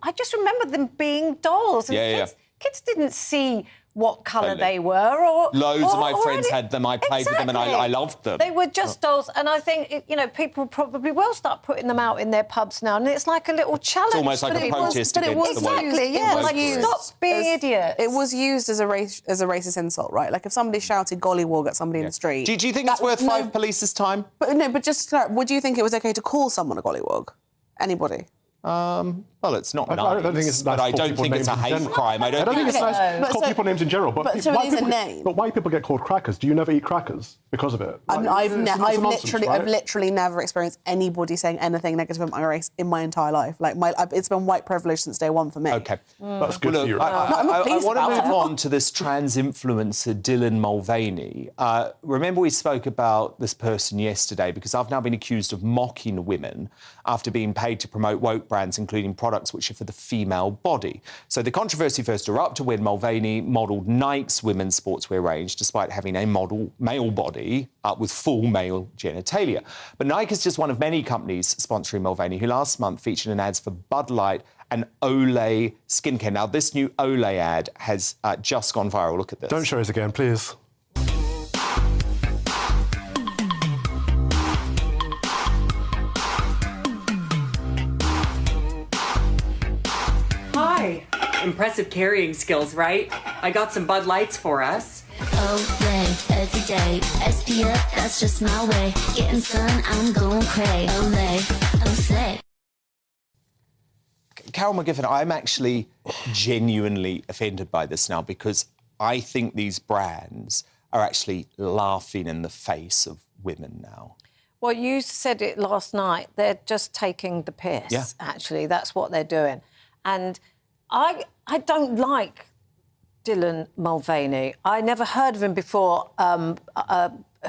I just remember them being dolls. And kids didn't see what colour they were or... Loads of my friends had them. I played with them and I loved them. They were just dolls. And I think, people probably will start putting them out in their pubs now. And it's like a little challenge. It's almost like a protest against the woke. Exactly, yeah. Like, stop being idiots. It was used as a racist insult, right? Like, if somebody shouted gollywog at somebody in the street... Do you think it's worth 5 police's time? But just, would you think it was OK to call someone a gollywog? Anybody? Well, it's not nice. I don't think it's nice. But I don't think it's a hate crime. I don't think it's nice to call people names in general. But white people get called crackers. Do you never eat crackers because of it? I've literally never experienced anybody saying anything negative about my race in my entire life. Like it's been white privilege since day one for me. OK. That's good for you. I want to move on to this trans influencer, Dylan Mulvaney. Remember we spoke about this person yesterday because I've now been accused of mocking women after being paid to promote woke brands, including products which are for the female body. So the controversy first erupted when Mulvaney modelled Nike's women's sportswear range despite having a male body with full male genitalia. But Nike is just one of many companies sponsoring Mulvaney, who last month featured in ads for Bud Light and Olay skincare. Now, this new Olay ad has just gone viral. Look at this. Don't show us again, please. Hi. Impressive carrying skills, right? I got some Bud Lights for us. Olay, every day. SPF, that's just my way. Getting sun, I'm going cray. Olay, Olay. Carol McGiffin, I'm actually genuinely offended by this now because I think these brands are actually laughing in the face of women now. Well, you said it last night. They're just taking the piss, actually. That's what they're doing. And I don't like Dylan Mulvaney. I never heard of him before,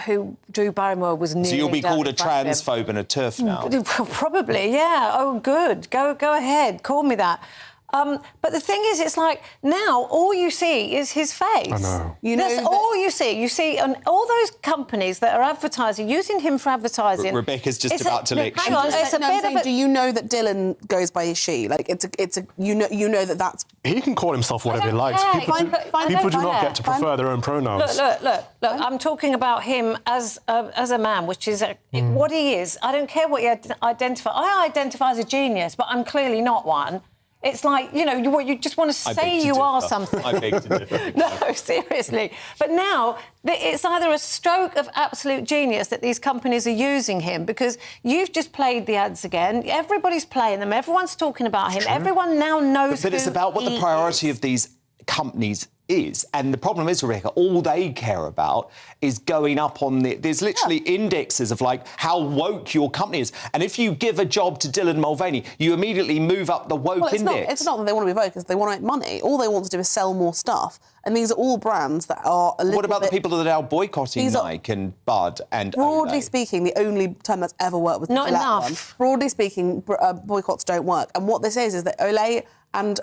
who Drew Barrymore was nearly... So you'll be called a transphobe and a TERF now? Probably, yeah. Oh, good. Go ahead. Call me that. But the thing is, it's like, now all you see is his face. I know. That's all you see. You see all those companies that are advertising, using him for advertising. Rebecca's just about to lecture. Hang on, it's a bit of a... Do you know that Dylan goes by she? Like, you know that's... He can call himself whatever he likes. People do not get to prefer their own pronouns. Look. I'm talking about him as a man, which is what he is. I don't care what he identifies. I identify as a genius, but I'm clearly not one. It's like, you just want to say you are something. I beg to differ. No, seriously. But now, it's either a stroke of absolute genius that these companies are using him, because you've just played the ads again. Everybody's playing them. Everyone's talking about him. Everyone now knows But it's about what the priority of these companies is. And the problem is, Rebecca, all they care about is going up on there's literally indexes of, like, how woke your company is. And if you give a job to Dylan Mulvaney, you immediately move up the woke index. It's not that they want to be woke, it's they want to make money. All they want to do is sell more stuff. And these are all brands that are a little What about the people that are now boycotting Nike and Bud and Broadly Olay? speaking, the only term that's ever worked with Not the enough. Broadly speaking, boycotts don't work. And what this is that Olay and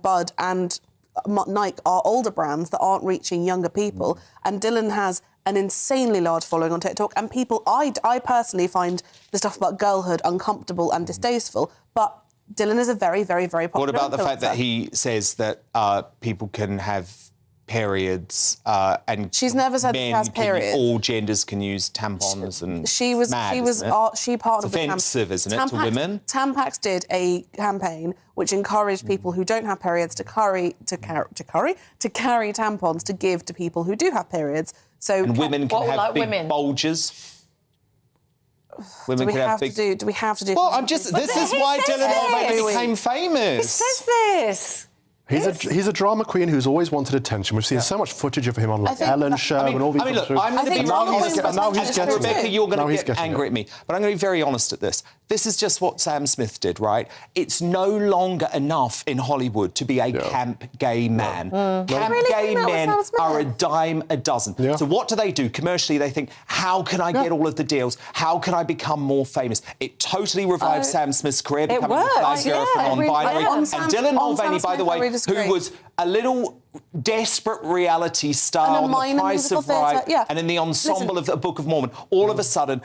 Bud and Nike are older brands that aren't reaching younger people, and Dylan has an insanely large following on TikTok, and people, I personally find the stuff about girlhood uncomfortable and distasteful, but Dylan is a very, very, very popular What about the fact that influencer. he says that people can have periods and She's never said she has periods. All genders can use tampons and She was mad, she was isn't it? she partnered It's with offensive, isn't it, to women? Tampax did a campaign which encouraged people who don't have periods to carry tampons to give to people who do have periods. So And women can have big bulges. Women do we can have big. to do? Do we have to do? Well, I'm just. This is why Dylan Mulvaney became famous. He says this. He's a drama queen who's always wanted attention. We've seen so much footage of him on like Ellen show and all these. Look, I'm going to be honest. now he's getting Rebecca, you're going to get getting angry at me, but I'm going to be very honest at this. This is just what Sam Smith did, right? It's no longer enough in Hollywood to be a camp gay man. Camp gay men are a dime a dozen. So what do? Commercially, they think, how can I get all of the deals? How can I become more famous? It totally revived Sam Smith's career, becoming the flag bearer for non-binary. And Dylan Mulvaney, by the way, who was a little desperate reality star on The Price of Right and in the ensemble of the Book of Mormon, all of a sudden,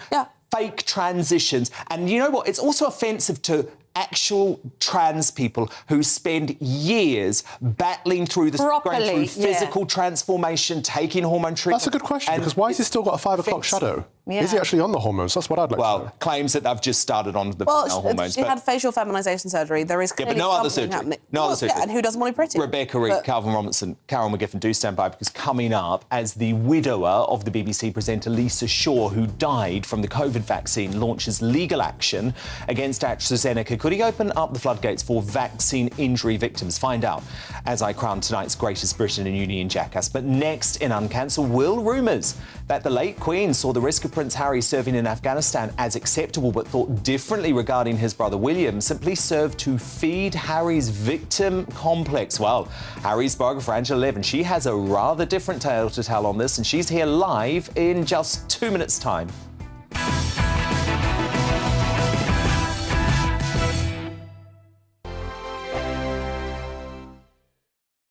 fake transitions. And you know what? It's also offensive to actual trans people who spend years battling through this, going through physical transformation, taking hormone treatment. That's a good question, because why has he still got a 5 o'clock shadow? Is he actually on the hormones? That's what I'd like to know. Claims that they've just started on the female hormones. She had facial feminization surgery. There is clearly but no other something surgery. happening. No other surgery. And who doesn't want to be pretty? Rebecca Reed, Calvin Robinson, Carol McGiffin, do stand by, because coming up, as the widower of the BBC presenter Lisa Shaw, who died from the COVID vaccine, launches legal action against AstraZeneca. Could he open up the floodgates for vaccine injury victims? Find out as I crown tonight's Greatest Britain in Union Jackass. But next in Uncancelled, will rumours that the late Queen saw the risk of Prince Harry serving in Afghanistan as acceptable but thought differently regarding his brother William simply served to feed Harry's victim complex? Well, Harry's biographer Angela Levin, she has a rather different tale to tell on this, and she's here live in just 2 minutes' time.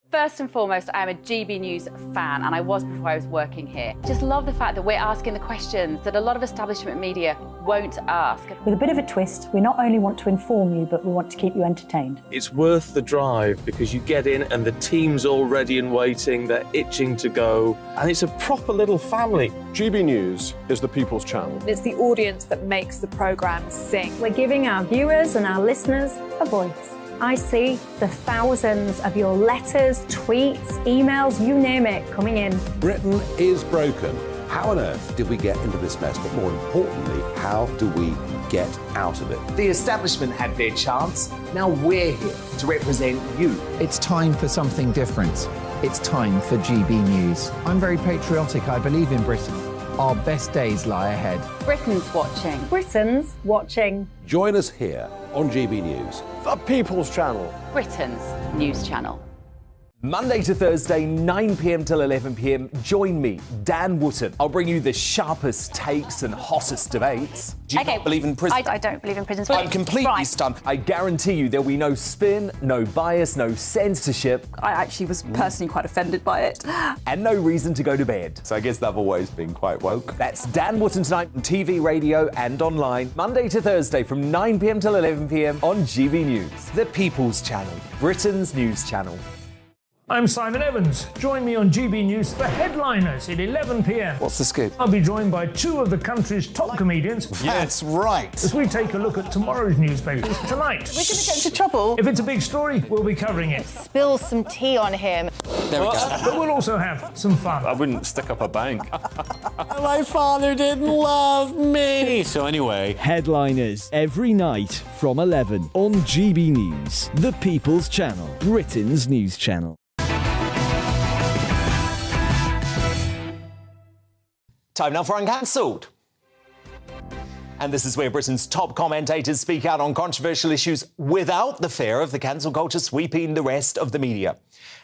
First and foremost, I am a GB News fan, and I was before I was working here. Just love the fact that we're asking the questions that a lot of establishment media won't ask. With a bit of a twist, we not only want to inform you, but we want to keep you entertained. It's worth the drive because you get in and the team's all ready and waiting, they're itching to go, and it's a proper little family. GB News is the People's Channel. It's the audience that makes the programme sing. We're giving our viewers and our listeners a voice. I see the thousands of your letters, tweets, emails, you name it, coming in. Britain is broken. How on earth did we get into this mess? But more importantly, how do we get out of it? The establishment had their chance. Now we're here to represent you. It's time for something different. It's time for GB News. I'm very patriotic. I believe in Britain. Our best days lie ahead. Britain's watching. Britain's watching. Join us here on GB News. The People's Channel. Britain's news channel. Monday to Thursday, 9 p.m. till 11 p.m. Join me, Dan Wootton. I'll bring you the sharpest takes and hottest debates. Do you not believe in prison? I don't believe in prisons. I'm completely stunned. I guarantee you there'll be no spin, no bias, no censorship. I actually was personally quite offended by it. And no reason to go to bed. So I guess they've always been quite woke. That's Dan Wootton tonight on TV, radio and online. Monday to Thursday from 9 p.m. till 11 p.m. on GB News. The People's Channel, Britain's news channel. I'm Simon Evans. Join me on GB News for Headliners at 11 p.m. What's the scoop? I'll be joined by 2 of the country's top comedians. That's right. As we take a look at tomorrow's newspapers tonight. We're going to get into trouble. If it's a big story, we'll be covering it. Spill some tea on him. There we go. But we'll also have some fun. I wouldn't stick up a bank. My father didn't love me. So anyway, Headliners every night from 11 on GB News, the People's Channel, Britain's news channel. Time now for Uncancelled. And this is where Britain's top commentators speak out on controversial issues without the fear of the cancel culture sweeping the rest of the media.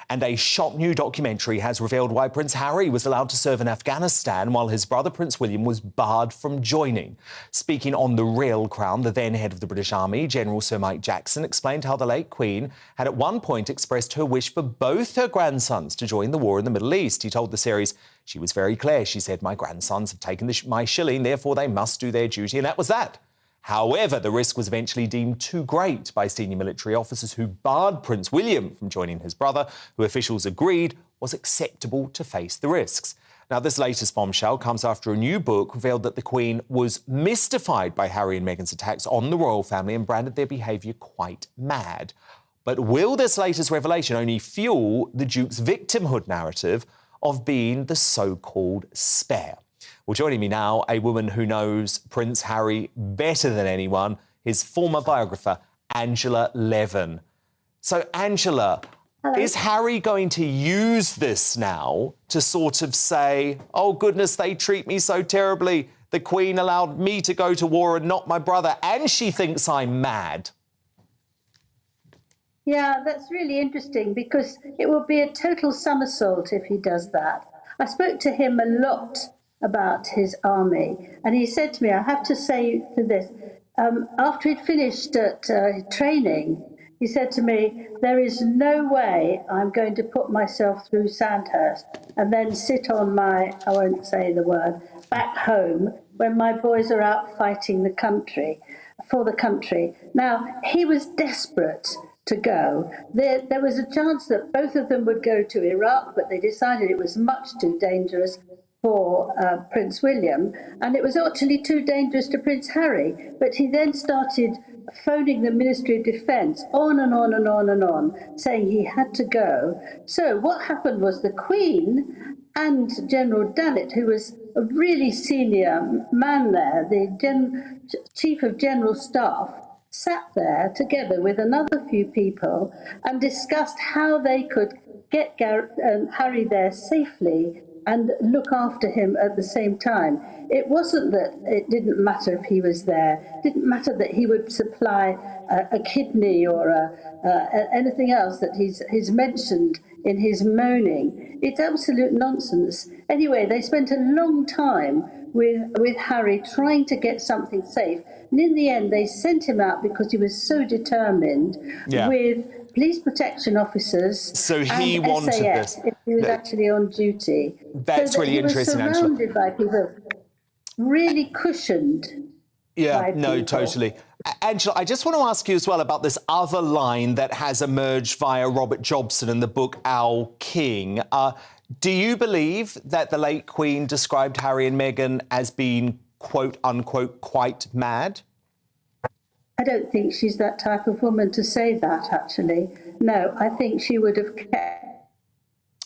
And a shock new documentary has revealed why Prince Harry was allowed to serve in Afghanistan while his brother Prince William was barred from joining. Speaking on The Real Crown, the then head of the British Army, General Sir Mike Jackson, explained how the late Queen had at one point expressed her wish for both her grandsons to join the war in the Middle East. He told the series, she was very clear. She said, my grandsons have taken my shilling, therefore they must do their duty. And that was that. However, the risk was eventually deemed too great by senior military officers who barred Prince William from joining his brother, who officials agreed was acceptable to face the risks. Now, this latest bombshell comes after a new book revealed that the Queen was mystified by Harry and Meghan's attacks on the royal family and branded their behaviour quite mad. But will this latest revelation only fuel the Duke's victimhood narrative of being the so-called spare? Well, joining me now, a woman who knows Prince Harry better than anyone, his former biographer, Angela Levin. So, Angela, hello. Is Harry going to use this now to sort of say, oh, goodness, they treat me so terribly. The Queen allowed me to go to war and not my brother, and she thinks I'm mad? Yeah, that's really interesting because it will be a total somersault if he does that. I spoke to him a lot about his army, and he said to me, I have to say to this, after he'd finished at training, he said to me, there is no way I'm going to put myself through Sandhurst and then sit on my, I won't say the word, back home when my boys are out fighting the country, for the country. Now, he was desperate to go. There was a chance that both of them would go to Iraq, but they decided it was much too dangerous for Prince William, and it was actually too dangerous to Prince Harry. But he then started phoning the Ministry of Defence on and on and on and on, saying he had to go. So what happened was the Queen and General Dallett, who was a really senior man there, the Chief of General Staff, sat there together with another few people and discussed how they could get Harry there safely and look after him at the same time. It wasn't that it didn't matter if he was there. It didn't matter that he would supply a kidney or anything else that he's mentioned in his moaning. It's absolute nonsense. Anyway, they spent a long time with Harry trying to get something safe. And in the end, they sent him out because he was so determined with police protection officers so he and wanted SAS, this. if he was actually on duty. That's so really interesting, he was Angela. surrounded by people, really cushioned. Yeah, by no, people. totally. Angela, I just want to ask you as well about this other line that has emerged via Robert Jobson in the book Our King. Do you believe that the late Queen described Harry and Meghan as being, quote unquote, quite mad? I don't think she's that type of woman to say that, actually. No, I think she would have kept...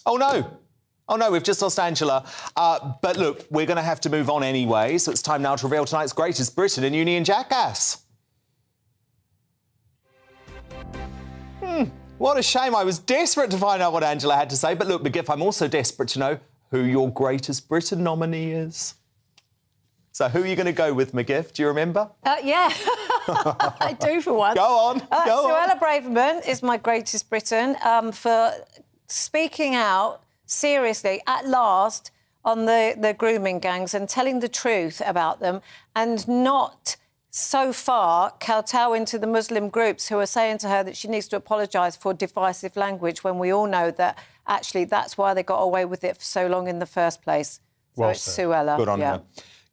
Oh, no, we've just lost Angela. But look, we're going to have to move on anyway, so it's time now to reveal tonight's greatest Britain in Union Jackass. What a shame. I was desperate to find out what Angela had to say. But look, McGiff, I'm also desperate to know who your greatest Britain nominee is. So who are you going to go with, McGiff? Do you remember? Yeah, I do for once. Go on, go on. Suella Braverman is my greatest Britain for speaking out seriously, at last, on the grooming gangs and telling the truth about them and not so far kowtowing to the Muslim groups who are saying to her that she needs to apologise for divisive language when we all know that actually that's why they got away with it for so long in the first place. So Well it's said. Suella. Good on her.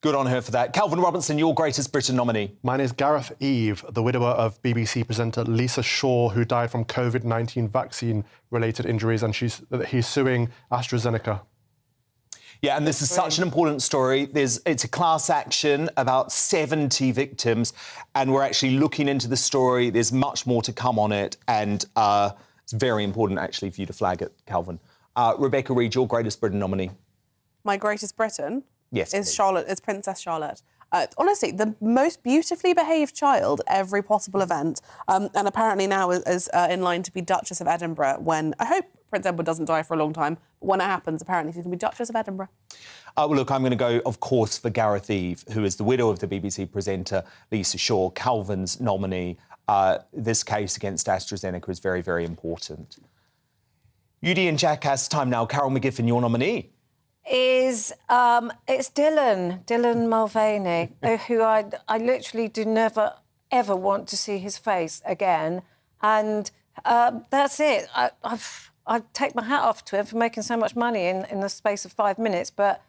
Good on her for that. Calvin Robinson, your greatest Britain nominee. Mine is Gareth Eve, the widower of BBC presenter Lisa Shaw, who died from COVID-19 vaccine-related injuries, and he's suing AstraZeneca. Yeah, and this is such an important story. It's a class action, about 70 victims, and we're actually looking into the story. There's much more to come on it, and it's very important, actually, for you to flag it, Calvin. Rebecca Reid, your greatest Britain nominee. My greatest Britain? Yes, is please. Charlotte. It's Princess Charlotte. Honestly, the most beautifully behaved child at every possible event, and apparently now is in line to be Duchess of Edinburgh when, I hope Prince Edward doesn't die for a long time, but when it happens, apparently she's going to be Duchess of Edinburgh. Well, look, I'm going to go, of course, for Gareth Eve, who is the widow of the BBC presenter Lisa Shaw, Calvin's nominee. This case against AstraZeneca is very, very important. UD and Jackass time now. Carol McGiffin, your nominee. It's Dylan Mulvaney, who I literally do never, ever want to see his face again. And that's it. I take my hat off to him for making so much money in the space of 5 minutes, but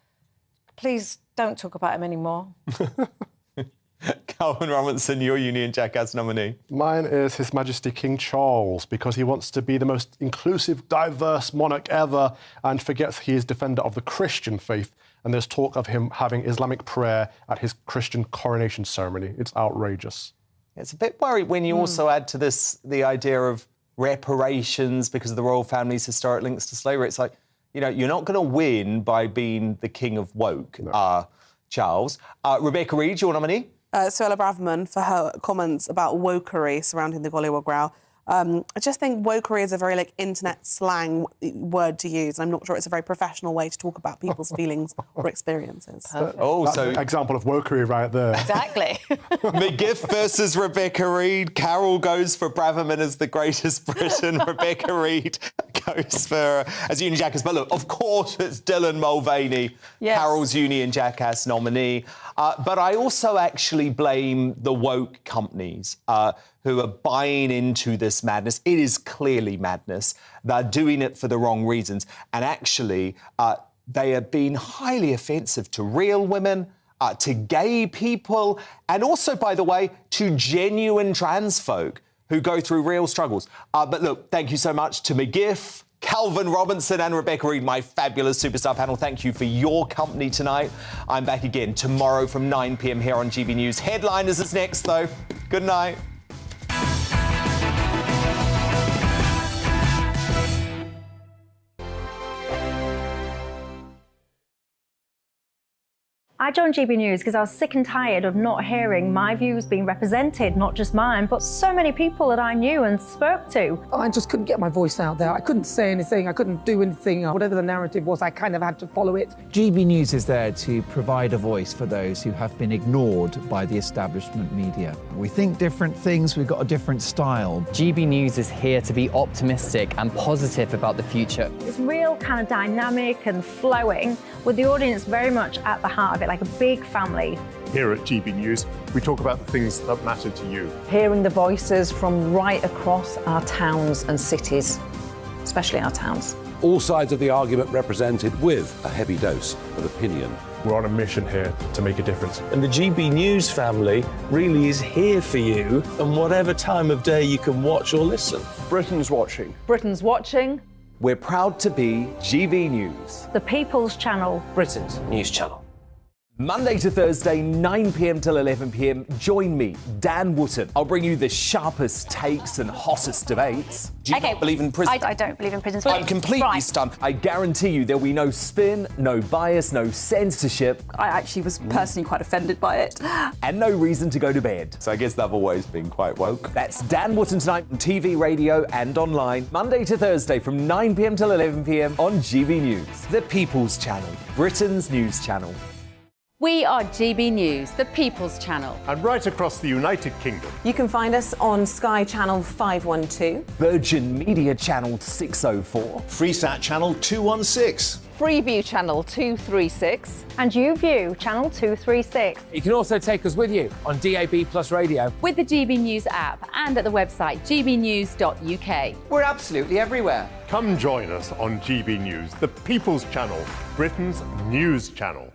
please don't talk about him anymore. Calvin Robinson, your Union Jackass nominee? Mine is His Majesty King Charles, because he wants to be the most inclusive, diverse monarch ever and forgets he is defender of the Christian faith. And there's talk of him having Islamic prayer at his Christian coronation ceremony. It's outrageous. It's a bit worried when you also add to this the idea of reparations because of the royal family's historic links to slavery. It's like, you know, you're not going to win by being the king of woke, Charles. Rebecca Reid, your nominee? Suella Braverman for her comments about wokery surrounding the Gollywog row. I just think wokery is a very internet slang word to use. I'm not sure it's a very professional way to talk about people's feelings or experiences. That's an example of wokery right there. Exactly. McGiff versus Rebecca Reid. Carol goes for Braverman as the greatest Briton. Rebecca Reid goes for as Union Jackass. But look, of course, it's Dylan Mulvaney, Carol's Union Jackass nominee. But I also actually blame the woke companies who are buying into this madness. It is clearly madness. They're doing it for the wrong reasons. And actually, they have been highly offensive to real women, to gay people, and also, by the way, to genuine trans folk who go through real struggles. But look, thank you so much to McGiff, Calvin Robinson and Rebecca Reid, my fabulous superstar panel. Thank you for your company tonight. I'm back again tomorrow from 9 p.m. here on GB News. Headliners is next, though. Good night. I joined GB News because I was sick and tired of not hearing my views being represented, not just mine, but so many people that I knew and spoke to. I just couldn't get my voice out there. I couldn't say anything. I couldn't do anything. Whatever the narrative was, I kind of had to follow it. GB News is there to provide a voice for those who have been ignored by the establishment media. We think different things, we've got a different style. GB News is here to be optimistic and positive about the future. It's real kind of dynamic and flowing, with the audience very much at the heart of it, like a big family. Here at GB News, we talk about the things that matter to you. Hearing the voices from right across our towns and cities, especially our towns. All sides of the argument represented with a heavy dose of opinion. We're on a mission here to make a difference. And the GB News family really is here for you, and whatever time of day you can watch or listen. Britain's watching. Britain's watching. We're proud to be GB News, The People's Channel. Britain's news channel. Monday to Thursday, 9 p.m. till 11 p.m. Join me, Dan Wootton. I'll bring you the sharpest takes and hottest debates. Do you not believe in prisons? I don't believe in prisons. I'm completely stunned. I guarantee you there'll be no spin, no bias, no censorship. I actually was personally quite offended by it. And no reason to go to bed. So I guess they've always been quite woke. That's Dan Wootton tonight on TV, radio and online. Monday to Thursday from 9 p.m. till 11 p.m. on GB News. The People's Channel, Britain's news channel. We are GB News, the People's Channel. And right across the United Kingdom. You can find us on Sky Channel 512. Virgin Media Channel 604. Freesat Channel 216. Freeview Channel 236. And YouView Channel 236. You can also take us with you on DAB+ radio. With the GB News app and at the website gbnews.uk. We're absolutely everywhere. Come join us on GB News, the People's Channel, Britain's news channel.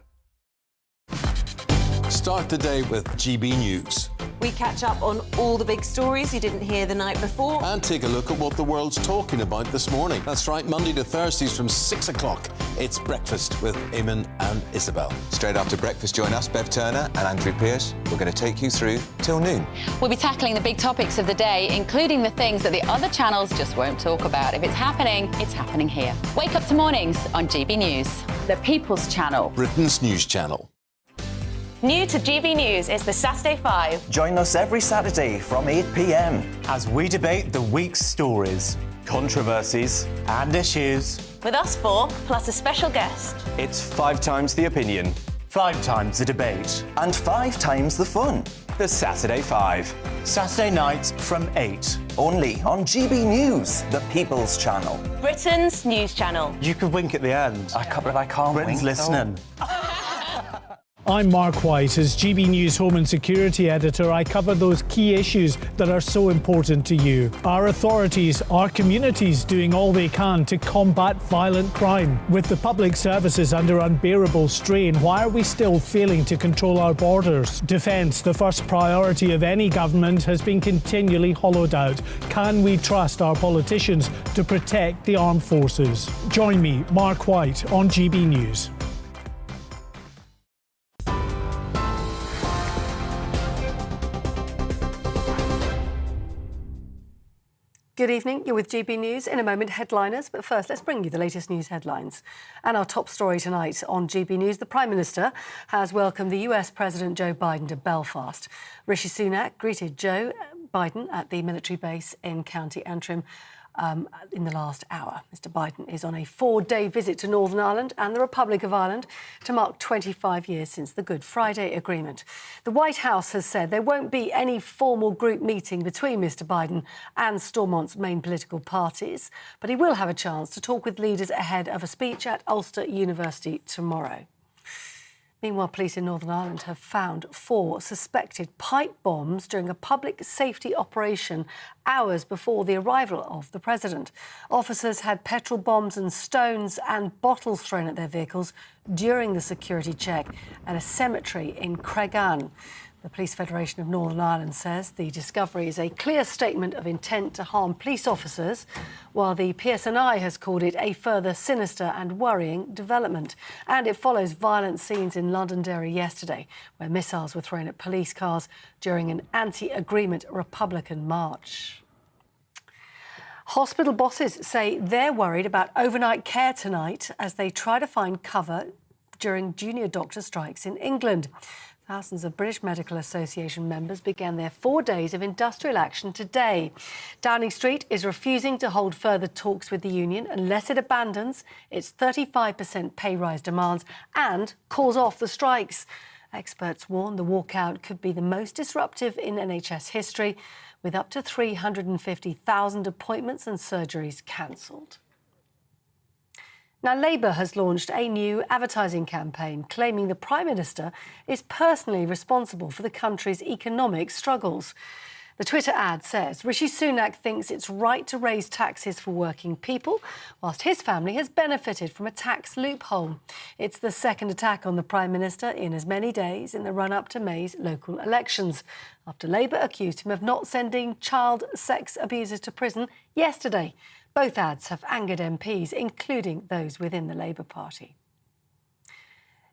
Start the day with GB News. We catch up on all the big stories you didn't hear the night before. And take a look at what the world's talking about this morning. That's right, Monday to Thursdays from 6 o'clock. It's Breakfast with Eamon and Isabel. Straight after breakfast, join us, Bev Turner and Andrew Pearce. We're going to take you through till noon. We'll be tackling the big topics of the day, including the things that the other channels just won't talk about. If it's happening here. Wake up to mornings on GB News, the People's Channel. Britain's news channel. New to GB News is the Saturday 5. Join us every Saturday from 8 p.m. as we debate the week's stories, controversies and issues. With us 4, plus a special guest. It's 5 times the opinion, 5 times the debate, and 5 times the fun. The Saturday 5. Saturday nights from 8. Only on GB News, the People's Channel. Britain's news channel. You could wink at the end. I can't believe I can't Britain's wink. Listening. I'm Mark White. As GB News Home and Security Editor, I cover those key issues that are so important to you. Our authorities, our communities doing all they can to combat violent crime. With the public services under unbearable strain, why are we still failing to control our borders? Defence, the first priority of any government, has been continually hollowed out. Can we trust our politicians to protect the armed forces? Join me, Mark White, on GB News. Good evening, you're with GB News. In a moment, headliners. But first, let's bring you the latest news headlines. And our top story tonight on GB News, the Prime Minister has welcomed the US President Joe Biden to Belfast. Rishi Sunak greeted Joe Biden at the military base in County Antrim in the last hour. Mr Biden is on a 4-day visit to Northern Ireland and the Republic of Ireland to mark 25 years since the Good Friday Agreement. The White House has said there won't be any formal group meeting between Mr Biden and Stormont's main political parties, but he will have a chance to talk with leaders ahead of a speech at Ulster University tomorrow. Meanwhile, police in Northern Ireland have found 4 suspected pipe bombs during a public safety operation hours before the arrival of the president. Officers had petrol bombs and stones and bottles thrown at their vehicles during the security check at a cemetery in Creggan. The Police Federation of Northern Ireland says the discovery is a clear statement of intent to harm police officers, while the PSNI has called it a further sinister and worrying development. And it follows violent scenes in Londonderry yesterday, where missiles were thrown at police cars during an anti-agreement Republican march. Hospital bosses say they're worried about overnight care tonight as they try to find cover during junior doctor strikes in England. Thousands of British Medical Association members began their 4 days of industrial action today. Downing Street is refusing to hold further talks with the union unless it abandons its 35% pay rise demands and calls off the strikes. Experts warn the walkout could be the most disruptive in NHS history, with up to 350,000 appointments and surgeries cancelled. Now, Labour has launched a new advertising campaign claiming the Prime Minister is personally responsible for the country's economic struggles. The Twitter ad says Rishi Sunak thinks it's right to raise taxes for working people, whilst his family has benefited from a tax loophole. It's the second attack on the Prime Minister in as many days in the run-up to May's local elections, after Labour accused him of not sending child sex abusers to prison yesterday. Both ads have angered MPs, including those within the Labour Party.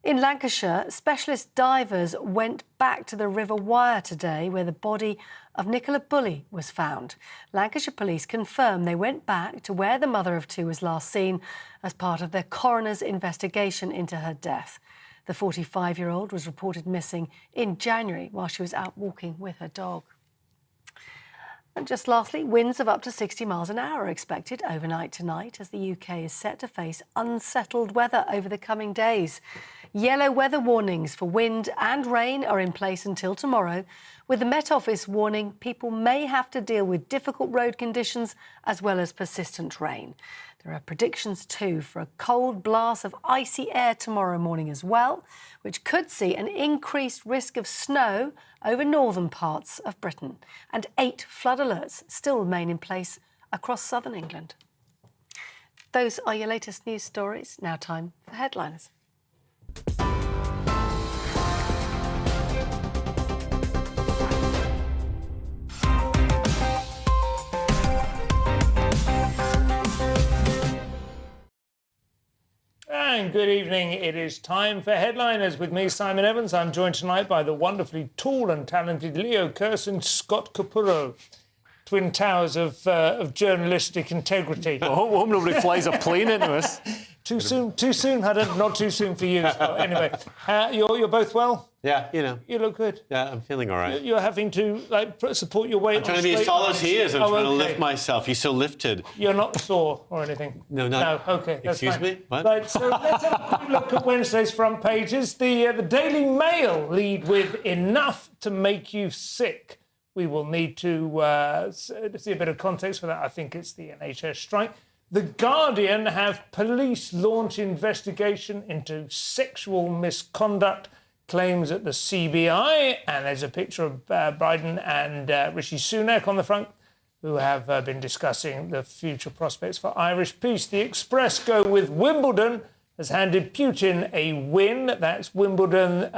In Lancashire, specialist divers went back to the River Wyre today, where the body of Nicola Bulley was found. Lancashire police confirm they went back to where the mother of 2 was last seen as part of their coroner's investigation into her death. The 45-year-old was reported missing in January while she was out walking with her dog. And just lastly, winds of up to 60 miles an hour are expected overnight tonight as the UK is set to face unsettled weather over the coming days. Yellow weather warnings for wind and rain are in place until tomorrow, with the Met Office warning people may have to deal with difficult road conditions as well as persistent rain. There are predictions too for a cold blast of icy air tomorrow morning as well, which could see an increased risk of snow over northern parts of Britain. And 8 flood alerts still remain in place across southern England. Those are your latest news stories. Now time for headliners. And good evening. It is time for Headliners with me, Simon Evans. I'm joined tonight by the wonderfully tall and talented Leo Curson, Scott Capurro, twin towers of journalistic integrity. I hope nobody flies a plane into us. Too soon, not too soon for you. Scott. Anyway, you're both well? Yeah, you know. You look good. Yeah, I'm feeling all right. You're having to support your weight. I'm trying to be as tall as he is. I'm trying to lift myself. He's so lifted. You're not sore or anything? No. Okay, that's Excuse fine. me? What? Right, so let's have a quick look at Wednesday's front pages. The Daily Mail lead with enough to make you sick. We will need to see a bit of context for that. I think it's the NHS strike. The Guardian have police launch investigation into sexual misconduct claims at the CBI, and there's a picture of Biden and Rishi Sunak on the front, who have been discussing the future prospects for Irish peace. The Express go with Wimbledon has handed Putin a win. That's Wimbledon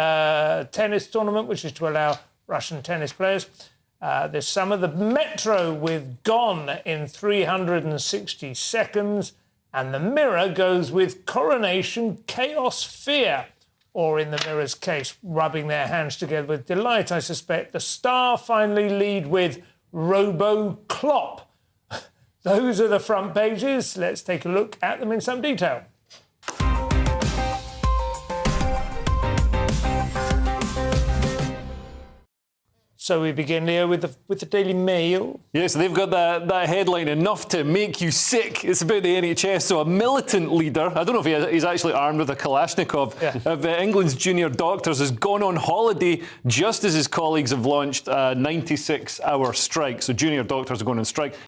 tennis tournament, which is to allow Russian tennis players. There's some of the Metro with Gone in 360 seconds. And the Mirror goes with Coronation Chaos Fear. Or in the Mirror's case, rubbing their hands together with delight, I suspect. The Star finally lead with Robo Clop. Those are the front pages. Let's take a look at them in some detail. So we begin, Leo, with the Daily Mail. Yes, they've got that headline, enough to make you sick. It's about the NHS. So a militant leader, I don't know if he's actually armed with a Kalashnikov, of England's junior doctors has gone on holiday just as his colleagues have launched a 96-hour strike. So junior doctors are going on strike.